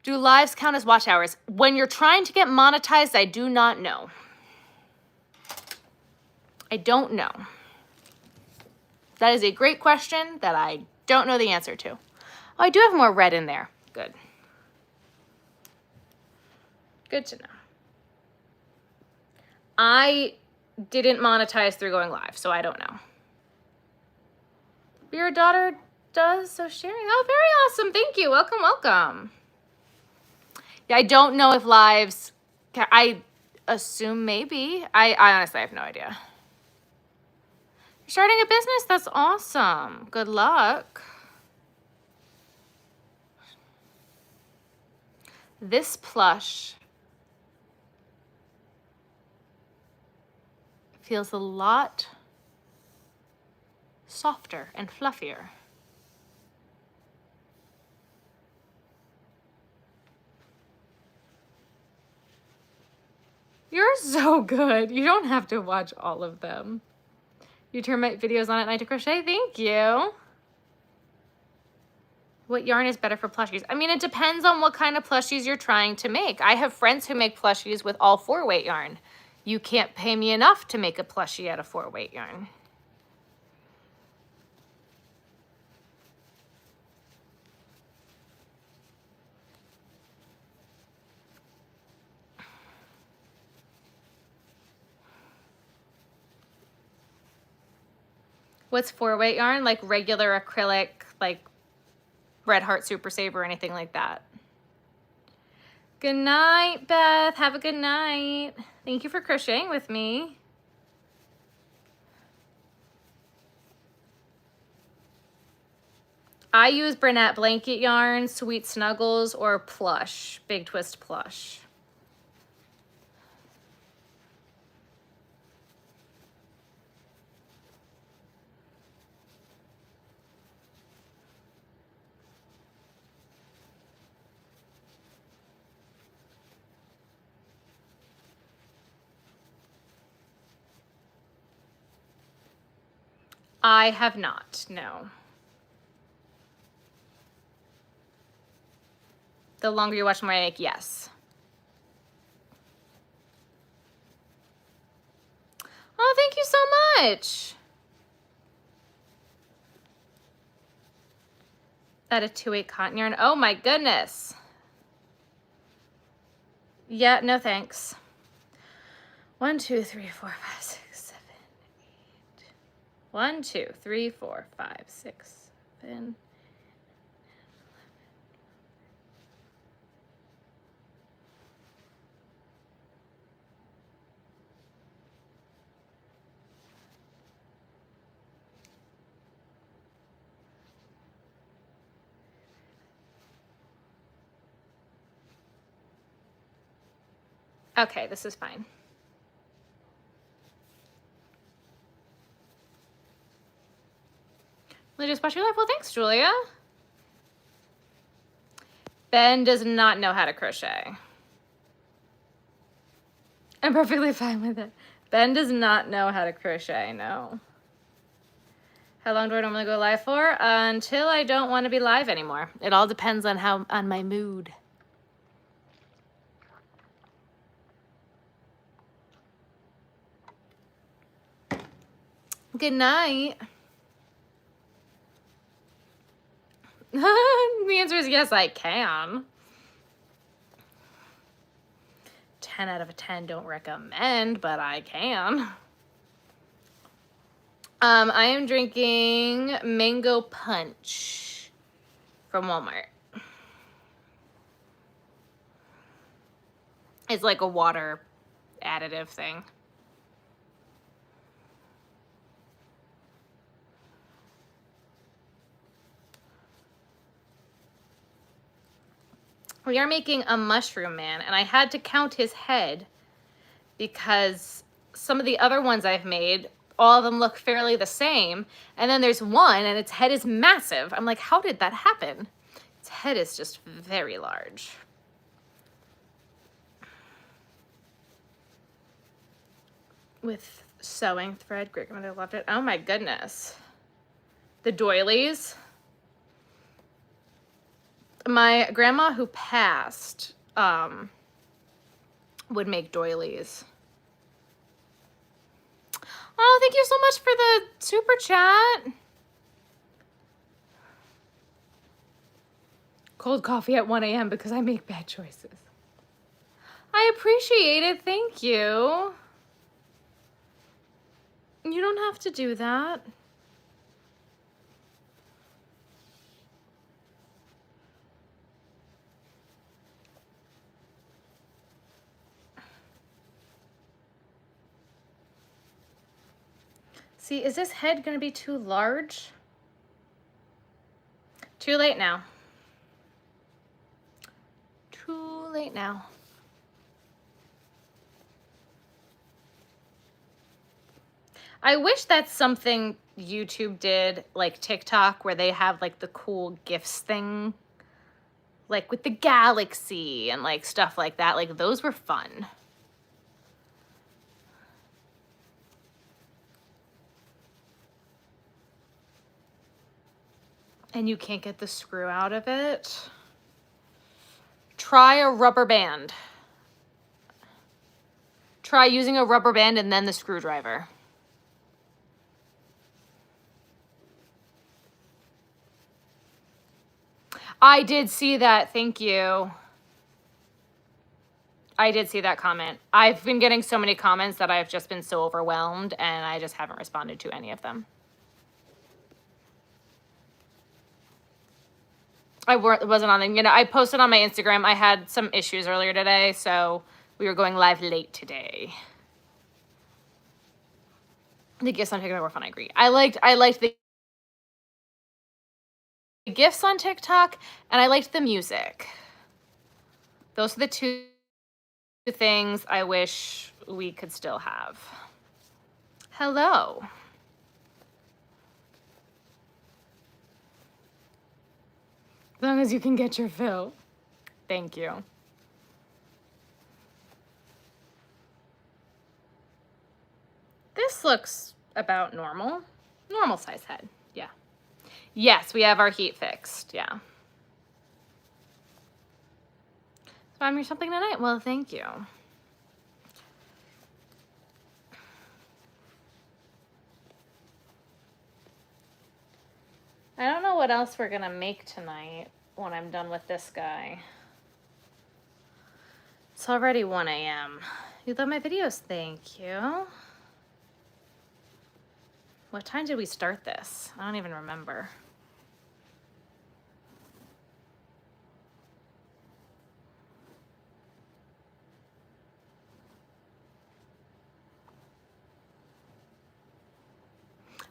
Do lives count as watch hours? When you're trying to get monetized, I do not know. I don't know. That is a great question that I don't know the answer to. Oh, I do have more red in there. Good. Good to know. I didn't monetize through going live, so I don't know. Your daughter does, so sharing. Oh, very awesome. Thank you. Welcome, welcome. Yeah, I don't know if lives, I assume maybe. I honestly have no idea. You're starting a business? That's awesome. Good luck. This plush feels a lot softer and fluffier. You're so good. You don't have to watch all of them. You turn my videos on at night to crochet? Thank you. What yarn is better for plushies? I mean, it depends on what kind of plushies you're trying to make. I have friends who make plushies with all 4-weight yarn. You can't pay me enough to make a plushie out of 4-weight yarn. What's 4-weight yarn? Like regular acrylic, like Red Heart Super Save or anything like that. Good night, Beth. Have a good night. Thank you for crocheting with me. I use Bernat blanket yarn, Sweet Snuggles, or Plush, Big Twist Plush. I have not, no. The longer you watch my make, yes. Oh, thank you so much. At a 2/8 cotton yarn. Oh my goodness. Yeah, no thanks. 1, 2, 3, 4, 5, 6, 7, 8. 1, 2, 3, 4, 5, 6, 7. Okay, this is fine. Just watch your life. Well, thanks, Julia. Ben does not know how to crochet. I'm perfectly fine with it. Ben does not know how to crochet, no. How long do I normally go live for? Until I don't want to be live anymore. It all depends on my mood. Good night. The answer is yes, I can. 10 out of 10 don't recommend, but I can. I am drinking mango punch from Walmart. It's like a water additive thing. We are making a mushroom man, and I had to count his head because some of the other ones I've made, all of them look fairly the same, and then there's one and its head is massive. I'm like, how did that happen? Its head is just very large. With sewing thread, great grandmother loved it. Oh my goodness. The doilies. My grandma who passed would make doilies. Oh, thank you so much for the super chat. Cold coffee at 1 a.m. because I make bad choices. I appreciate it. Thank you. You don't have to do that. See, is this head going to be too large? Too late now. Too late now. I wish that's something YouTube did, like TikTok, where they have like the cool GIFs thing, like with the galaxy and like stuff like that. Like those were fun. And you can't get the screw out of it. Try a rubber band. Try using a rubber band and then the screwdriver. I did see that. Thank you. I did see that comment. I've been getting so many comments that I've just been so overwhelmed and I just haven't responded to any of them. wasn't on them. You know, I posted on my Instagram. I had some issues earlier today, so we were going live late today. The gifts on TikTok were fun. I agree. I liked the gifts on TikTok, and I liked the music. Those are the two things I wish we could still have. Hello. As long as you can get your fill. Thank you. This looks about normal. Normal size head, yeah. Yes, we have our heat fixed, yeah. So I'm your something tonight? Well, thank you. I don't know what else we're gonna make tonight when I'm done with this guy. It's already 1 a.m. You love my videos, thank you. What time did we start this? I don't even remember.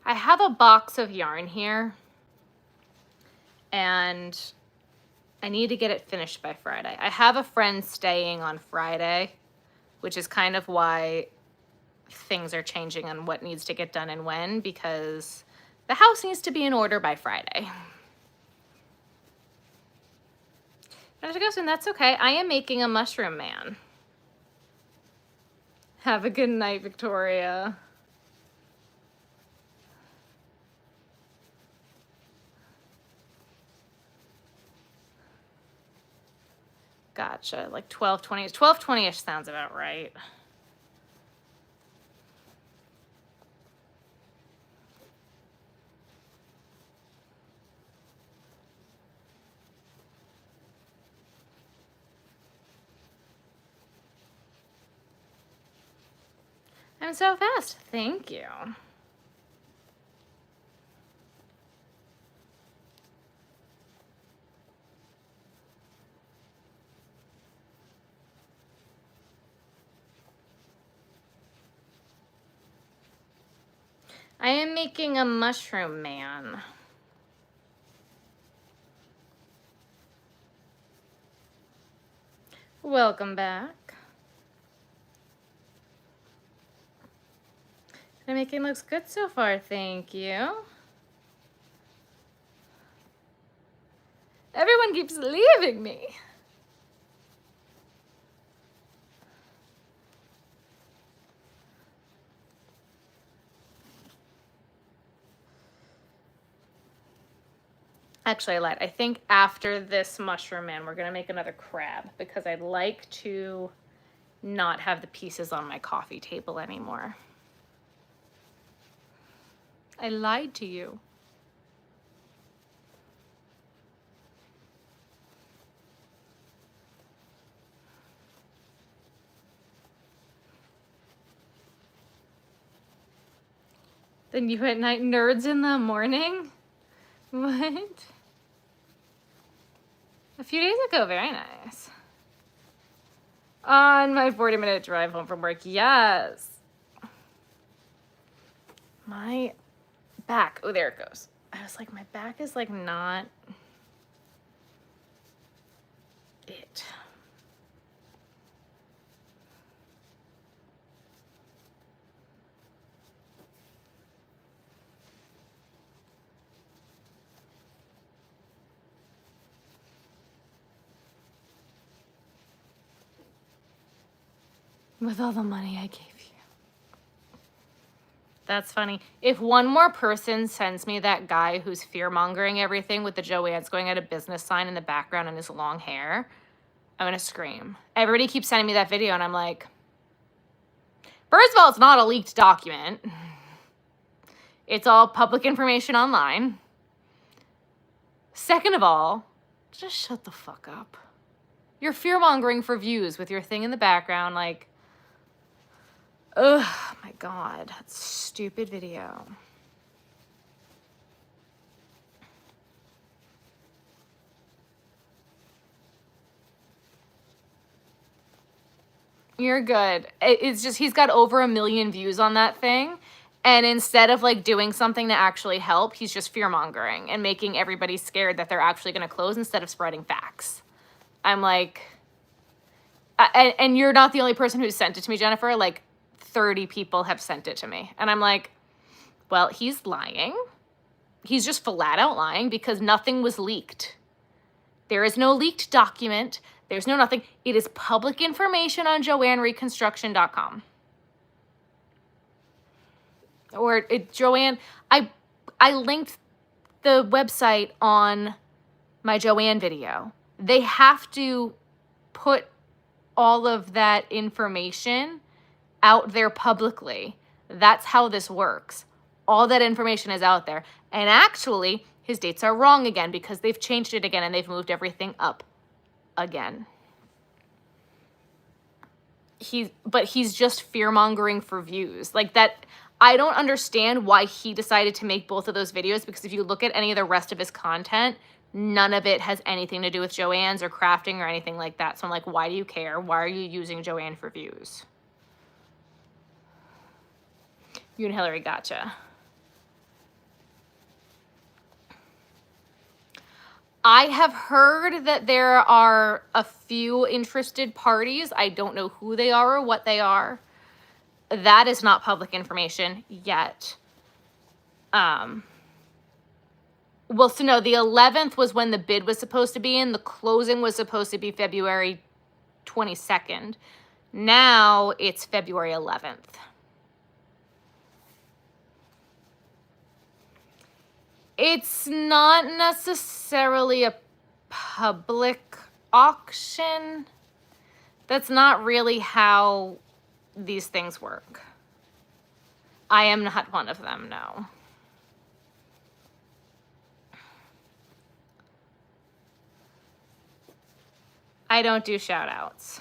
I have a box of yarn here, and I need to get it finished by Friday. I have a friend staying on Friday, which is kind of why things are changing on what needs to get done and when, because the house needs to be in order by Friday. I have to go soon, that's okay. I am making a mushroom man. Have a good night, Victoria. Gotcha, like 12:20. 12:20-ish sounds about right. I'm so fast, thank you. I am making a mushroom man. Welcome back. The making looks good so far, thank you. Everyone keeps leaving me. Actually, I lied. I think after this mushroom man, we're gonna make another crab because I'd like to not have the pieces on my coffee table anymore. I lied to you. Then you at night, nerds in the morning? What? A few days ago, very nice. On my 40-minute drive home from work, yes. My back, oh, there it goes. I was like, my back is like not it. With all the money I gave you. That's funny. If one more person sends me that guy who's fear-mongering everything with the Joanne's going out of business sign in the background and his long hair, I'm gonna scream. Everybody keeps sending me that video and I'm like, first of all, it's not a leaked document. It's all public information online. Second of all, just shut the fuck up. You're fear-mongering for views with your thing in the background, like, ugh, my God, that stupid video. You're good. It's just he's got over 1 million views on that thing. And instead of like doing something to actually help, he's just fear-mongering and making everybody scared that they're actually going to close instead of spreading facts. I'm like, and you're not the only person who sent it to me, Jennifer. Like 30 people have sent it to me. And I'm like, well, he's lying. He's just flat out lying because nothing was leaked. There is no leaked document. There's no nothing. It is public information on JoanneReconstruction.com. Or Joanne, I linked the website on my Joanne video. They have to put all of that information out there publicly. That's how this works. All that information is out there. And actually, his dates are wrong again because they've changed it again and they've moved everything up again. But he's just fear-mongering for views. Like that, I don't understand why he decided to make both of those videos, because if you look at any of the rest of his content, none of it has anything to do with Joanne's or crafting or anything like that. So I'm like, why do you care? Why are you using Joanne for views? You and Hillary, gotcha. I have heard that there are a few interested parties. I don't know who they are or what they are. That is not public information yet. Well, so no, the 11th was when the bid was supposed to be in. The closing was supposed to be February 22nd. Now it's February 11th. It's not necessarily a public auction. That's not really how these things work. I am not one of them, no. I don't do shout outs.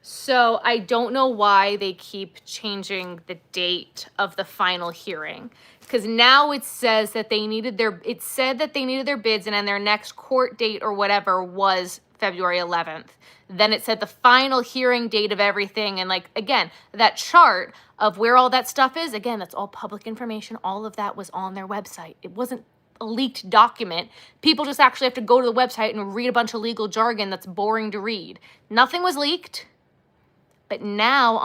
So I don't know why they keep changing the date of the final hearing. Because now it says that they needed it said that they needed their bids, and then their next court date or whatever was February 11th. Then it said the final hearing date of everything. And like, again, that chart of where all that stuff is, again, that's all public information. All of that was on their website. It wasn't a leaked document. People just actually have to go to the website and read a bunch of legal jargon that's boring to read. Nothing was leaked. But now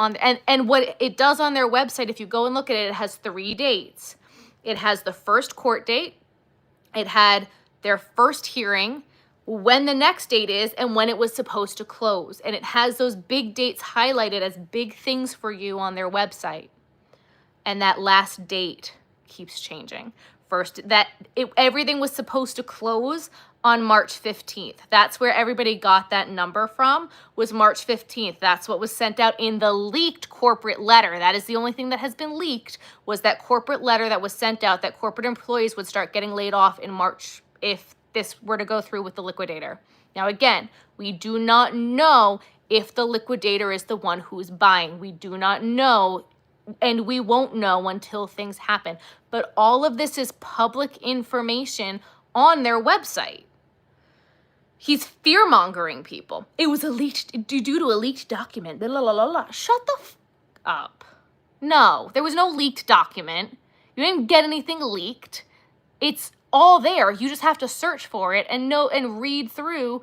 and what it does on their website, if you go and look at it, it has 3 dates. It has the first court date. It had their first hearing, when the next date is, and when it was supposed to close. And it has those big dates highlighted as big things for you on their website. And that last date keeps changing. First, everything was supposed to close on March 15th. That's where everybody got that number from, was March 15th. That's what was sent out in the leaked corporate letter. That is the only thing that has been leaked, was that corporate letter that was sent out that corporate employees would start getting laid off in March if this were to go through with the liquidator. Now, again, we do not know if the liquidator is the one who's buying. We do not know, and we won't know until things happen. But all of this is public information on their website. He's fear-mongering people. It was due to a leaked document. Blah, blah, blah, blah. Shut the f up. No, there was no leaked document. You didn't get anything leaked. It's all there. You just have to search for it and know and read through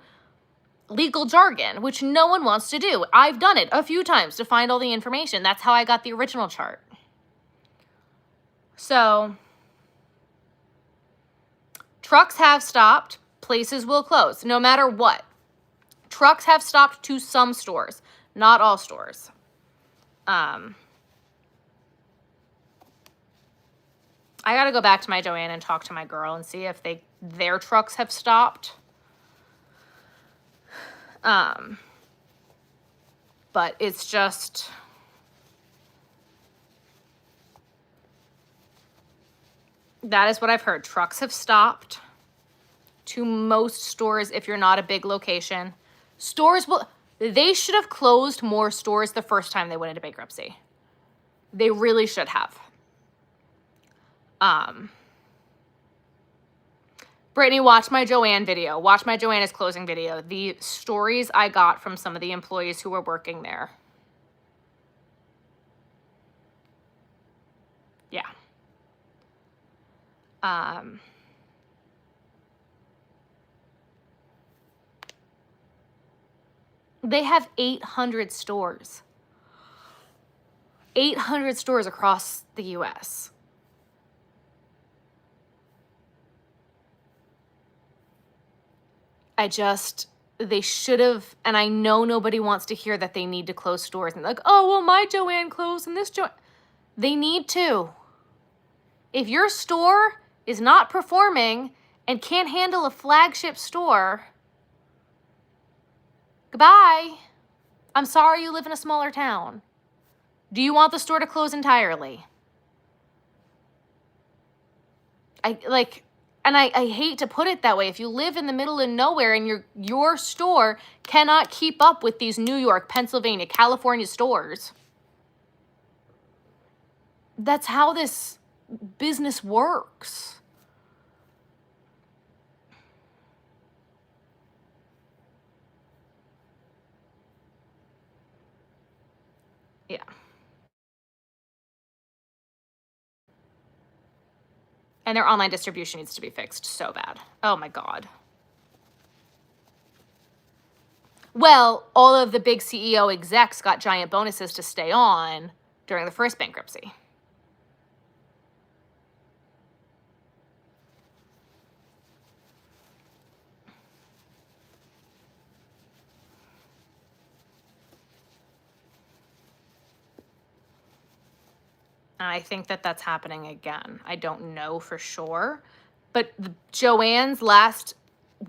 legal jargon, which no one wants to do. I've done it a few times to find all the information. That's how I got the original chart. So, trucks have stopped. Places will close, no matter what. Trucks have stopped to some stores, not all stores. I gotta go back to my Joanne and talk to my girl and see if their trucks have stopped. But it's just, that is what I've heard. Trucks have stopped to most stores if you're not a big location. They should have closed more stores the first time they went into bankruptcy. They really should have. Brittany, watch my Joanne video. Watch my Joanna's closing video. The stories I got from some of the employees who were working there. Yeah. They have 800 stores. 800 stores across the US. They should have, and I know nobody wants to hear that they need to close stores and like, oh, well, my Joanne closed and this they need to. If your store is not performing and can't handle a flagship store, goodbye. I'm sorry you live in a smaller town. Do you want the store to close entirely? I hate to put it that way. If you live in the middle of nowhere and your store cannot keep up with these New York, Pennsylvania, California stores, that's how this business works. Yeah. And their online distribution needs to be fixed so bad. Oh my God. Well, all of the big CEO execs got giant bonuses to stay on during the first bankruptcy. And I think that that's happening again. I don't know for sure. But Joanne's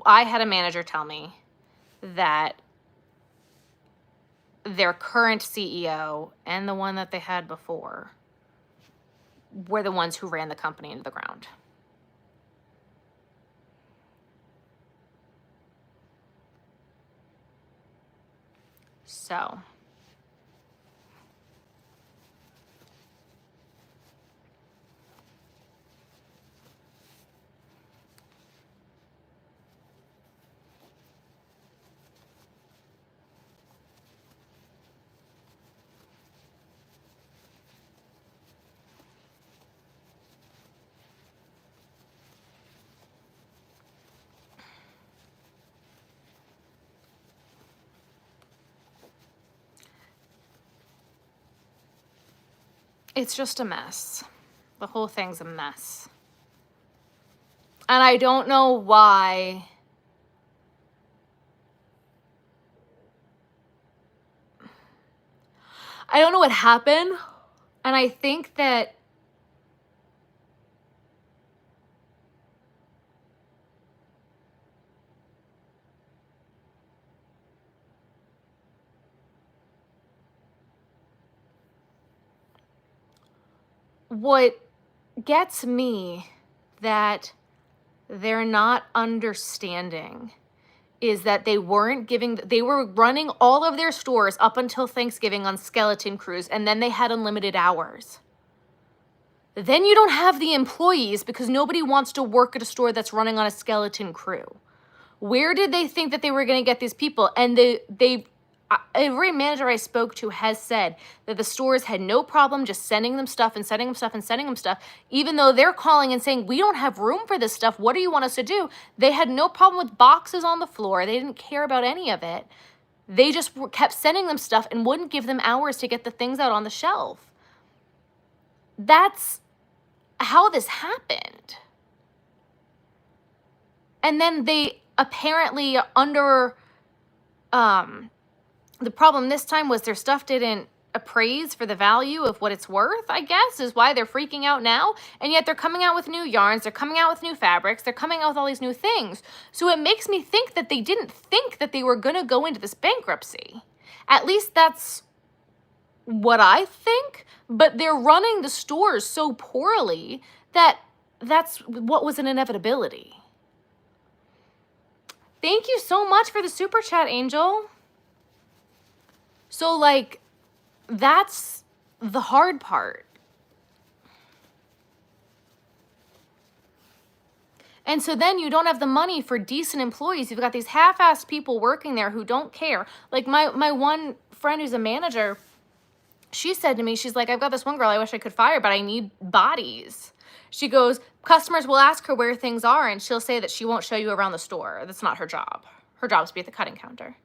I had a manager tell me that their current CEO and the one that they had before were the ones who ran the company into the ground. So... it's just a mess. The whole thing's a mess. And I don't know why. I don't know what happened. And I think that what gets me that they're not understanding is that they were running all of their stores up until Thanksgiving on skeleton crews, and then they had unlimited hours. Then you don't have the employees because nobody wants to work at a store that's running on a skeleton crew. Where did they think that they were going to get these people? And every manager I spoke to has said that the stores had no problem just sending them stuff and sending them stuff and sending them stuff, even though they're calling and saying, we don't have room for this stuff. What do you want us to do? They had no problem with boxes on the floor. They didn't care about any of it. They just kept sending them stuff and wouldn't give them hours to get the things out on the shelf. That's how this happened. And then they apparently the problem this time was their stuff didn't appraise for the value of what it's worth, I guess, is why they're freaking out now. And yet they're coming out with new yarns, they're coming out with new fabrics, they're coming out with all these new things. So it makes me think that they didn't think that they were going to go into this bankruptcy. At least that's what I think. But they're running the stores so poorly that that's what was an inevitability. Thank you so much for the super chat, Angel. So, that's the hard part. And so then you don't have the money for decent employees. You've got these half-assed people working there who don't care. Like my one friend who's a manager, she said to me, she's like, I've got this one girl I wish I could fire, but I need bodies. She goes, customers will ask her where things are, and she'll say that she won't show you around the store. That's not her job. Her job is to be at the cutting counter.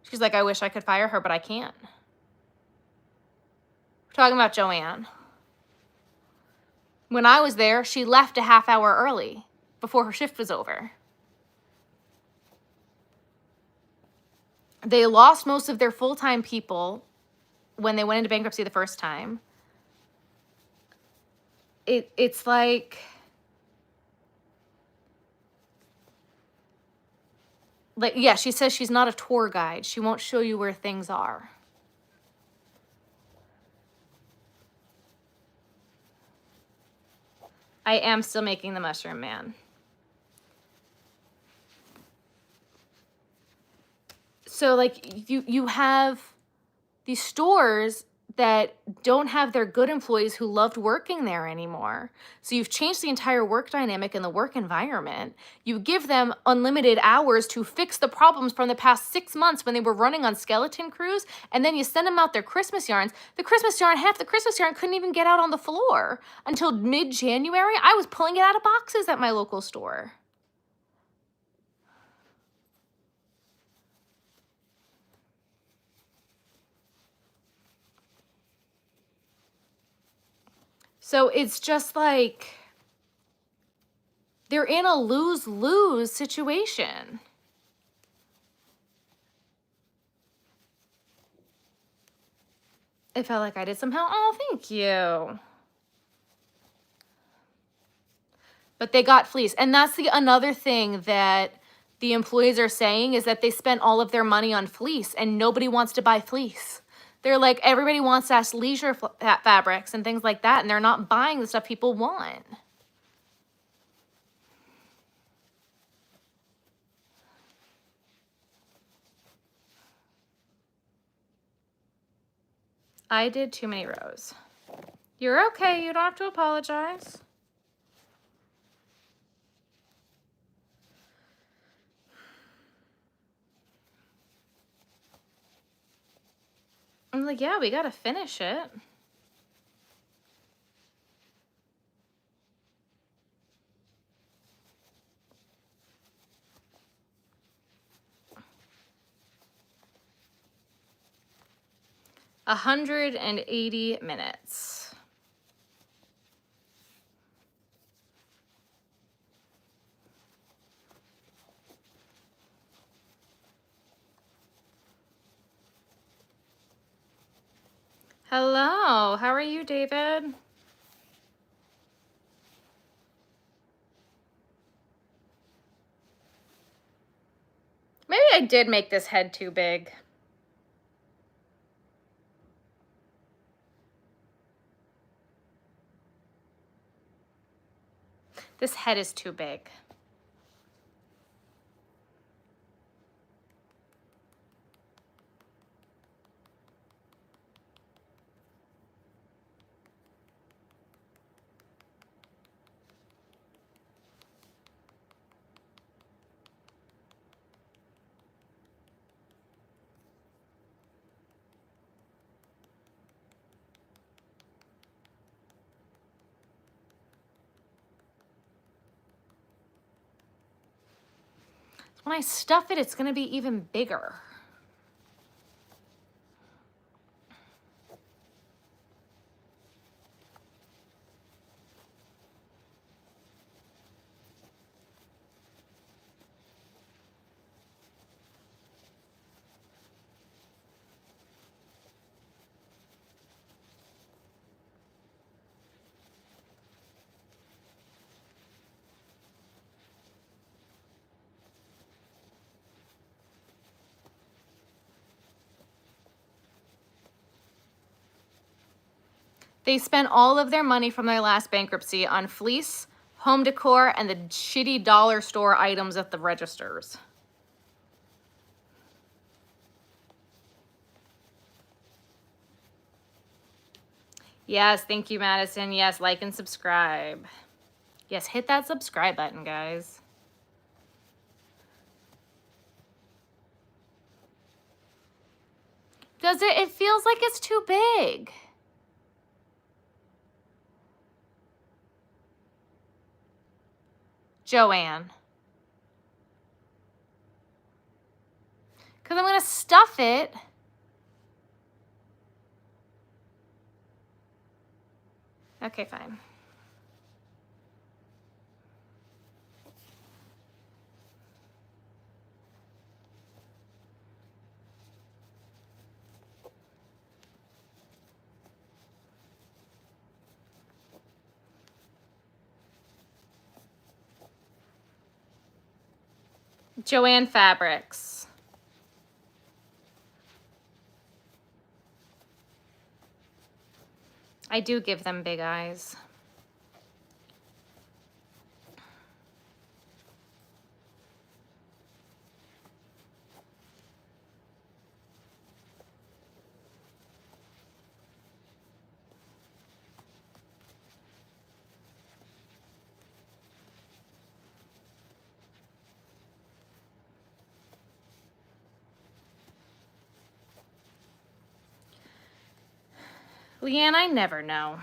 She's like, I wish I could fire her, but I can't. We're talking about Joanne. When I was there, she left a half hour early before her shift was over. They lost most of their full-time people when they went into bankruptcy the first time. It's like yeah, she says she's not a tour guide. She won't show you where things are. I am still making the Mushroom Man. So like you have these stores that don't have their good employees who loved working there anymore. So you've changed the entire work dynamic in the work environment. You give them unlimited hours to fix the problems from the past 6 months when they were running on skeleton crews, and then you send them out their Christmas yarns. The Christmas yarn, half the Christmas yarn couldn't even get out on the floor until mid-January. I was pulling it out of boxes at my local store. So it's just like they're in a lose-lose situation. It felt like I did somehow. Oh, thank you. But they got fleeced. And that's another thing that the employees are saying is that they spent all of their money on fleece and nobody wants to buy fleece. They're like, everybody wants athleisure fabrics and things like that, and they're not buying the stuff people want. I did too many rows. You're okay. You don't have to apologize. I'm like, yeah, we got to finish it. A 180 minutes. Hello, how are you, David? Maybe I did make this head too big. This head is too big. When I stuff it, it's going to be even bigger. They spent all of their money from their last bankruptcy on fleece, home decor, and the shitty dollar store items at the registers. Yes, thank you, Madison. Yes, like and subscribe. Yes, hit that subscribe button, guys. Does it? It feels like it's too big. Joanne. Because I'm going to stuff it. Okay, fine. Joanne Fabrics. I do give them big eyes. Leanne, I never know.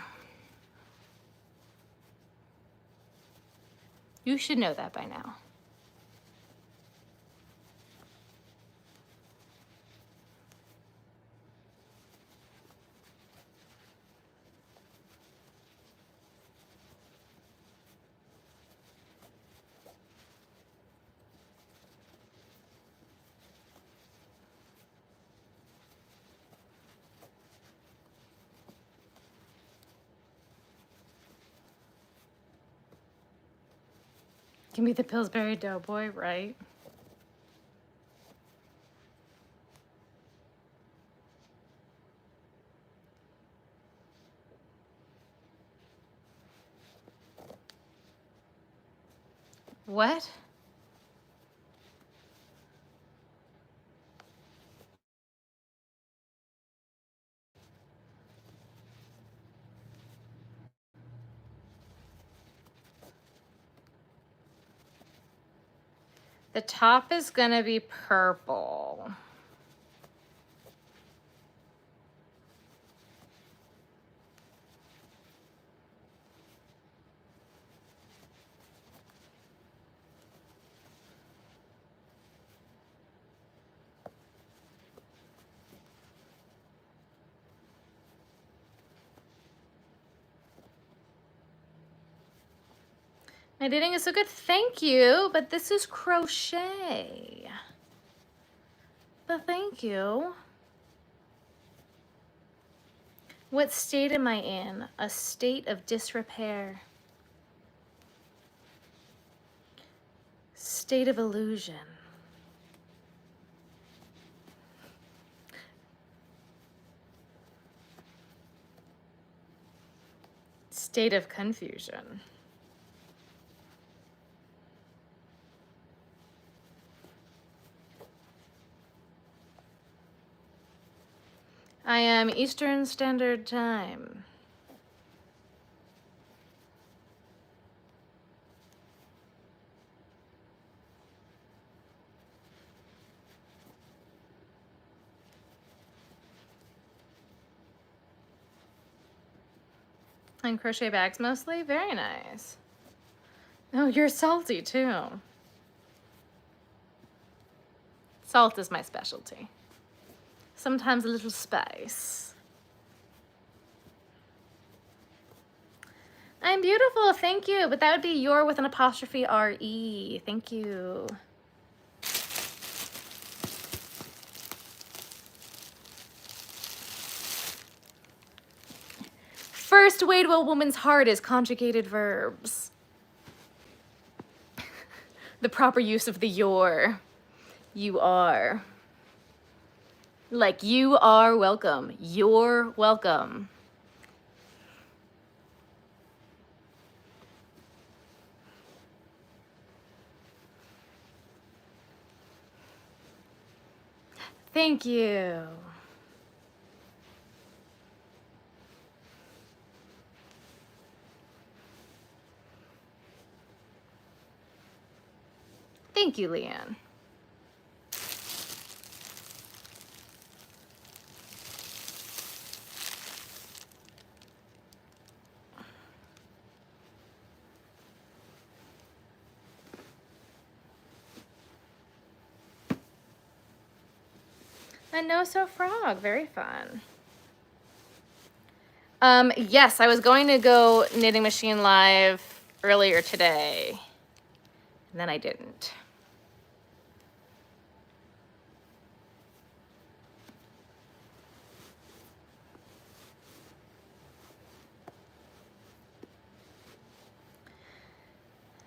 You should know that by now. Give me the Pillsbury Doughboy, right? What? The top is gonna be purple. My knitting is so good, thank you, but this is crochet. But thank you. What state am I in? A state of disrepair. State of illusion. State of confusion. I am Eastern Standard Time. And crochet bags mostly? Very nice. Oh, you're salty too. Salt is my specialty. Sometimes a little spice. I'm beautiful, thank you. But that would be your with an apostrophe R-E. Thank you. First way to a woman's heart is conjugated verbs. The proper use of the your. You are. Like you are welcome. You're welcome. Thank you. Thank you, Leanne. A no-sew frog, very fun. Yes, I was going to go Knitting Machine Live earlier today, and then I didn't.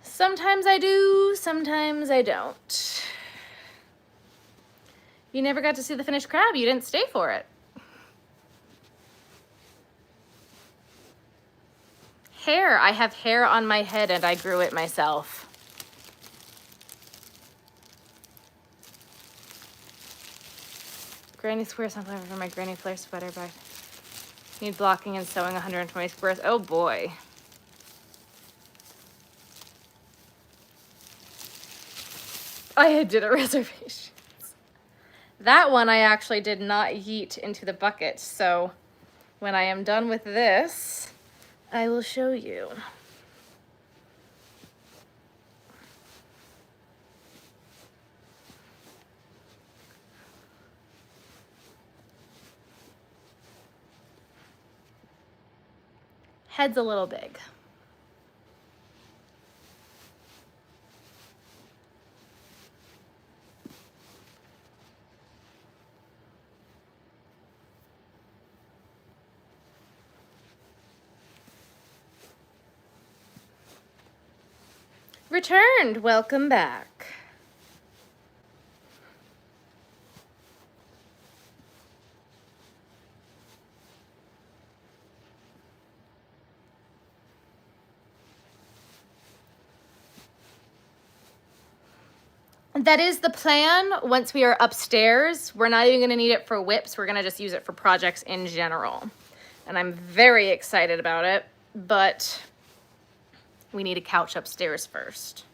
Sometimes I do, sometimes I don't. You never got to see the finished crab. You didn't stay for it. Hair. I have hair on my head and I grew it myself. Granny square sunflower for my granny flare sweater, but need blocking and sewing 120 squares. Oh boy. I did a reservation. That one I actually did not yeet into the bucket, so when I am done with this, I will show you. Head's a little big. Returned, welcome back. That is the plan. Once we are upstairs, we're not even gonna need it for whips. We're gonna just use it for projects in general. And I'm very excited about it, but we need a couch upstairs first.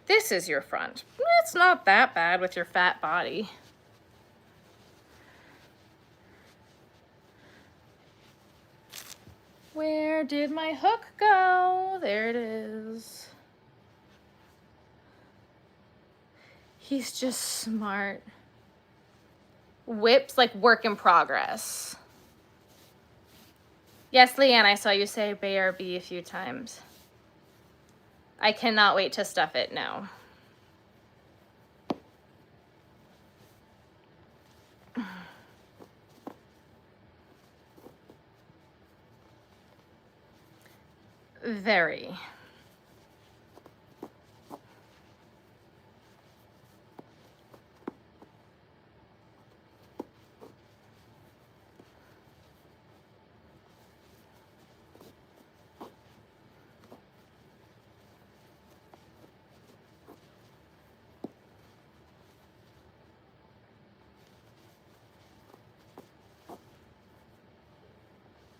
This is your front. It's not that bad with your fat body. Where did my hook go? There it is. He's just smart. Whips, like work in progress. Yes, Leanne, I saw you say BRB a few times. I cannot wait to stuff it now. Very.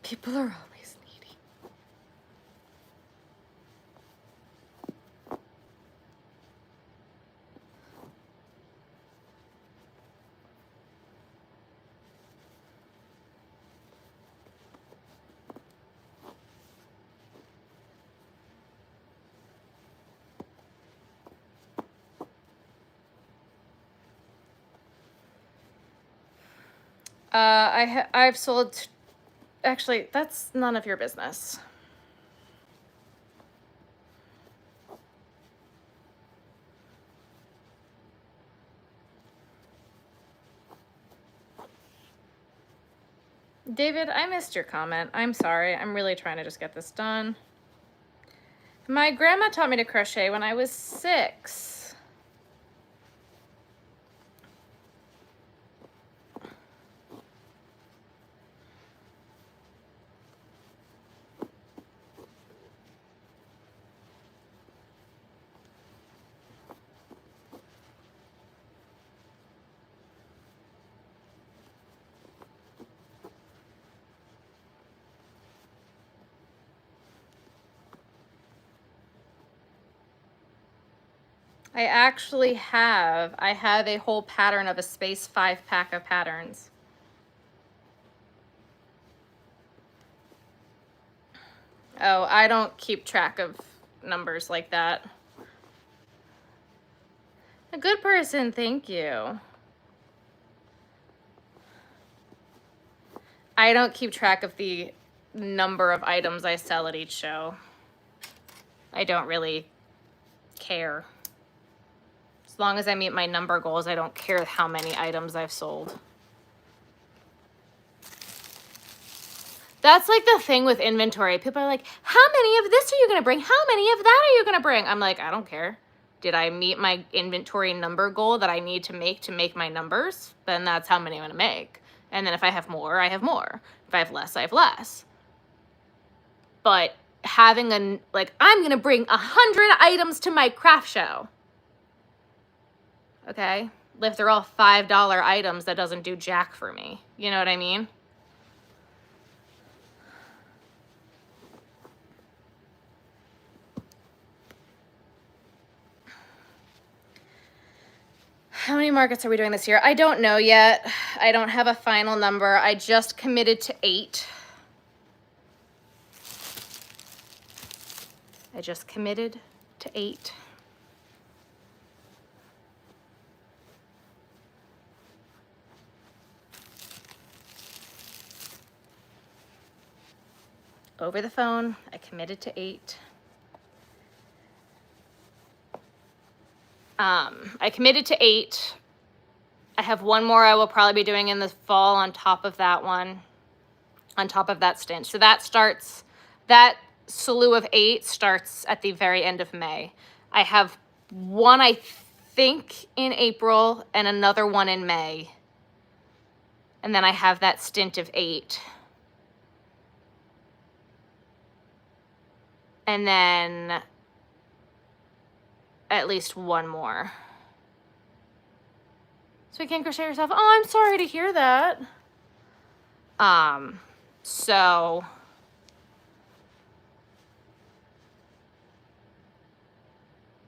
People are always needy. I've sold, actually, that's none of your business. David, I missed your comment. I'm sorry. I'm really trying to just get this done. My grandma taught me to crochet when I was 6. I actually have. I have a whole pattern of a space 5-pack of patterns. Oh, I don't keep track of numbers like that. A good person, thank you. I don't keep track of the number of items I sell at each show. I don't really care. As long as I meet my number goals, I don't care how many items I've sold. That's like the thing with inventory. People are like, how many of this are you gonna bring? How many of that are you gonna bring? I'm like, I don't care. Did I meet my inventory number goal that I need to make my numbers? Then that's how many I'm gonna make. And then if I have more, I have more. If I have less, I have less. But having I'm gonna bring 100 items to my craft show. Okay? If they're all $5 items, that doesn't do jack for me. You know what I mean? How many markets are we doing this year? I don't know yet. I don't have a final number. I just committed to 8. I just committed to 8. Over the phone, I committed to 8. I committed to 8. I have one more I will probably be doing in the fall on top of that one, on top of that stint. So that starts, that slew of 8 starts at the very end of May. I have one, I think, in April and another one in May. And then I have that stint of 8. And then at least one more. So you can't crochet yourself. Oh, I'm sorry to hear that. So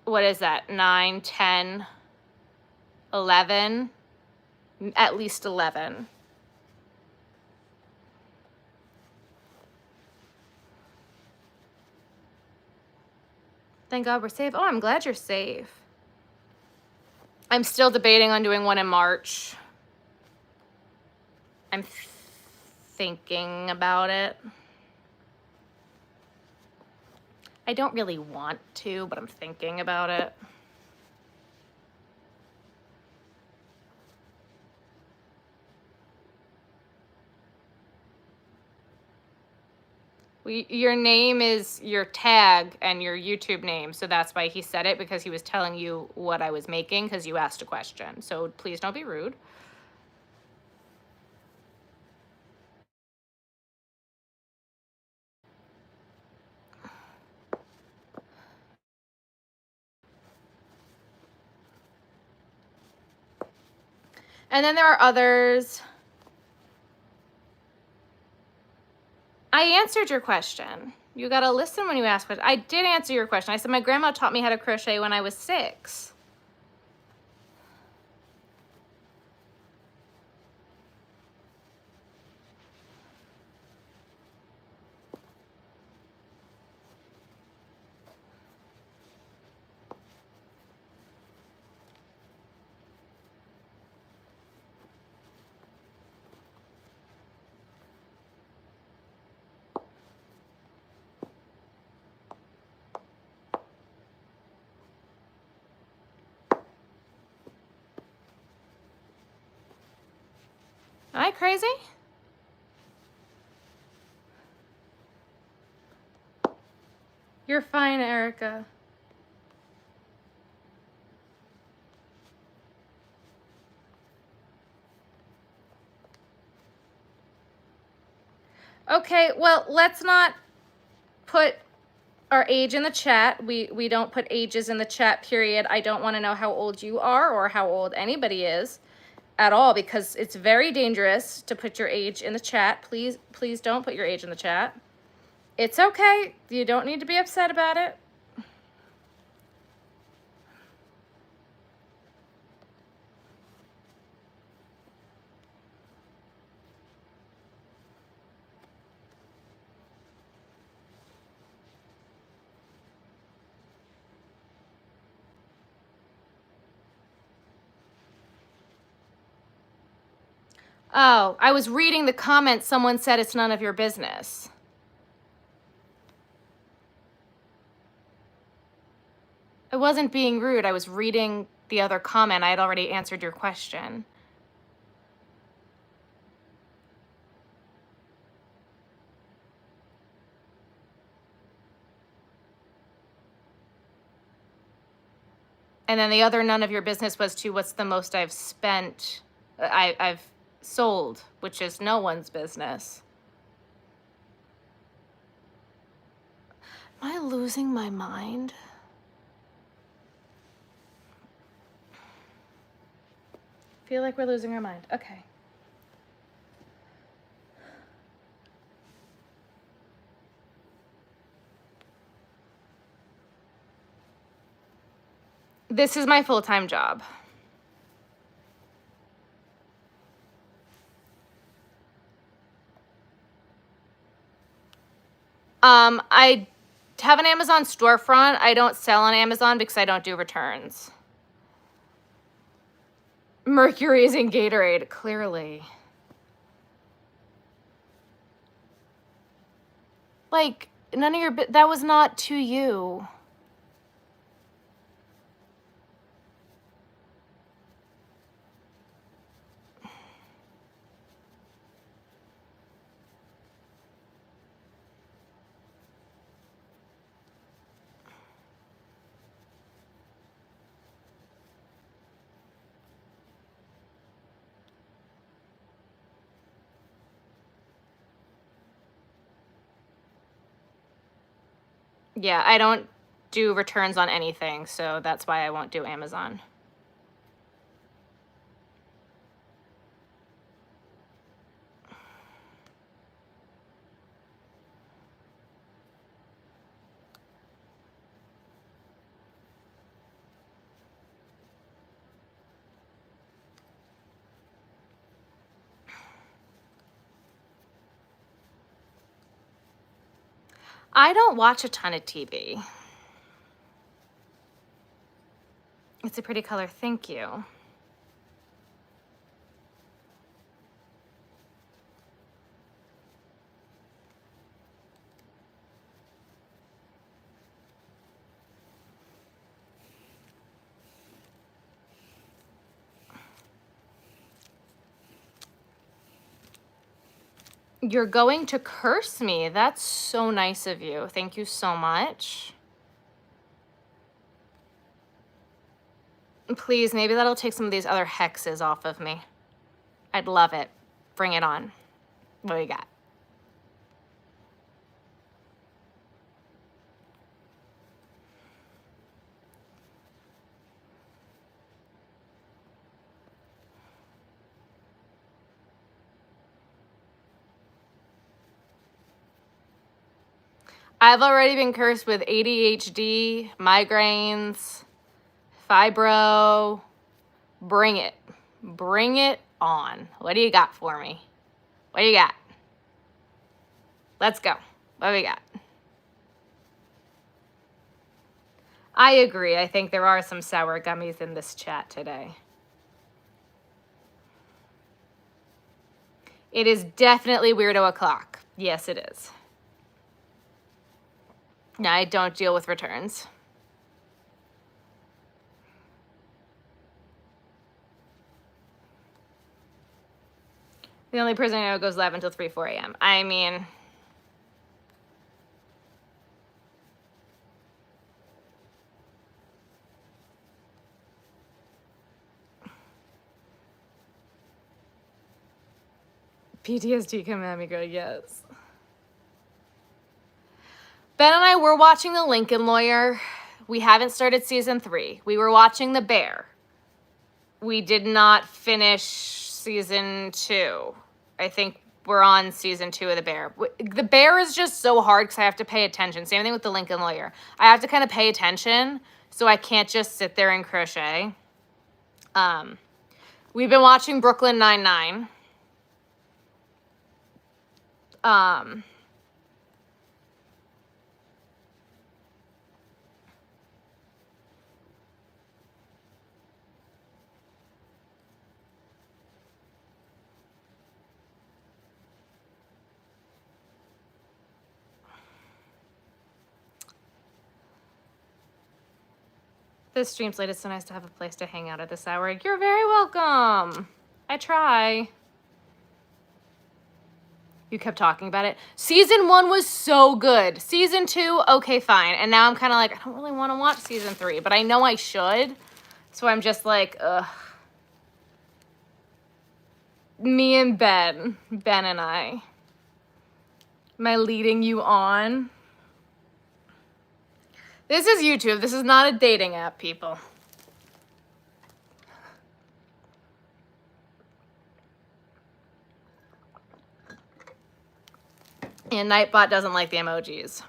what is that? 9, 10, 11, at least 11. Thank God we're safe. Oh, I'm glad you're safe. I'm still debating on doing one in March. I'm thinking about it. I don't really want to, but I'm thinking about it. Your name is your tag and your YouTube name, so that's why he said it, because he was telling you what I was making because you asked a question. So please don't be rude. And then there are others. I answered your question. You gotta listen when you ask questions. I did answer your question. I said my grandma taught me how to crochet when I was 6. Am I crazy? You're fine, Erica. Okay, well, let's not put our age in the chat. We don't put ages in the chat, period. I don't want to know how old you are or how old anybody is at all, because it's very dangerous to put your age in the chat. Please don't put your age in the chat. It's okay. You don't need to be upset about it. Oh, I was reading the comments. Someone said it's none of your business. I wasn't being rude. I was reading the other comment. I had already answered your question. And then the other none of your business was to what's the most I've spent, I've sold, which is no one's business. Am I losing my mind? Feel like we're losing our mind. Okay. This is my full-time job. I have an Amazon storefront. I don't sell on Amazon because I don't do returns. Mercury is in Gatorade, clearly. Like, none of your, that was not to you. Yeah, I don't do returns on anything, so that's why I won't do Amazon. I don't watch a ton of TV. It's a pretty color, thank you. You're going to curse me. That's so nice of you. Thank you so much. Please, maybe that'll take some of these other hexes off of me. I'd love it. Bring it on. What do you got? I've already been cursed with ADHD, migraines, fibro. Bring it. Bring it on. What do you got for me? What do you got? Let's go. What do we got? I agree. I think there are some sour gummies in this chat today. It is definitely Weirdo o'clock. Yes, it is. No, I don't deal with returns. The only person I know goes live until 3, 4 a.m. I mean, PTSD come at me, go, yes. Ben and I were watching The Lincoln Lawyer. We haven't started season 3. We were watching The Bear. We did not finish season 2. I think we're on season 2 of The Bear. The Bear is just so hard because I have to pay attention. Same thing with The Lincoln Lawyer. I have to kind of pay attention, so I can't just sit there and crochet. We've been watching Brooklyn Nine-Nine. This stream's late. It's so nice to have a place to hang out at this hour. You're very welcome. I try. You kept talking about it. Season 1 was so good. Season 2, okay, fine. And now I'm kind of like, I don't really want to watch season 3, but I know I should. So I'm just like, ugh. Me and Ben and I. Am I leading you on? This is YouTube. This is not a dating app, people. And Nightbot doesn't like the emojis.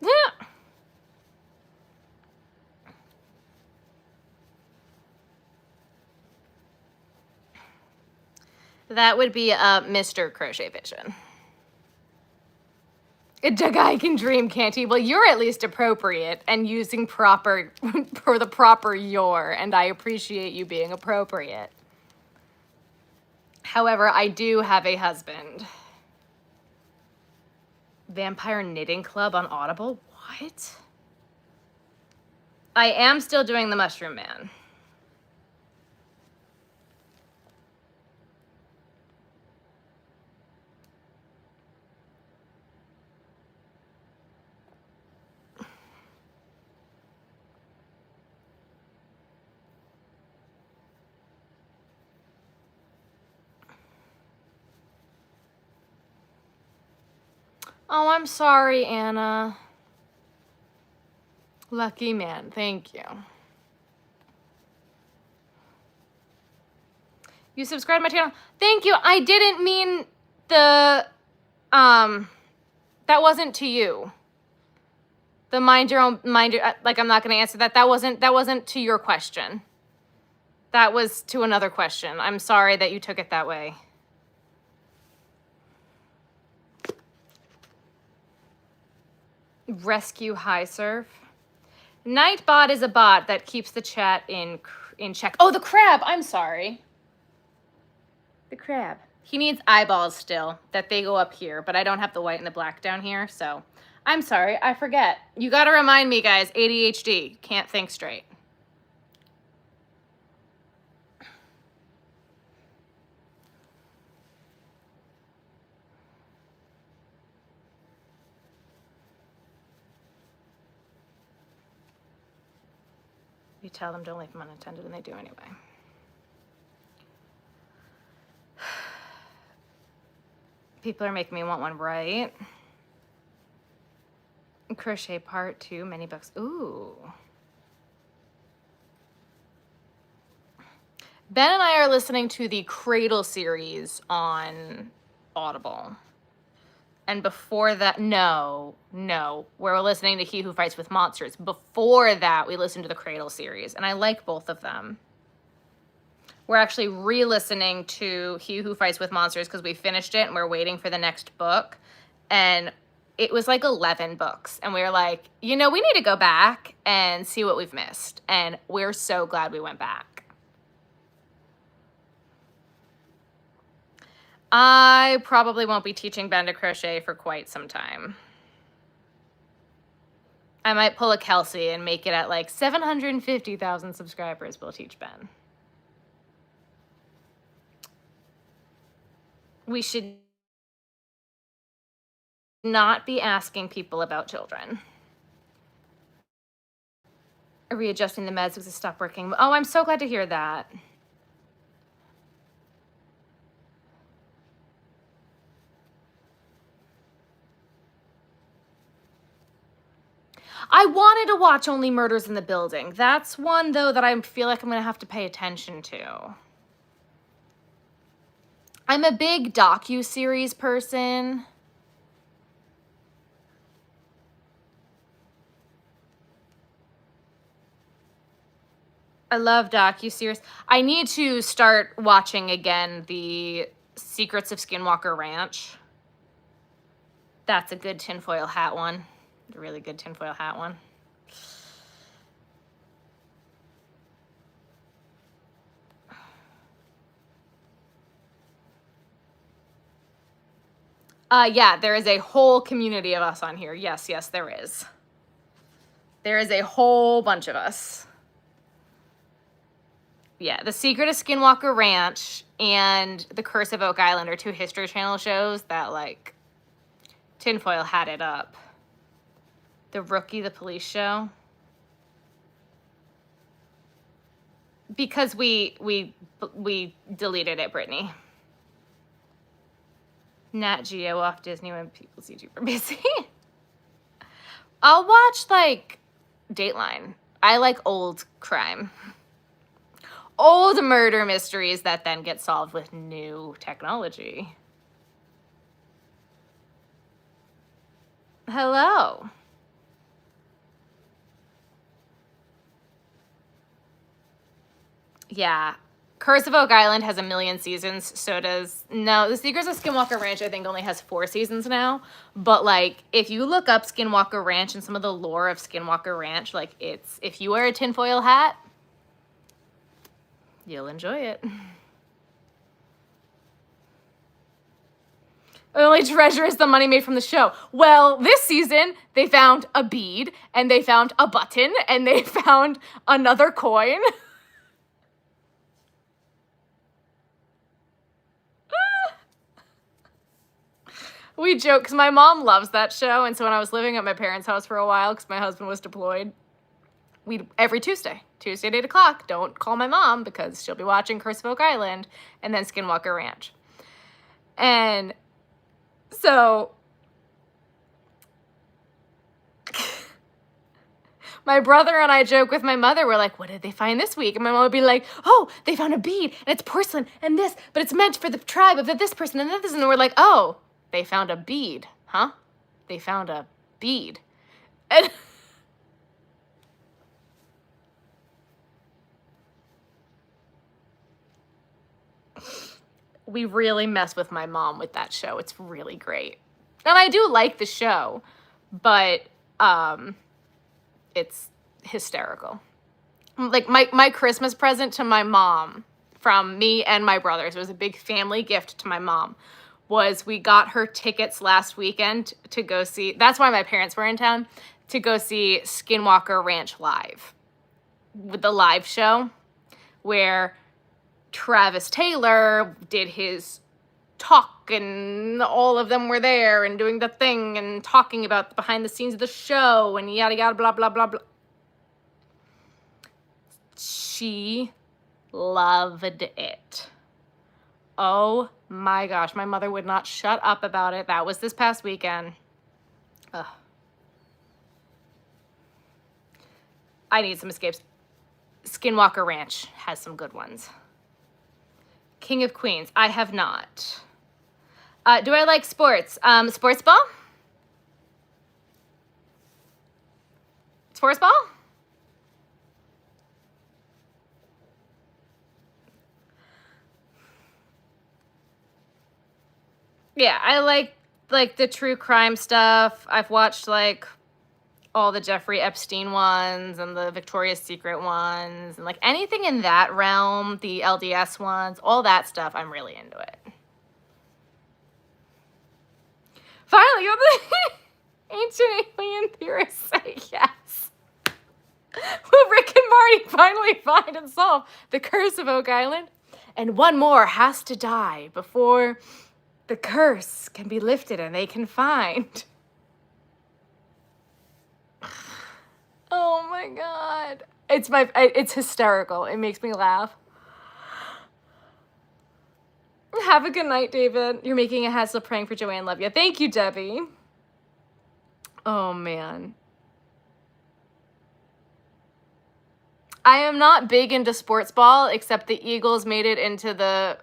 Yeah. That would be Mr. Crochet Vision. A guy can dream, can't he? Well, you're at least appropriate and using proper for the proper your, and I appreciate you being appropriate. However, I do have a husband. Vampire Knitting Club on Audible? What? I am still doing the Mushroom Man. Oh, I'm sorry, Anna. Lucky man, thank you. You subscribed to my channel. Thank you. I didn't mean the, that wasn't to you. The mind your, like I'm not going to answer that. That wasn't to your question. That was to another question. I'm sorry that you took it that way. Rescue High Surf. Nightbot is a bot that keeps the chat in check. Oh, the crab. I'm sorry. The crab. He needs eyeballs still, that they go up here, but I don't have the white and the black down here, so I'm sorry. I forget. You got to remind me, guys. ADHD. Can't think straight. You tell them don't leave them unattended, and they do anyway. People are making me want one, right? Crochet Part 2, many books. Ooh. Ben and I are listening to the Cradle series on Audible. And before that, no, we're listening to He Who Fights with Monsters. Before that, we listened to the Cradle series, and I like both of them. We're actually re-listening to He Who Fights with Monsters because we finished it and we're waiting for the next book. And it was like 11 books. And we were like, you know, we need to go back and see what we've missed. And we're so glad we went back. I probably won't be teaching Ben to crochet for quite some time. I might pull a Kelsey and make it at like 750,000 subscribers. We'll teach Ben. We should not be asking people about children. Readjusting the meds because it stopped working. Oh, I'm so glad to hear that. I wanted to watch Only Murders in the Building. That's one, though, that I feel like I'm going to have to pay attention to. I'm a big docu-series person. I love docu-series. I need to start watching again the Secrets of Skinwalker Ranch. That's a good tinfoil hat one. A really good tinfoil hat one. Yeah, there is a whole community of us on here. Yes, yes, there is. There is a whole bunch of us. Yeah, The Secret of Skinwalker Ranch and The Curse of Oak Island are two History Channel shows that, like, tinfoil had it up. The Rookie, the police show. Because we deleted it, Brittany. Nat Geo off Disney when people's YouTube are busy. I'll watch, like, Dateline. I like old crime. Old murder mysteries that then get solved with new technology. Hello. Yeah. Curse of Oak Island has 1 million seasons, so does... No, The Secrets of Skinwalker Ranch, I think, only has 4 seasons now. But, like, if you look up Skinwalker Ranch and some of the lore of Skinwalker Ranch, like, it's... If you wear a tinfoil hat, you'll enjoy it. The only treasure is the money made from the show. Well, this season, they found a bead, and they found a button, and they found another coin. We joke, because my mom loves that show, and so when I was living at my parents' house for a while, because my husband was deployed, we'd every Tuesday at 8 o'clock, don't call my mom, because she'll be watching Curse of Oak Island, and then Skinwalker Ranch. And so my brother and I joke with my mother, we're like, what did they find this week? And my mom would be like, oh, they found a bead, and it's porcelain, and this, but it's meant for the tribe of this person, and this, and we're like, oh, they found a bead, huh? They found a bead. And we really mess with my mom with that show. It's really great. And I do like the show, but it's hysterical. Like, my Christmas present to my mom from me and my brothers, it was a big family gift to my mom, was we got her tickets last weekend to go see, that's why my parents were in town, to go see Skinwalker Ranch live. With the live show where Travis Taylor did his talk and all of them were there and doing the thing and talking about the behind the scenes of the show and yada yada blah blah blah blah. She loved it. Oh my gosh, my mother would not shut up about it. That was this past weekend. Ugh. I need some escapes. Skinwalker Ranch has some good ones. King of Queens, I have not. Do I like sports? Sports ball? Sports ball? Yeah, I like the true crime stuff. I've watched like all the Jeffrey Epstein ones and the Victoria's Secret ones and like anything in that realm, the LDS ones, all that stuff, I'm really into it. Finally, the ancient alien theorists say yes. Will Rick and Marty finally find and solve the curse of Oak Island? And one more has to die before the curse can be lifted and they can find. Oh my God. It's hysterical. It makes me laugh. Have a good night, David. You're making a hassle praying for Joanne. Love you. Thank you, Debbie. Oh man. I am not big into sports ball, except the Eagles made it into the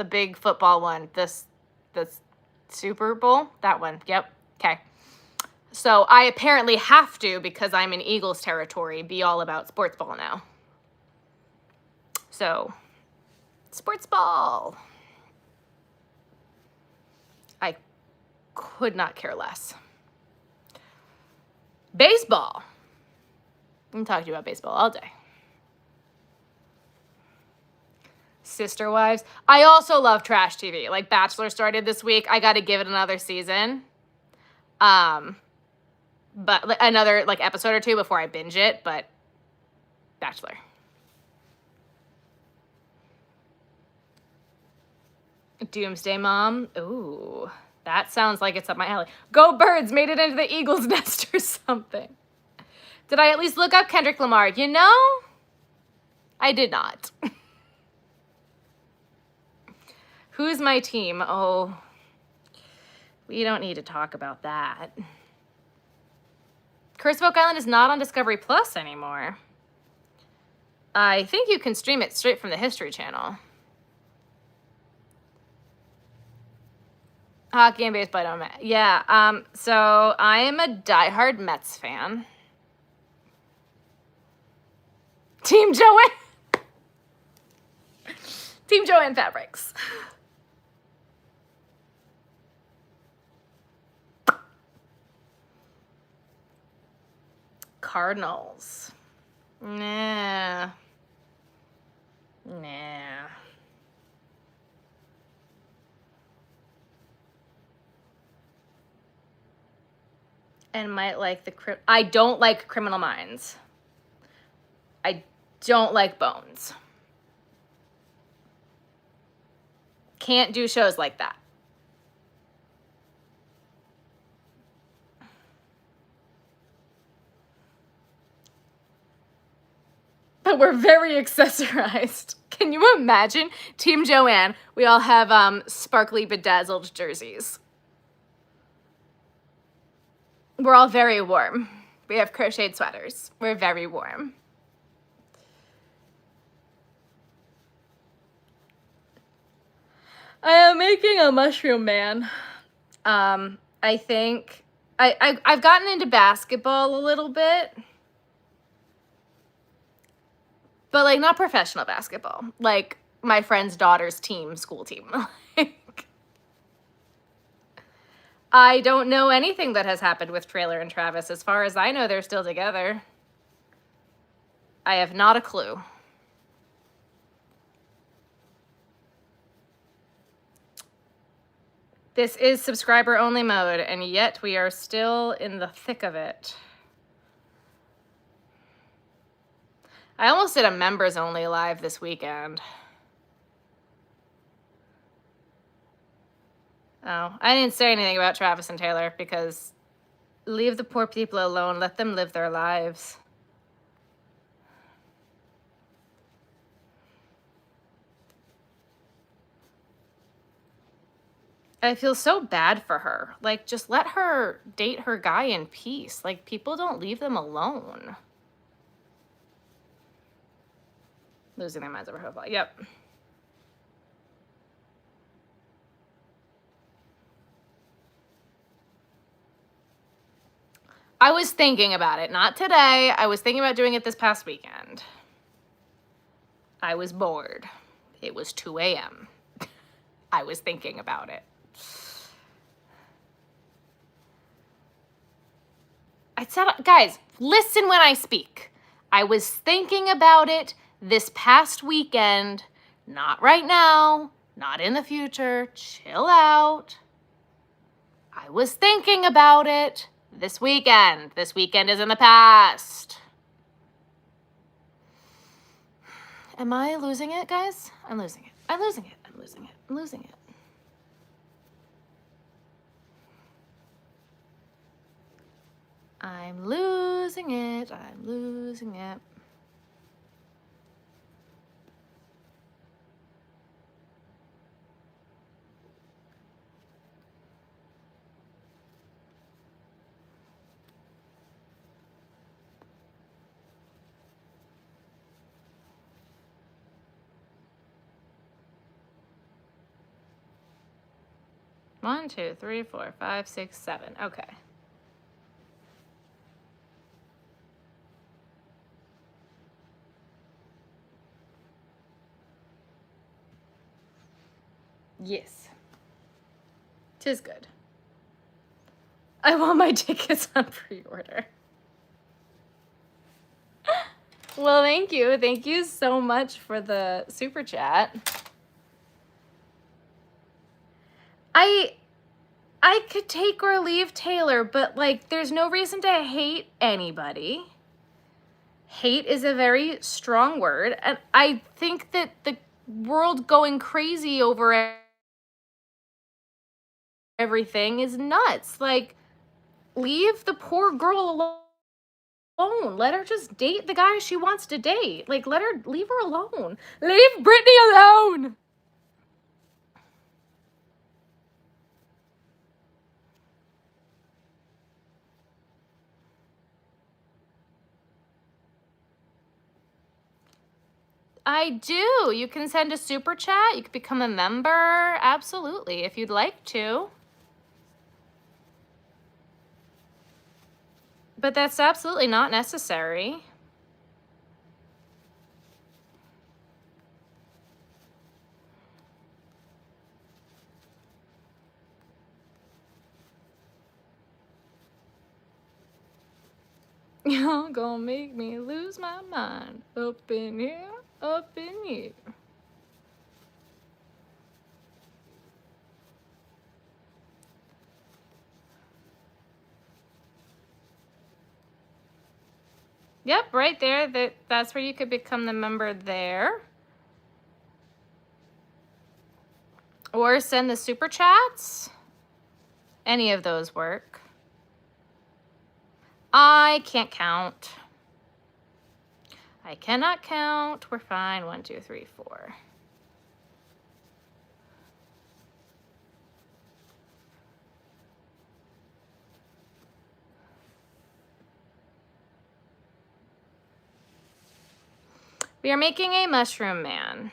big football one. The Super Bowl? That one. Yep. Okay. So I apparently have to, because I'm in Eagles territory, be all about sports ball now. So, sports ball. I could not care less. Baseball. I can talk to you about baseball all day. Sister Wives. I also love trash TV. Like Bachelor started this week. I got to give it another season. But another like episode or two before I binge it, but Bachelor. Doomsday Mom. Ooh, that sounds like it's up my alley. Go Birds made it into the Eagle's Nest or something. Did I at least look up Kendrick Lamar? You know, I did not. Who's my team? Oh, we don't need to talk about that. Curse of Oak Island is not on Discovery Plus anymore. I think you can stream it straight from the History Channel. Hockey and baseball, I don't know. Yeah, so I am a diehard Mets fan. Team Joanne. Team Joanne Fabrics. Cardinals. Nah. And might like I don't like Criminal Minds. I don't like Bones. Can't do shows like that. But we're very accessorized. Can you imagine? Team Joanne, we all have sparkly bedazzled jerseys. We're all very warm. We have crocheted sweaters. We're very warm. I am making a mushroom man. I think I've gotten into basketball a little bit. But like not professional basketball. Like my friend's daughter's team, school team. I don't know anything that has happened with Trailer and Travis. As far as I know, they're still together. I have not a clue. This is subscriber only mode, and yet we are still in the thick of it. I almost did a members only live this weekend. Oh, I didn't say anything about Travis and Taylor because leave the poor people alone. Let them live their lives. I feel so bad for her. Like, just let her date her guy in peace. Like, people don't leave them alone. Losing their minds over profile. Yep. I was thinking about it. Not today. I was thinking about doing it this past weekend. I was bored. It was 2 a.m. I was thinking about it. I said, guys, listen when I speak. I was thinking about it this past weekend. Not right now. Not in the future. Chill out. I was thinking about it this weekend. This weekend is in the past. Am I losing it, guys? I'm losing it. I'm losing it. I'm losing it. I'm losing it. I'm losing it. I'm losing it. One, 2, 3, 4, 5, 6, 7. Okay. Yes. 'Tis good. I want my tickets on pre-order. Well, thank you. Thank you so much for the super chat. I could take or leave Taylor, but like there's no reason to hate anybody. Hate is a very strong word, and I think that the world going crazy over everything is nuts. Like, leave the poor girl alone. Let her just date the guy she wants to date. Like, leave her alone. Leave Brittany alone. I do. You can send a super chat. You can become a member. Absolutely, if you'd like to. But that's absolutely not necessary. Y'all gonna make me lose my mind. Up in here, up in here. Yep, right there. That's where you could become the member there. Or send the super chats. Any of those work. I can't count. I cannot count. We're fine. 1, 2, 3, 4. We are making a mushroom man.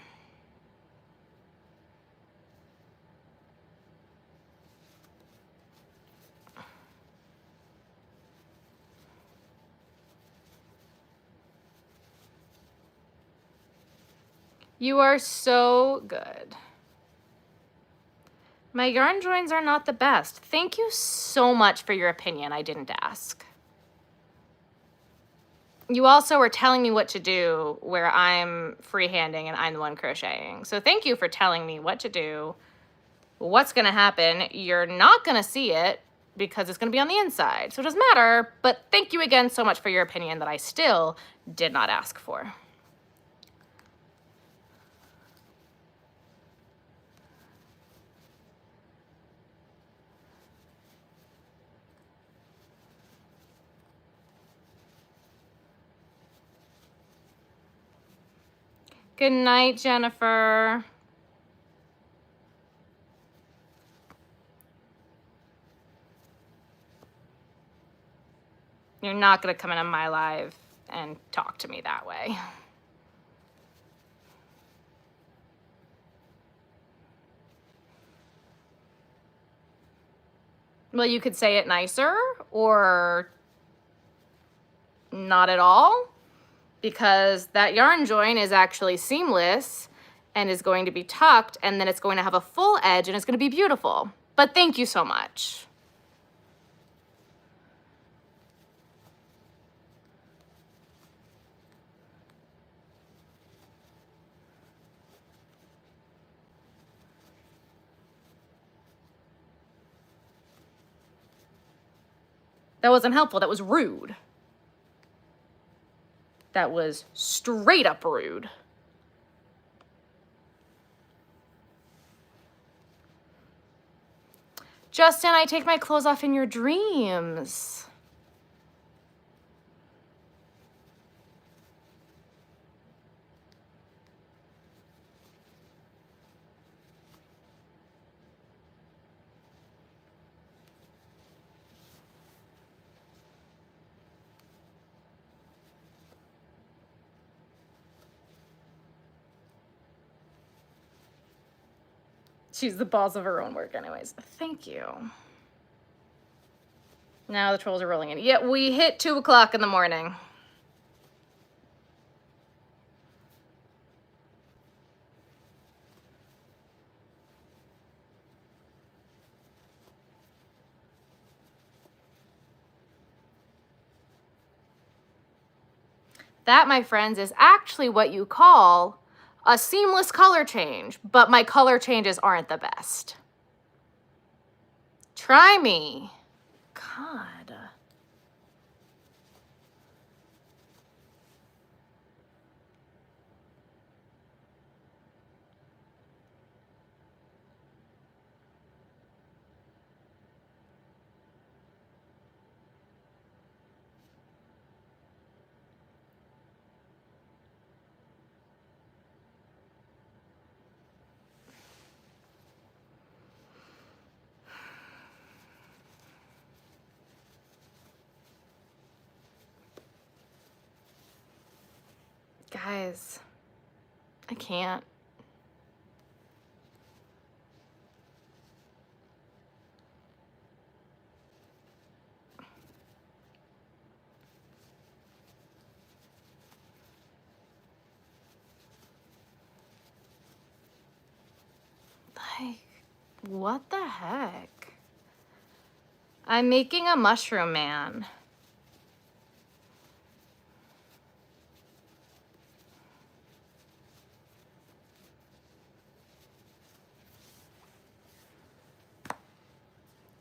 You are so good. My yarn joins are not the best. Thank you so much for your opinion. I didn't ask. You also were telling me what to do where I'm freehanding and I'm the one crocheting. So thank you for telling me what to do, what's gonna happen. You're not gonna see it because it's gonna be on the inside. So it doesn't matter, but thank you again so much for your opinion that I still did not ask for. Good night, Jennifer. You're not gonna come into my live and talk to me that way. Well, you could say it nicer or not at all, because that yarn join is actually seamless and is going to be tucked, and then it's going to have a full edge and it's going to be beautiful. But thank you so much. That wasn't helpful. That was rude. That was straight up rude. Justin, I take my clothes off in your dreams. She's the boss of her own work anyways. Thank you. Now the trolls are rolling in. Yeah, we hit 2 o'clock in the morning. That, my friends, is actually what you call a seamless color change, but my color changes aren't the best. Try me. God. Guys, I can't. Like, what the heck? I'm making a mushroom man.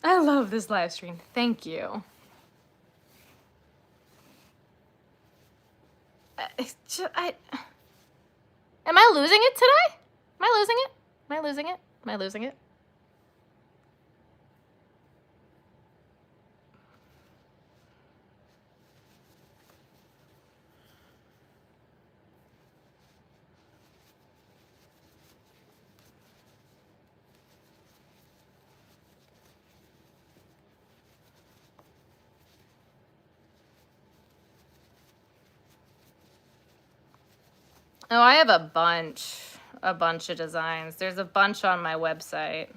I love this live stream. Thank you. Am I losing it today? Am I losing it? Am I losing it? Am I losing it? Oh, I have a bunch of designs. There's a bunch on my website.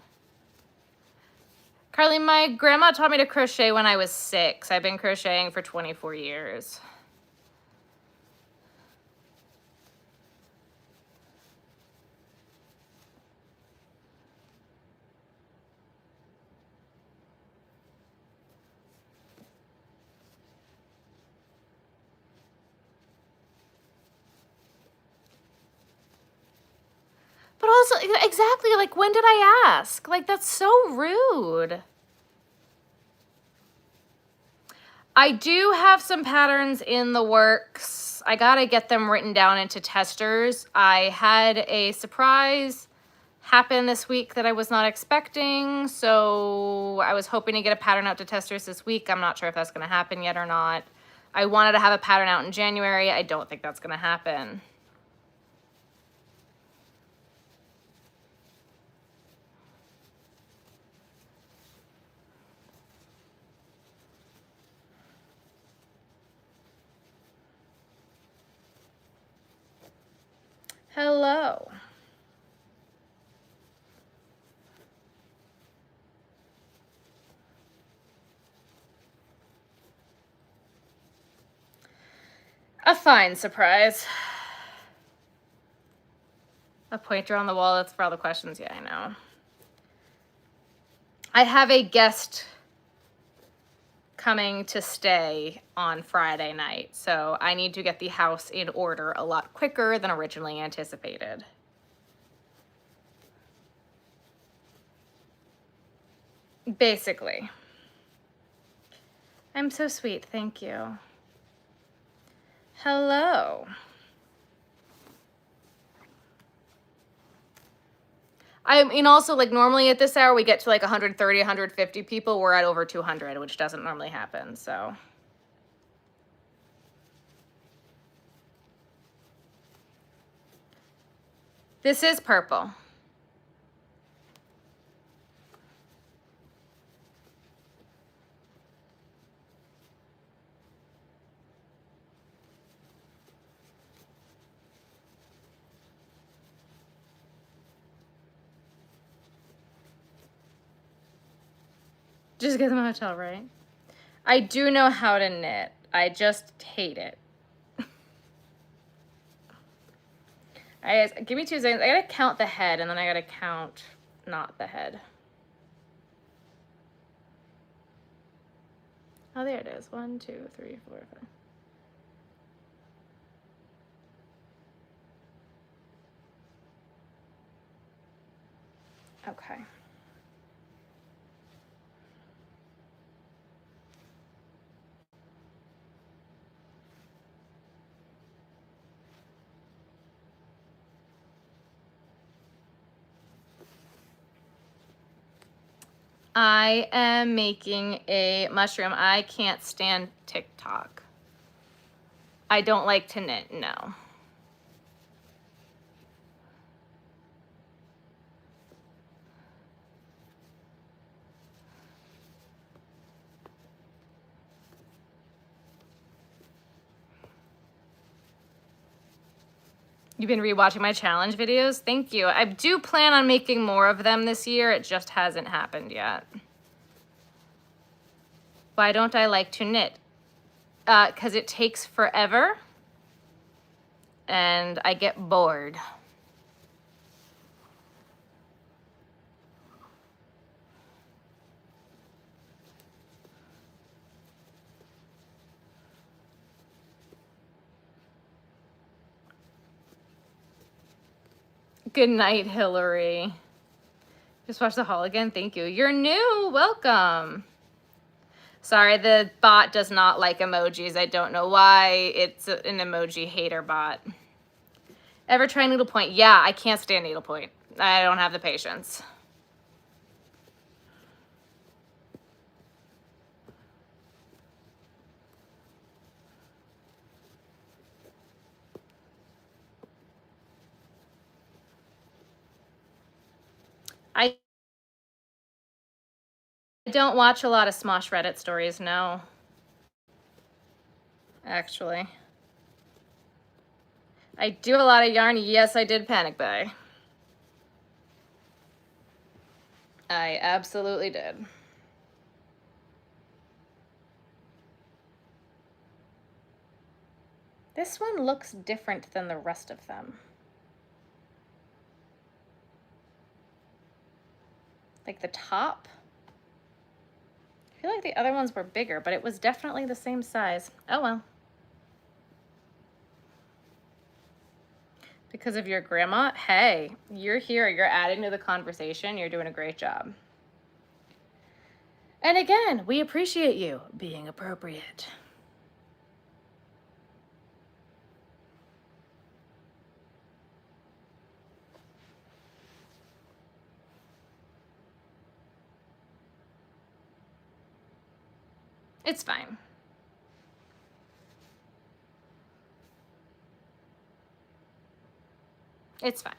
Carly, my grandma taught me to crochet when I was 6. I've been crocheting for 24 years. But also, exactly, like, when did I ask? Like, that's so rude. I do have some patterns in the works. I gotta get them written down into testers. I had a surprise happen this week that I was not expecting, so I was hoping to get a pattern out to testers this week. I'm not sure if that's gonna happen yet or not. I wanted to have a pattern out in January. I don't think that's gonna happen. Hello. A fine surprise. A pointer on the wall, that's for all the questions. Yeah, I know. I have a guest coming to stay on Friday night, so I need to get the house in order a lot quicker than originally anticipated. Basically. I'm so sweet, thank you. Hello. I mean, also, like, normally at this hour we get to like 130, 150 people. We're at over 200, which doesn't normally happen, so. This is purple. Just get them a hotel, right? I do know how to knit. I just hate it. Give me 2 seconds. I gotta count the head, and then I gotta count not the head. Oh, there it is. 1, 2, 3, 4, 5. Okay. I am making a mushroom. I can't stand TikTok. I don't like to knit, no. You've been rewatching my challenge videos? Thank you. I do plan on making more of them this year. It just hasn't happened yet. Why don't I like to knit? Because it takes forever and I get bored. Good night, Hillary. Just watch the haul again. Thank you. You're new. Welcome. Sorry, the bot does not like emojis. I don't know why. It's an emoji hater bot. Ever try needlepoint? Yeah, I can't stand needlepoint. I don't have the patience. I don't watch a lot of Smosh Reddit stories, no. Actually. I do a lot of yarn. Yes, I did panic buy. I absolutely did. This one looks different than the rest of them. Like the top. I feel like the other ones were bigger, but it was definitely the same size. Oh well. Because of your grandma? Hey, you're here. You're adding to the conversation. You're doing a great job. And again, we appreciate you being appropriate. It's fine. It's fine.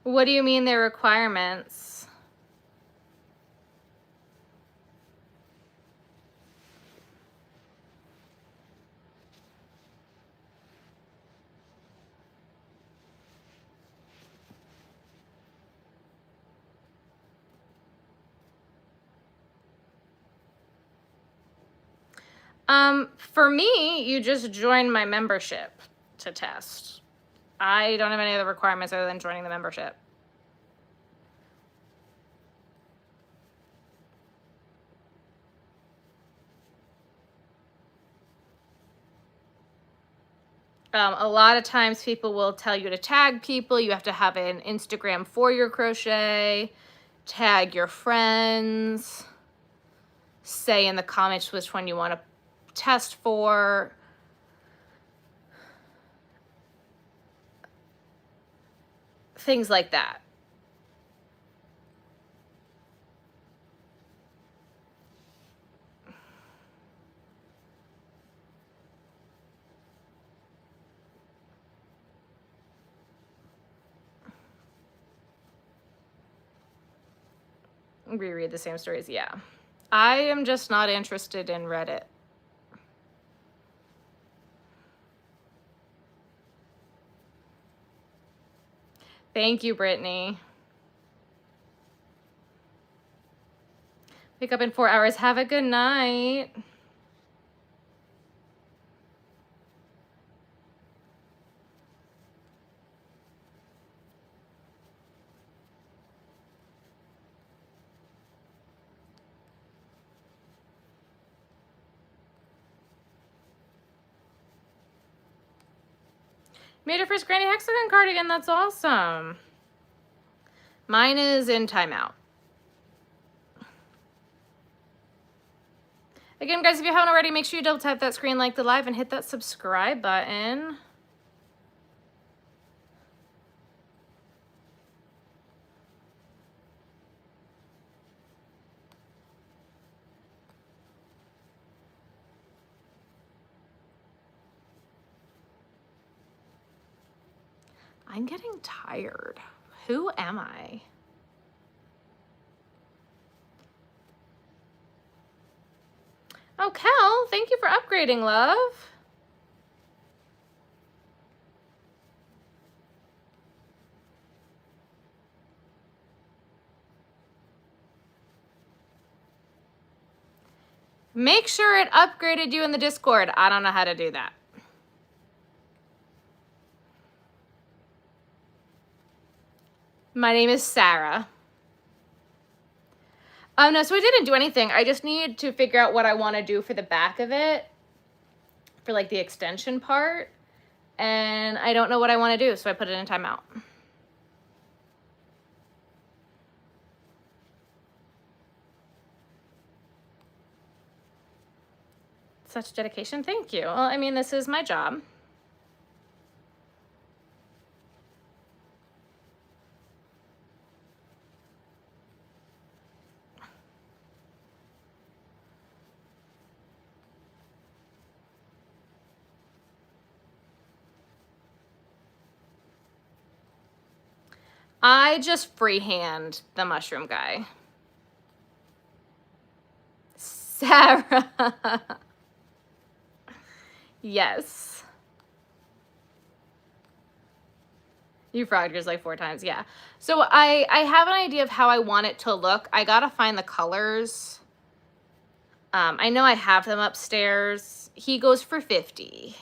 What do you mean they're requirements? For me, you just join my membership to test. I don't have any other requirements other than joining the membership. A lot of times people will tell you to tag people. You have to have an Instagram for your crochet, tag your friends, say in the comments which one you want to test for. Things like that. Reread the same stories, yeah. I am just not interested in Reddit. Thank you, Brittany. Wake up in 4 hours. Have a good night. Made your first Granny Hexagon cardigan. That's awesome. Mine is in timeout. Again, guys, if you haven't already, make sure you double tap that screen, like the live, and hit that subscribe button. I'm getting tired. Who am I? Oh, Kel, thank you for upgrading, love. Make sure it upgraded you in the Discord. I don't know how to do that. My name is Sarah. Oh, no, so I didn't do anything. I just need to figure out what I want to do for the back of it, for like the extension part. And I don't know what I want to do, so I put it in timeout. Such dedication. Thank you. Well, I mean, this is my job. I just freehand the mushroom guy. Sarah. Yes. You frogged yours like 4 times, yeah. So I have an idea of how I want it to look. I gotta find the colors. I know I have them upstairs. He goes for 50.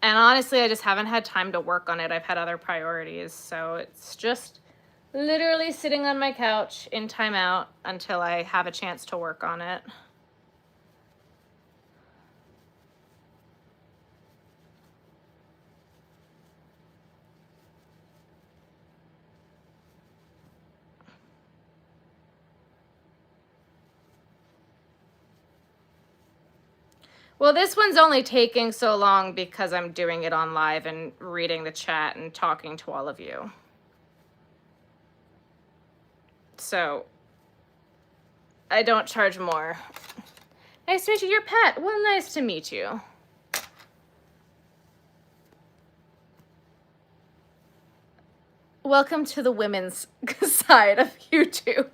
And honestly, I just haven't had time to work on it. I've had other priorities, so it's just literally sitting on my couch in timeout until I have a chance to work on it. Well, this one's only taking so long because I'm doing it on live and reading the chat and talking to all of you. So I don't charge more. Nice to meet you, your pet. Well, nice to meet you. Welcome to the women's side of YouTube.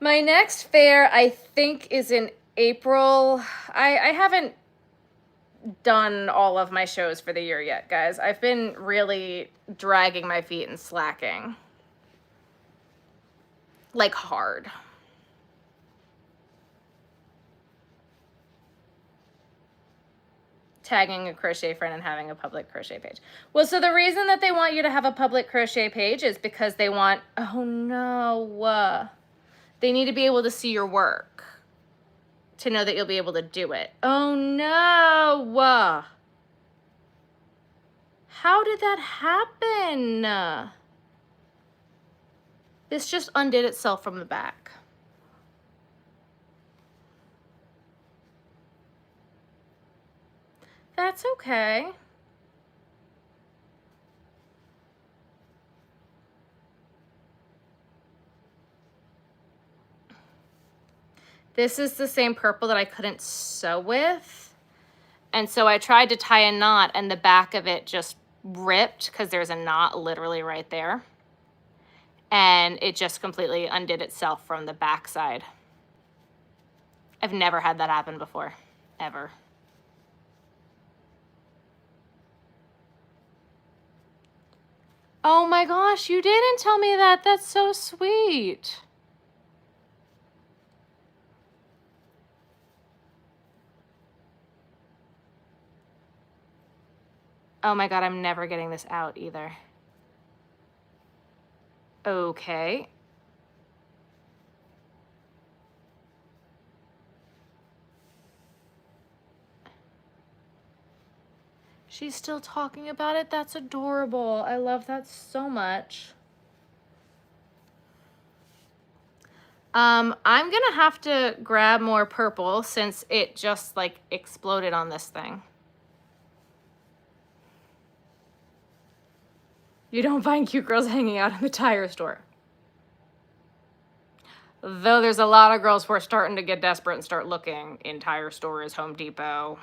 My next fair, I think, is in April. I haven't done all of my shows for the year yet, guys. I've been really dragging my feet and slacking. Like hard. Tagging a crochet friend and having a public crochet page. Well, so the reason that they want you to have a public crochet page is because they want, oh no, they need to be able to see your work to know that you'll be able to do it. Oh no. How did that happen? This just undid itself from the back. That's okay. This is the same purple that I couldn't sew with. And so I tried to tie a knot and the back of it just ripped because there's a knot literally right there. And it just completely undid itself from the back side. I've never had that happen before, ever. Oh my gosh, you didn't tell me that. That's so sweet. Oh my God, I'm never getting this out either. Okay. She's still talking about it. That's adorable. I love that so much. I'm gonna have to grab more purple since it just like exploded on this thing. You don't find cute girls hanging out in the tire store. Though there's a lot of girls who are starting to get desperate and start looking in tire stores, Home Depot.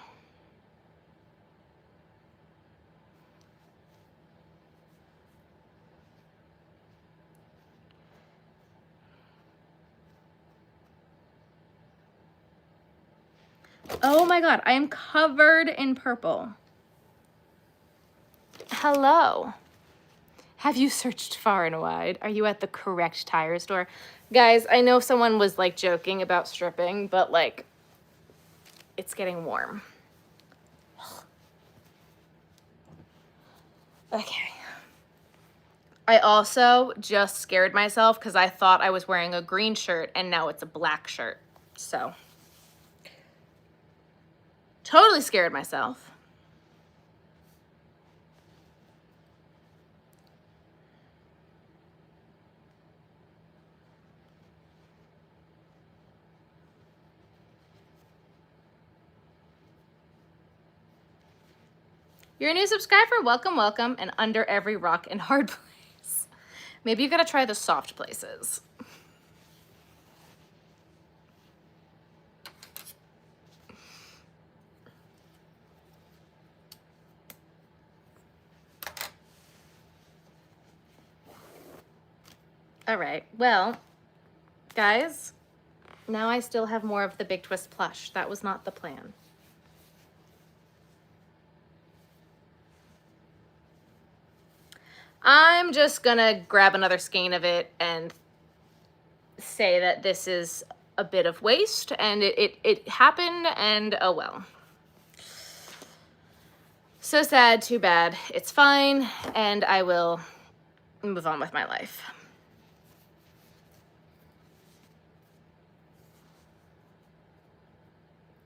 Oh my God, I am covered in purple. Hello. Have you searched far and wide? Are you at the correct tire store? Guys, I know someone was like joking about stripping, but like, it's getting warm. Okay. I also just scared myself because I thought I was wearing a green shirt and now it's a black shirt. So, totally scared myself. You're a new subscriber, welcome, welcome, and under every rock and hard place. Maybe you gotta try the soft places. All right, well, guys, now I still have more of the Big Twist plush. That was not the plan. I'm just gonna grab another skein of it and say that this is a bit of waste and it happened and oh well. So sad, too bad. It's fine and I will move on with my life.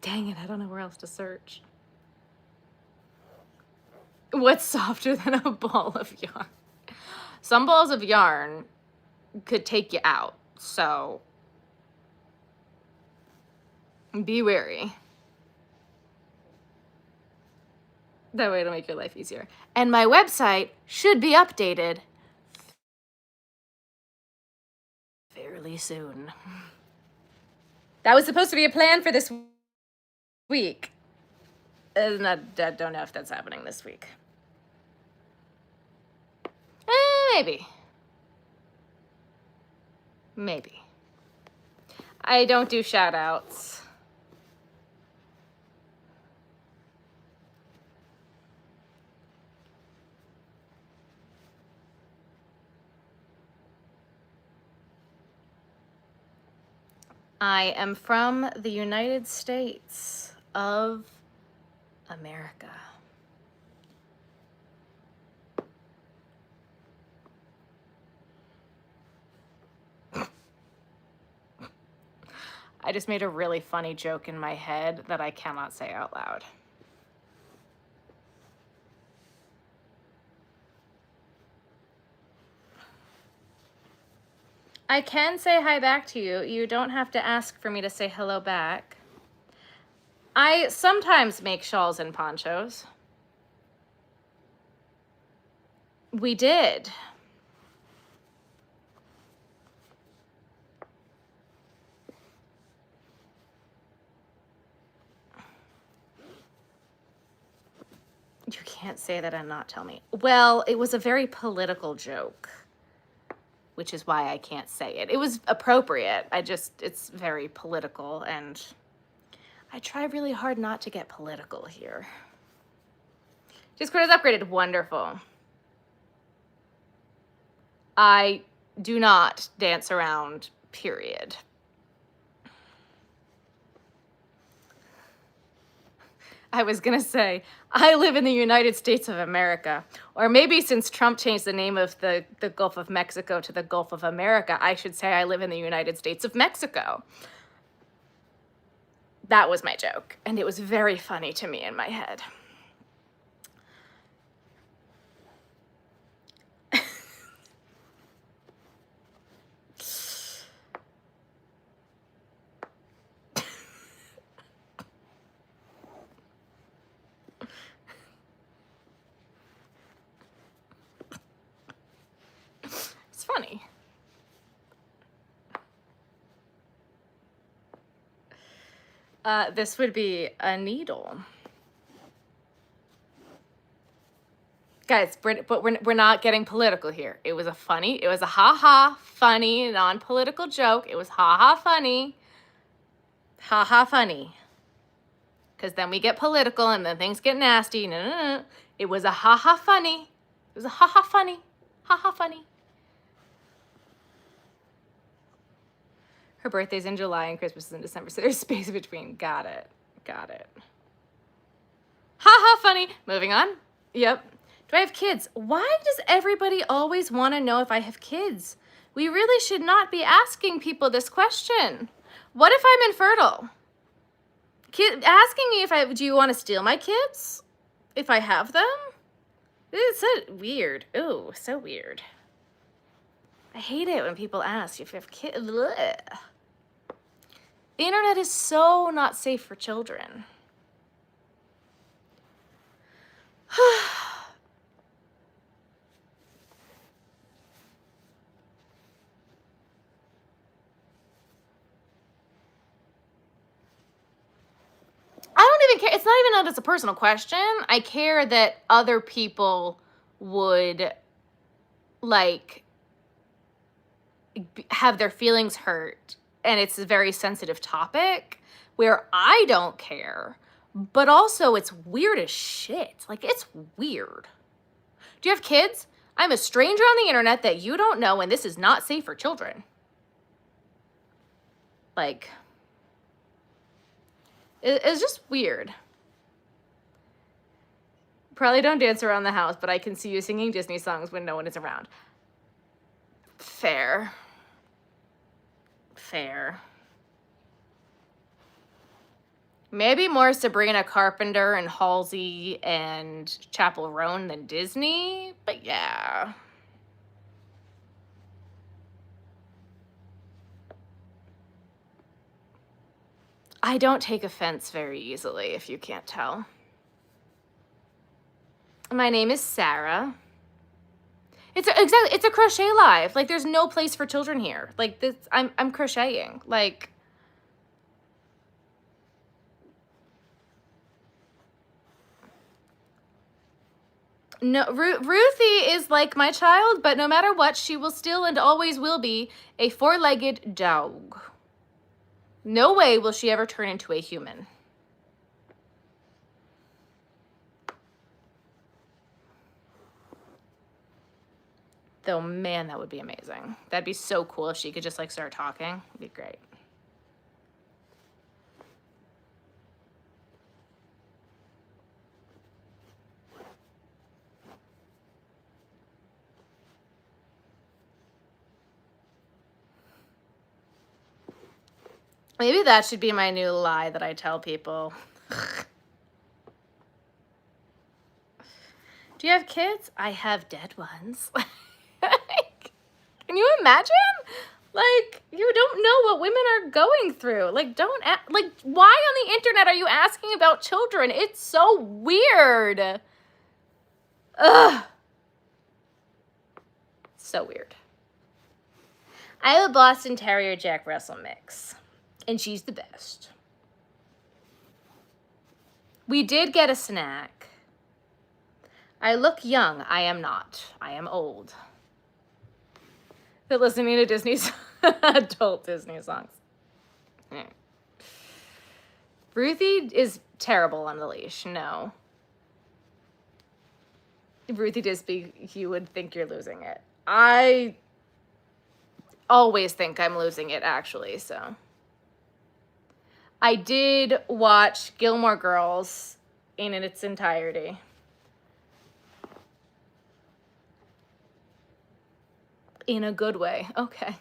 Dang it, I don't know where else to search. What's softer than a ball of yarn? Some balls of yarn could take you out, so be wary. That way it'll make your life easier. And my website should be updated fairly soon. That was supposed to be a plan for this week. I don't know if that's happening this week. Maybe. Maybe. I don't do shout outs. I am from the United States of America. I just made a really funny joke in my head that I cannot say out loud. I can say hi back to you. You don't have to ask for me to say hello back. I sometimes make shawls and ponchos. We did. You can't say that and not tell me. Well, it was a very political joke, which is why I can't say it. It was appropriate. It's very political, and I try really hard not to get political here. Discord is upgraded. Wonderful. I do not dance around, period. I was going to say, I live in the United States of America. Or maybe since Trump changed the name of the Gulf of Mexico to the Gulf of America, I should say I live in the United States of Mexico. That was my joke, and it was very funny to me in my head. It's funny. This would be a needle. Guys, but we're not getting political here. It was a ha-ha, funny, non-political joke. It was ha-ha funny. Ha-ha funny. Because then we get political and then things get nasty. No, no, no. It was a ha-ha funny. It was a ha-ha funny. Ha-ha funny. Her birthday's in July and Christmas is in December, so there's space between. Got it. Got it. Ha-ha funny. Moving on. Yep. Do I have kids? Why does everybody always want to know if I have kids? We really should not be asking people this question. What if I'm infertile? Asking me do you want to steal my kids? If I have them? It's so weird. Ooh, so weird. I hate it when people ask if you have kids. The internet is so not safe for children. I don't even care. It's not even that it's a personal question. I care that other people would, like, have their feelings hurt. And it's a very sensitive topic where I don't care. But also, it's weird as shit. Like, it's weird. Do you have kids? I'm a stranger on the internet that you don't know, and this is not safe for children. Like, it's just weird. Probably don't dance around the house, but I can see you singing Disney songs when no one is around. Fair. Fair. Maybe more Sabrina Carpenter and Halsey and Chappell Roan than Disney, but yeah. I don't take offense very easily, if you can't tell. My name is Sarah. It's a crochet live. Like, there's no place for children here. Like, this, I'm crocheting. Like, no, Ruthie is like my child, but no matter what, she will still and always will be a four-legged dog. No way will she ever turn into a human. Though, man, that would be amazing. That'd be so cool if she could just, like, start talking. It'd be great. Maybe that should be my new lie that I tell people. Do you have kids? I have dead ones. Can you imagine? Like, you don't know what women are going through. Like, like, why on the internet are you asking about children? It's so weird. Ugh. So weird. I have a Boston Terrier Jack Russell mix, and she's the best. We did get a snack. I look young. I am not. I am old. They're listening to Disney's adult Disney songs. Yeah. Ruthie is terrible on the leash. No. Ruthie Disby, you would think you're losing it. I always think I'm losing it, actually, so. I did watch Gilmore Girls in its entirety. In a good way. Okay.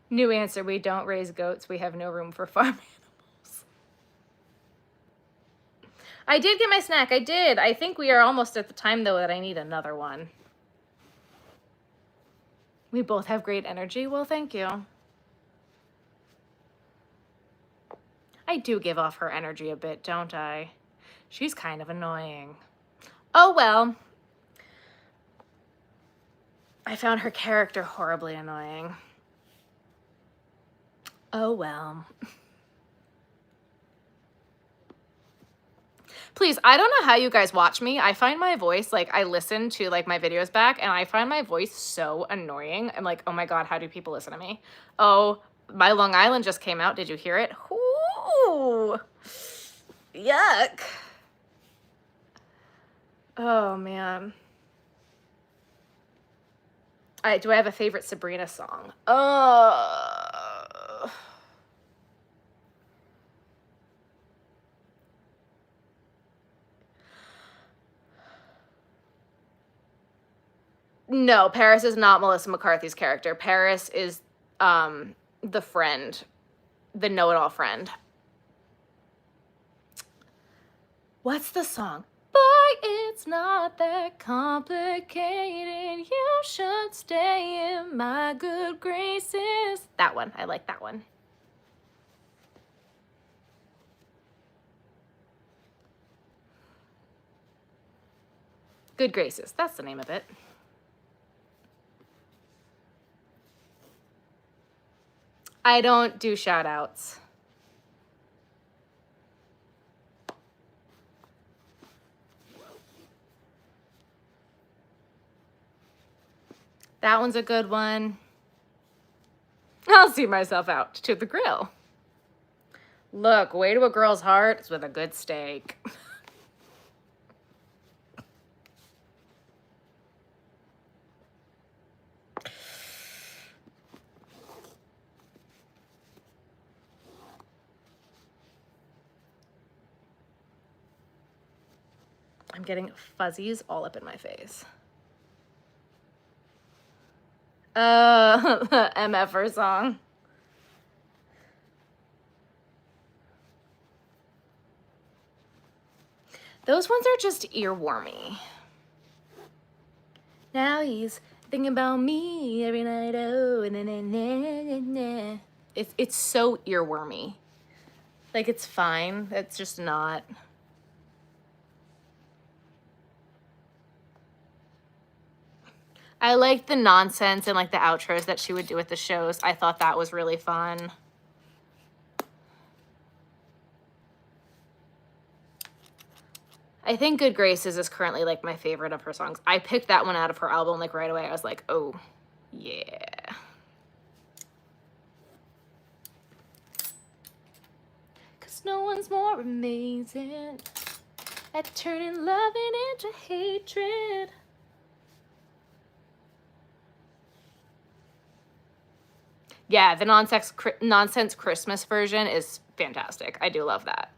New answer, we don't raise goats. We have no room for farm animals. I did get my snack. I did. I think we are almost at the time, though, that I need another one. We both have great energy. Well, thank you. I do give off her energy a bit, don't I? She's kind of annoying. Oh, well. I found her character horribly annoying. Oh, well. Please, I don't know how you guys watch me. I find my voice, like, I listen to, like, my videos back, and I find my voice so annoying. I'm like, oh my God, how do people listen to me? Oh, my Long Island just came out. Did you hear it? Ooh. Yuck. Oh, man. Do I have a favorite Sabrina song? No, Paris is not Melissa McCarthy's character. Paris is the friend, the know-it-all friend. What's the song? Boy, it's not that complicated. You should stay in my good graces. That one. I like that one. Good Graces. That's the name of it. I don't do shout outs. That one's a good one. I'll see myself out to the grill. Look, way to a girl's heart is with a good steak. I'm getting fuzzies all up in my face. MFR song. Those ones are just earwormy. Now he's thinking about me every night. Oh, na, na, na, na. It's so earwormy. Like, it's fine. It's just not. I liked the nonsense and like the outros that she would do at the shows. I thought that was really fun. I think Good Graces is currently like my favorite of her songs. I picked that one out of her album like right away. I was like, oh, yeah. Cause no one's more amazing at turning loving into hatred. Yeah, the nonsense Christmas version is fantastic. I do love that.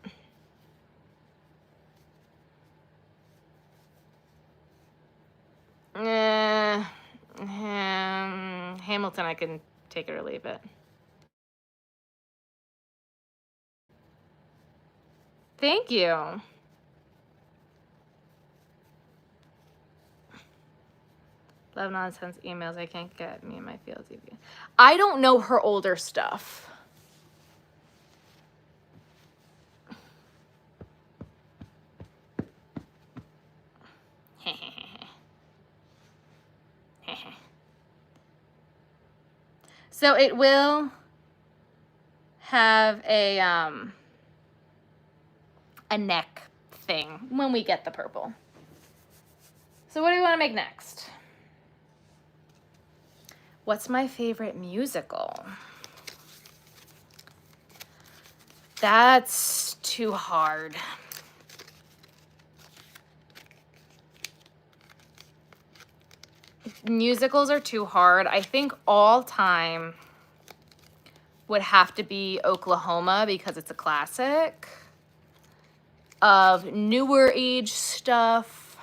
Hamilton, I can take it or leave it. Thank you. Love nonsense emails I can't get. Me and my field TV. I don't know her older stuff. So it will have a neck thing when we get the purple. So what do we want to make next? What's my favorite musical? That's too hard. Musicals are too hard. I think all time would have to be Oklahoma because it's a classic. Of newer age stuff,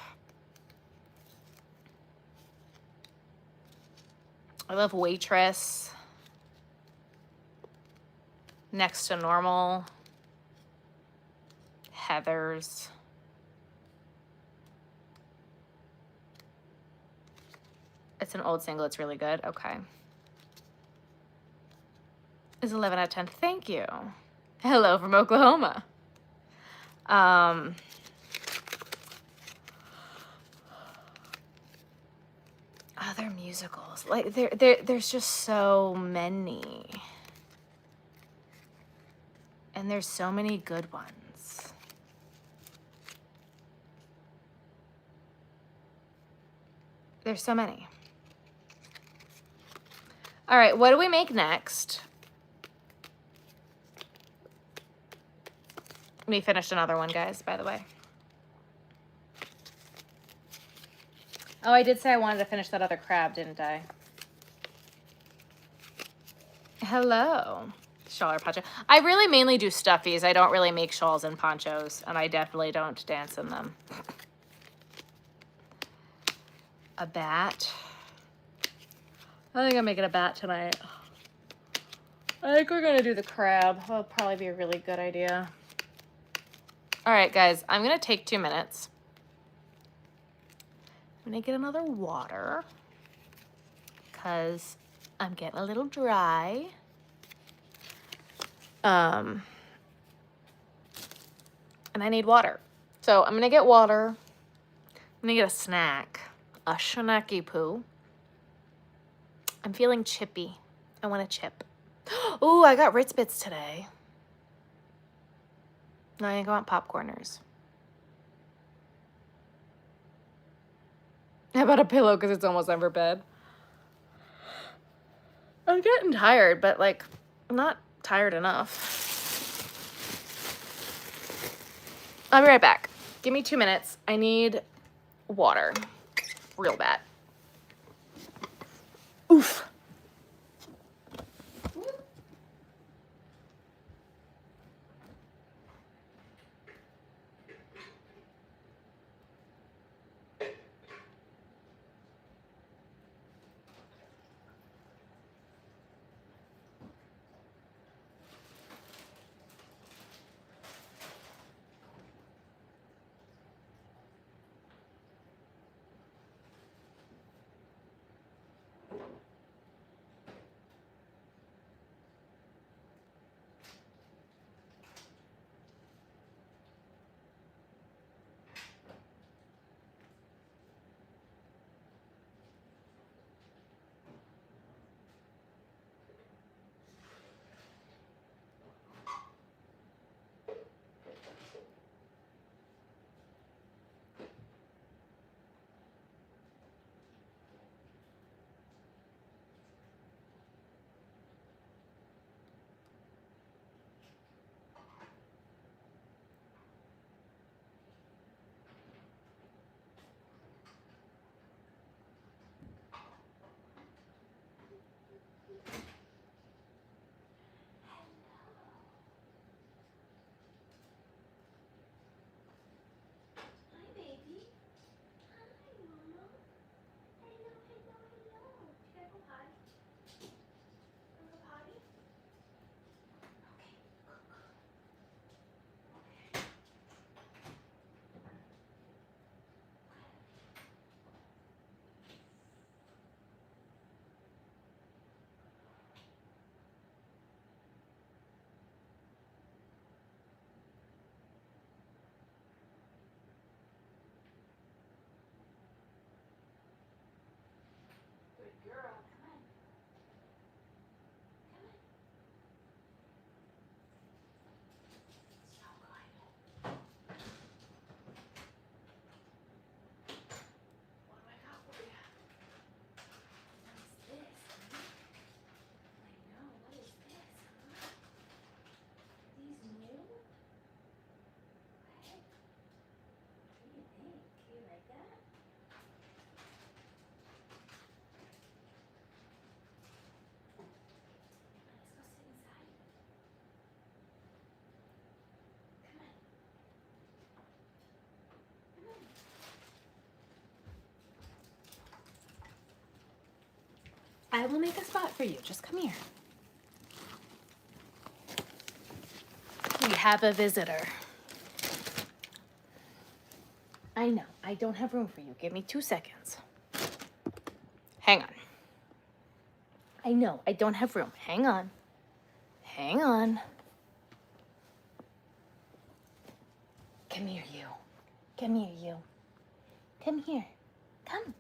I love Waitress, Next to Normal, Heathers. It's an old single, it's really good. Okay. It's 11 out of 10. Thank you. Hello from Oklahoma. Other musicals. Like there's just so many. And there's so many good ones. There's so many. All right, what do we make next? We finished another one, guys, by the way. Oh, I did say I wanted to finish that other crab, didn't I? Hello. Shawl or poncho. I really mainly do stuffies. I don't really make shawls and ponchos, and I definitely don't dance in them. A bat. I think I'm making a bat tonight. I think we're gonna do the crab. That'll probably be a really good idea. All right, guys, I'm gonna take 2 minutes. I'm gonna get another water because I'm getting a little dry. And I need water. So I'm gonna get water. I'm gonna get a snack, a snacky poo. I'm feeling chippy. I want a chip. Oh, I got Ritz Bits today. No, I think I want popcorners. How about a pillow because it's almost time for bed? I'm getting tired, but like, I'm not tired enough. I'll be right back. Give me 2 minutes. I need water. Real bad. Oof. I will make a spot for you. Just come here. We have a visitor. I know. I don't have room for you. Give me 2 seconds. Hang on. I know. I don't have room. Hang on. Hang on. Come here, you. Come here, you. Come here. Come.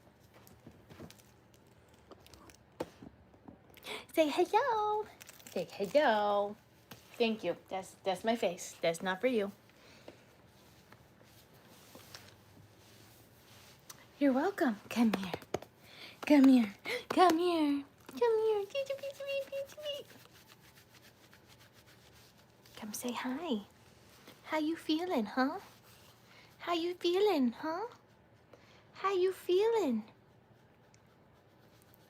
Say hello. Say hello. Thank you. That's my face. That's not for you. You're welcome. Come here. Come here. Come here. Come here. Come say hi. How you feeling, huh? How you feeling, huh? How you feeling?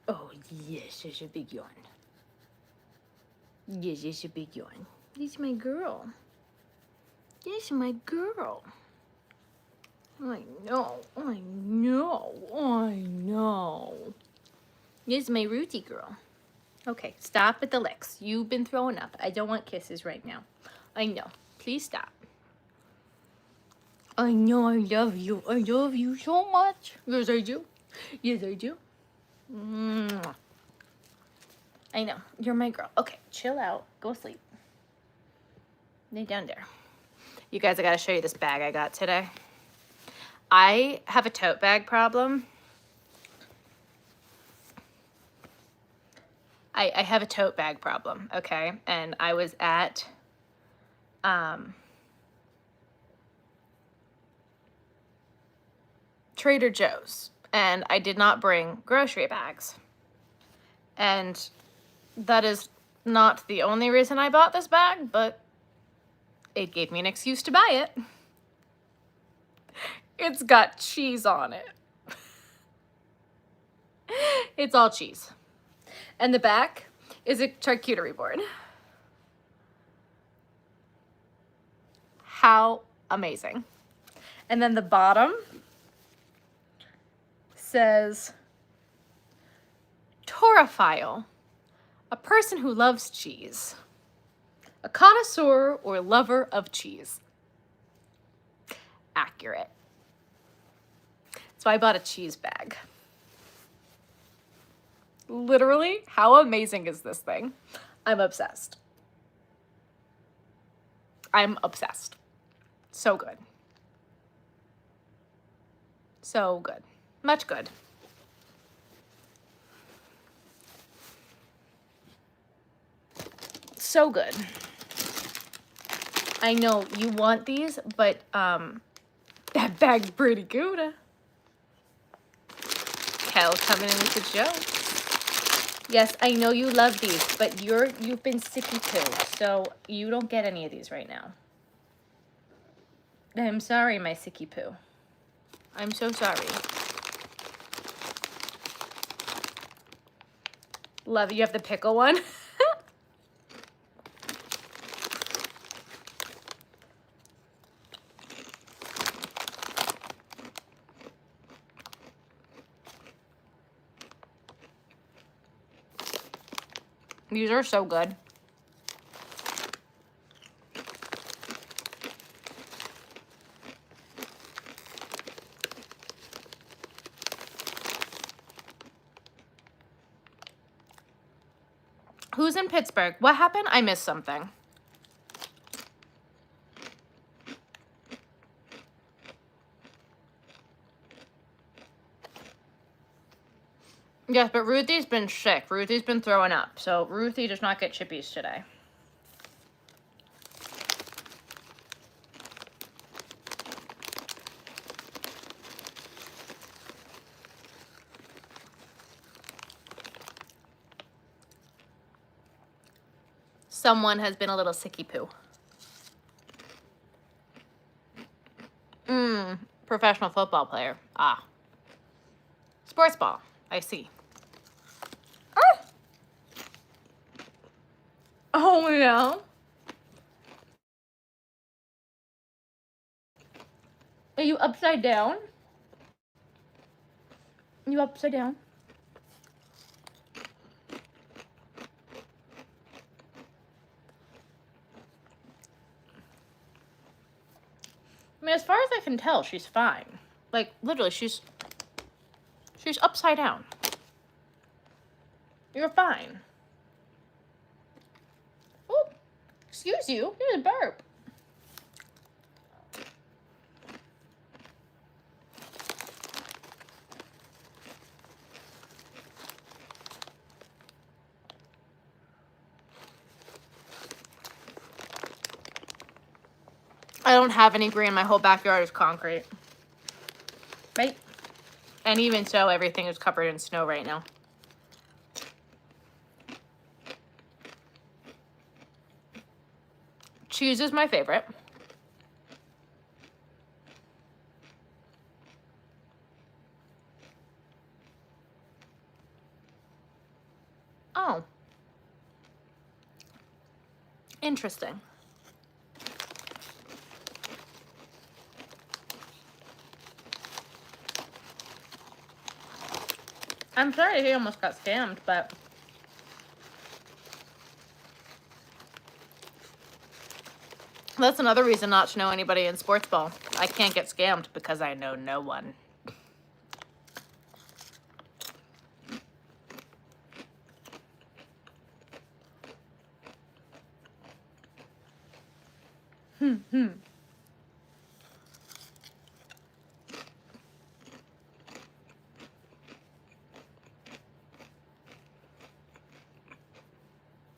Oh, yes, it's a big yawn. Yes, it's a big yawn. This is my girl. This is my girl. I know, I know, I know. This is my Ruthie girl. Okay, stop with the licks. You've been throwing up. I don't want kisses right now. I know. Please stop. I know I love you. I love you so much. Yes, I do. Yes, I do. Mwah. I know. You're my girl. Okay, chill out. Go sleep. Lay down there. You guys, I gotta show you this bag I got today. I have a tote bag problem. I have a tote bag problem, okay? And I was at Trader Joe's, and I did not bring grocery bags. And that is not the only reason I bought this bag, but it gave me an excuse to buy it. It's got cheese on it. It's all cheese. And the back is a charcuterie board. How amazing. And then the bottom says, Torophile, a person who loves cheese, a connoisseur or lover of cheese. Accurate. So I bought a cheese bag. Literally, how amazing is this thing? I'm obsessed. I'm obsessed. So good. So good. Much good. So good. I know you want these, but that bag's pretty good. Kel coming in with the jokes. Yes, I know you love these, but you've been sicky poo, so you don't get any of these right now. I'm sorry, my sicky poo. I'm so sorry. Love it. You have the pickle one. These are so good. Who's in Pittsburgh? What happened? I missed something. Yes, but Ruthie's been sick. Ruthie's been throwing up. So Ruthie does not get chippies today. Someone has been a little sicky poo. Professional football player. Ah. Sports ball. I see. Oh, no. Are you upside down? You upside down? mean, as far as I can tell, she's fine. Like, literally, she's upside down. You're fine. Oh, excuse you. Here's a burp. I don't have any green. My whole backyard is concrete. Right? And even so, everything is covered in snow right now. Cheese is my favorite. Oh. Interesting. I'm sorry he almost got scammed, but that's another reason not to know anybody in sports ball. I can't get scammed because I know no one.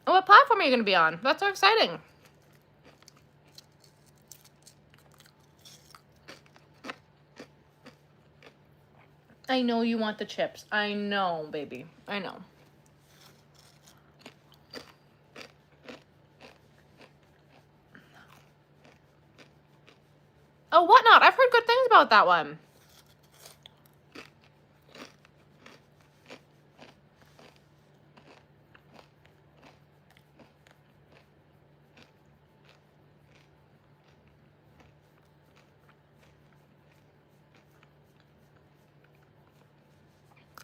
What platform are you going to be on? That's so exciting. I know you want the chips. I know, baby. I know. Oh, Whatnot. I've heard good things about that one.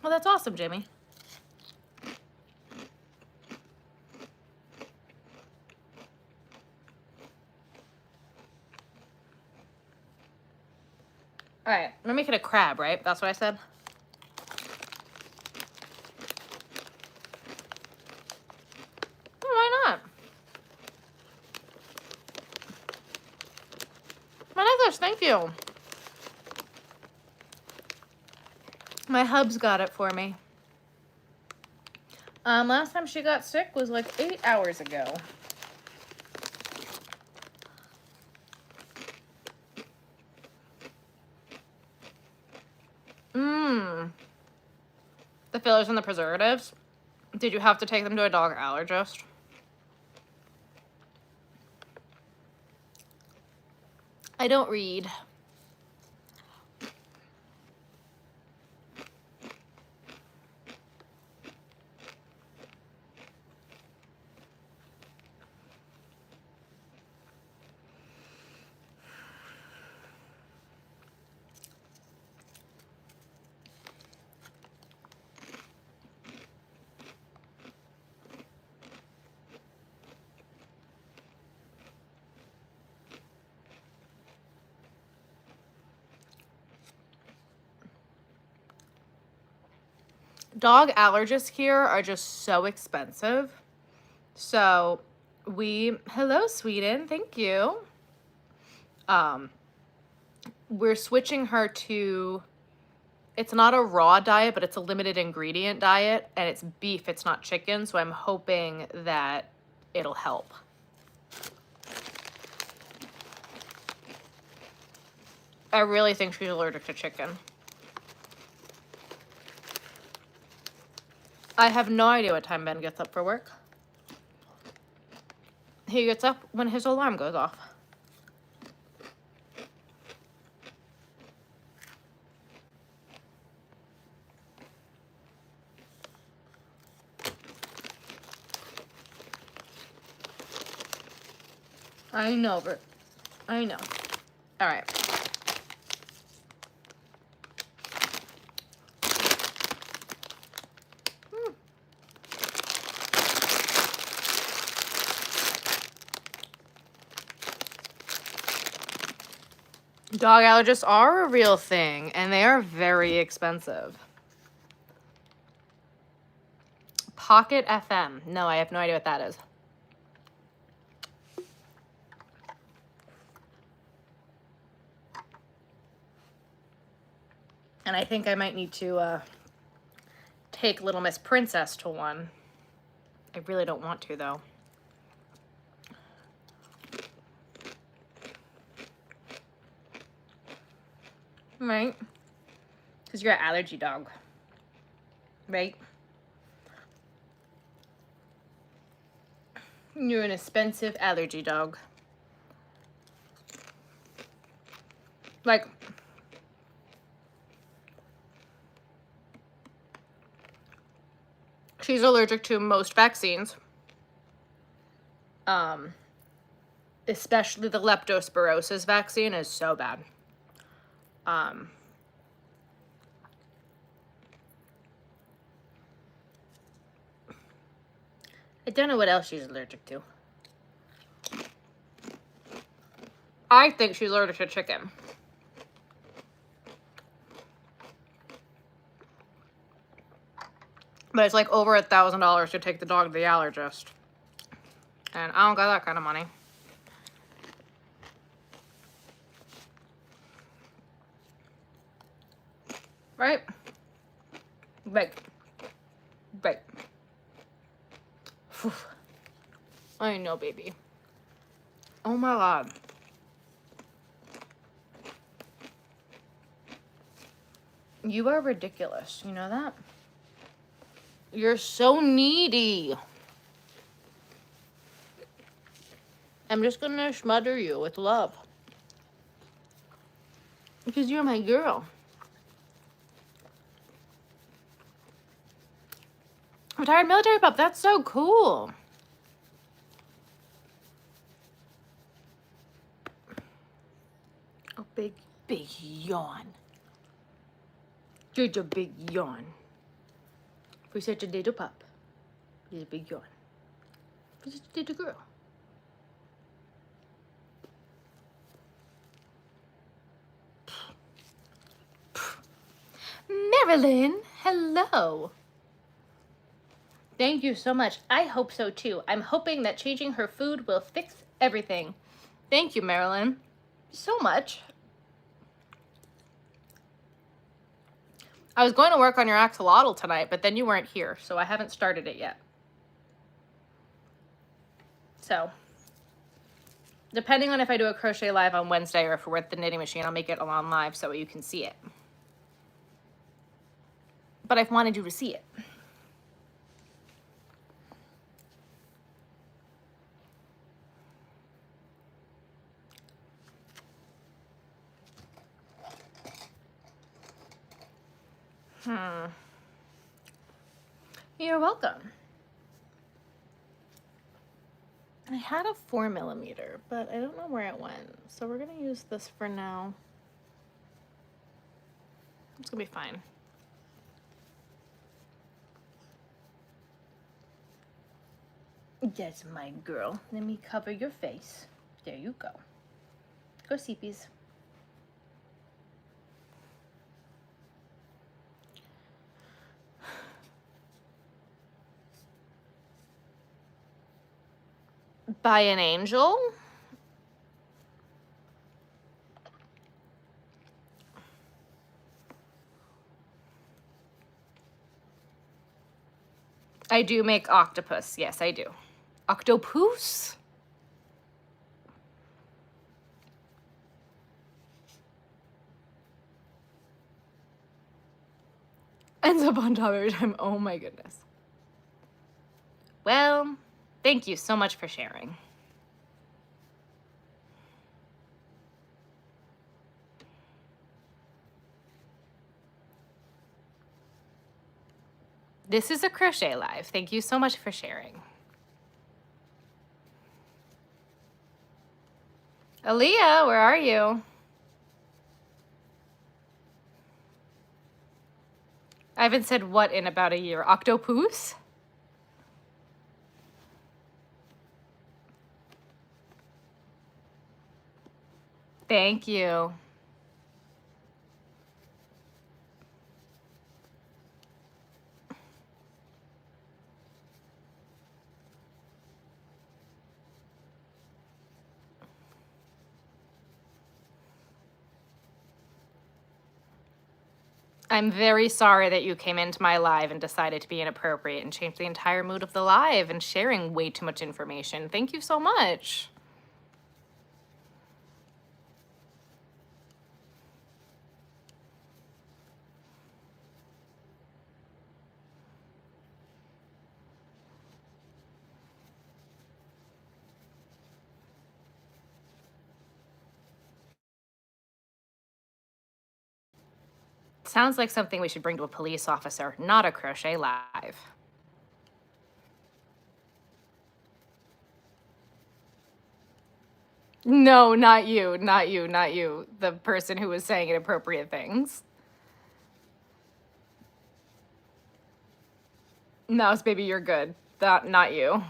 Well, that's awesome, Jamie. All right, we're making a crab, right? That's what I said? Oh, why not? My necklace, thank you. My hub's got it for me. Last time she got sick was like 8 hours ago. The fillers and the preservatives. Did you have to take them to a dog allergist? I don't read. Dog allergists here are just so expensive. So hello Sweden, thank you. We're switching her to, it's not a raw diet, but it's a limited ingredient diet, and it's beef, it's not chicken, so I'm hoping that it'll help. I really think she's allergic to chicken. I have no idea what time Ben gets up for work. He gets up when his alarm goes off. I know, but I know. All right. Dog allergists are a real thing, and they are very expensive. Pocket FM. No, I have no idea what that is. And I think I might need to take Little Miss Princess to one. I really don't want to, though. Right? Because you're an allergy dog. Right? You're an expensive allergy dog. Like, she's allergic to most vaccines. Especially the leptospirosis vaccine is so bad. I don't know what else she's allergic to. I think she's allergic to chicken. But it's like over $1,000 to take the dog to the allergist. And I don't got that kind of money. Right? Right. Right. Whew. I know, baby. Oh my God. You are ridiculous. You know that? You're so needy. I'm just gonna smother you with love. Because you're my girl. Retired military pup, that's so cool. Oh, big yawn. You're a big yawn. For such a little pup. You're a big yawn. For such a little girl. Marilyn, hello. Thank you so much. I hope so too. I'm hoping that changing her food will fix everything. Thank you, Marilyn, so much. I was going to work on your axolotl tonight, but then you weren't here, so I haven't started it yet. So, depending on if I do a crochet live on Wednesday or if we're at the knitting machine, I'll make it on live so you can see it. But I've wanted you to see it. You're welcome. I had a 4mm, but I don't know where it went. So we're gonna use this for now. It's gonna be fine. That's my girl. Let me cover your face. There you go. Go Seepies. By an angel? I do make octopus. Yes, I do. Octopus? Ends up on top every time. Oh my goodness. Well, thank you so much for sharing. This is a crochet live. Thank you so much for sharing. Aaliyah, where are you? I haven't said what in about a year. Octopus? Thank you. I'm very sorry that you came into my live and decided to be inappropriate and change the entire mood of the live and sharing way too much information. Thank you so much. Sounds like something we should bring to a police officer, not a crochet live. No, not you, not you, not you. The person who was saying inappropriate things. Mouse baby, you're good. That, not you.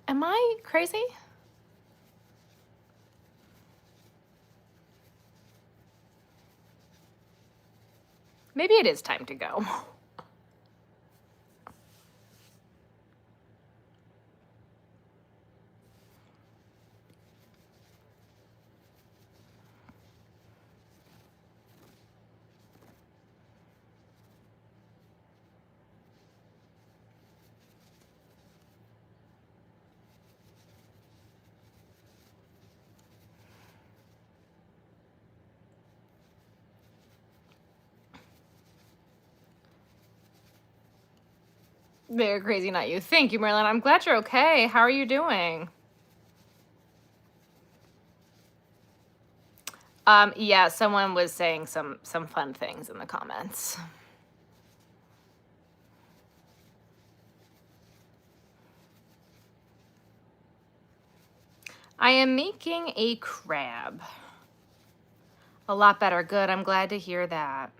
Am I crazy? Maybe it is time to go. They're crazy, not you. Thank you, Marilyn. I'm glad you're okay. How are you doing? Yeah, someone was saying some fun things in the comments. I am making a crab. A lot better. Good. I'm glad to hear that.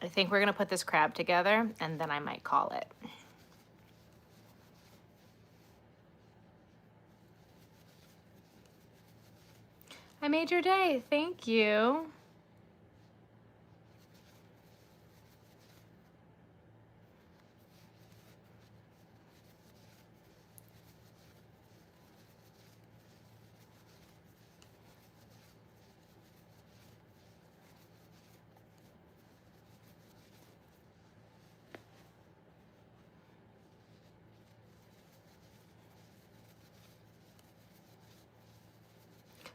I think we're going to put this crab together, and then I might call it. I made your day. Thank you.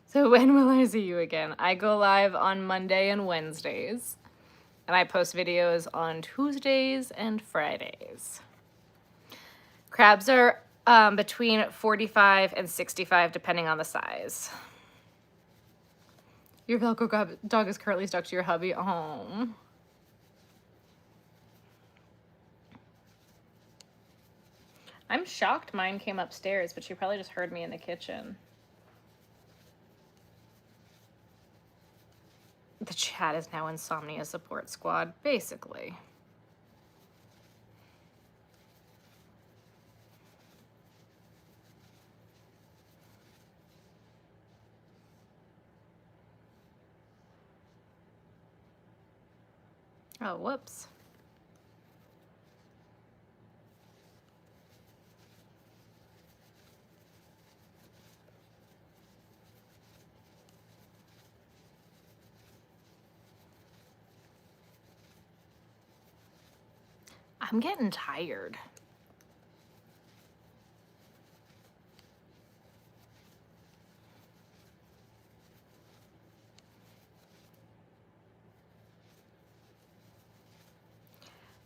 So when will I see you again? I go live on Monday and Wednesdays, and I post videos on Tuesdays and Fridays. Crabs are between 45 and 65, depending on the size. Your Velcro dog is currently stuck to your hubby. Oh. I'm shocked mine came upstairs, but she probably just heard me in the kitchen. The chat is now Insomnia Support Squad, basically. Oh, whoops. I'm getting tired.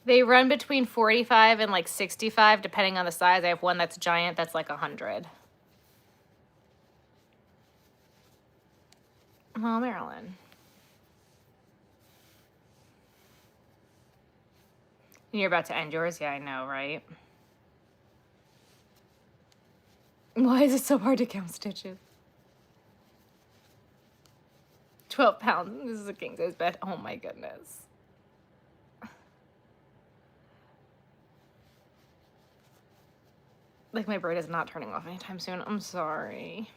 They run between 45 and like 65, depending on the size. I have one that's giant that's like 100. Well, Marilyn. You're about to end yours? Yeah, I know, right? Why is it so hard to count stitches? 12 pounds. This is a king size bed. Oh my goodness. Like my braid is not turning off anytime soon. I'm sorry.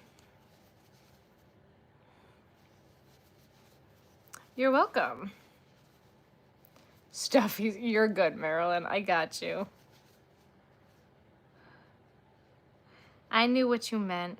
You're welcome. Stuffy, you're good, Marilyn. I got you. I knew what you meant.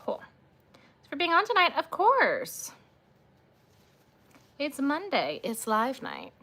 Cool. Thanks for being on tonight, of course. It's Monday. It's live night.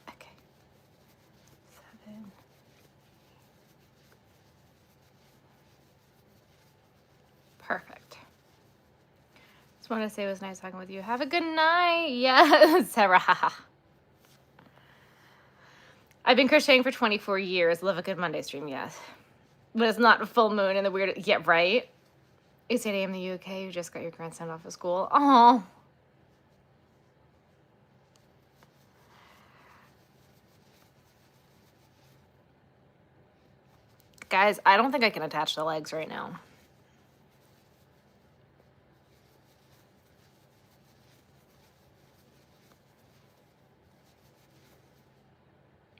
Okay. 7. Perfect. Just want to say it was nice talking with you. Have a good night. Yes, Sarah. I've been crocheting for 24 years. Love a good Monday stream, yes. But it's not a full moon and the weird, yeah, right? It's 8 a.m. in the UK. You just got your grandson off of school. Oh. Guys, I don't think I can attach the legs right now.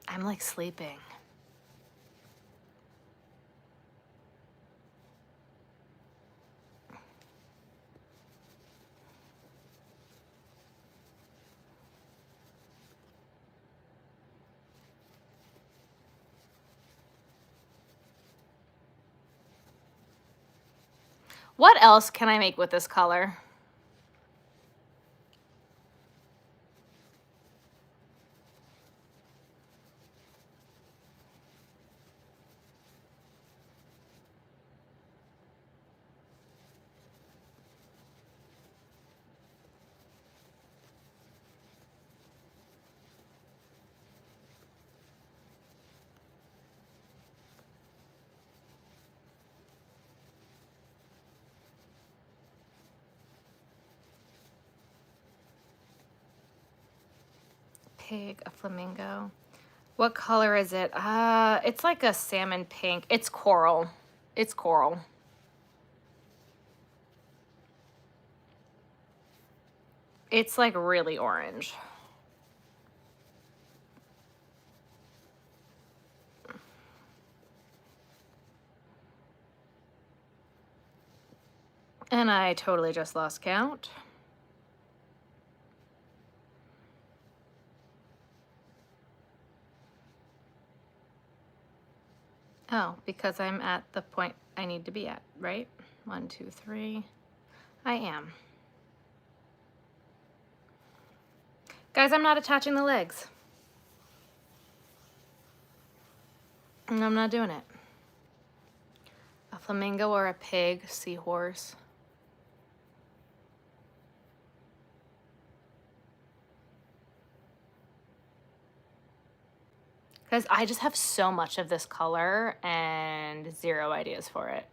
I'm like sleeping. What else can I make with this color? Pig, a flamingo. What color is it? It's like a salmon pink. It's coral. It's coral. It's like really orange. And I totally just lost count. Oh, because I'm at the point I need to be at, right? 1, 2, 3. I am. Guys, I'm not attaching the legs. And I'm not doing it. A flamingo or a pig, seahorse. Guys, I just have so much of this color and zero ideas for it.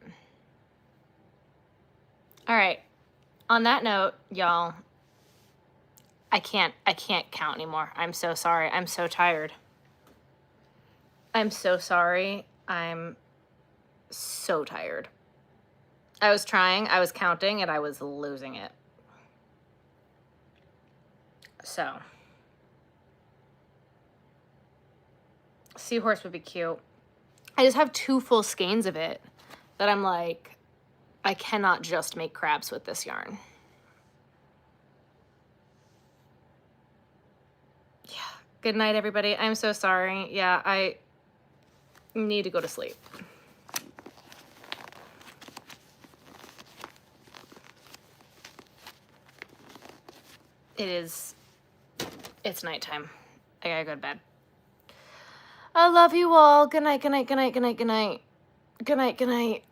All right, on that note, y'all, I can't count anymore. I'm so sorry. I'm so tired. I'm so sorry. I'm so tired. I was trying, I was counting, and I was losing it. So, seahorse would be cute. I just have 2 full skeins of it that I'm like, I cannot just make crabs with this yarn. Yeah. Good night, everybody. I'm so sorry. Yeah, I need to go to sleep. It's nighttime. I gotta go to bed. I love you all. Good night, good night, good night, good night, good night. Good night, good night.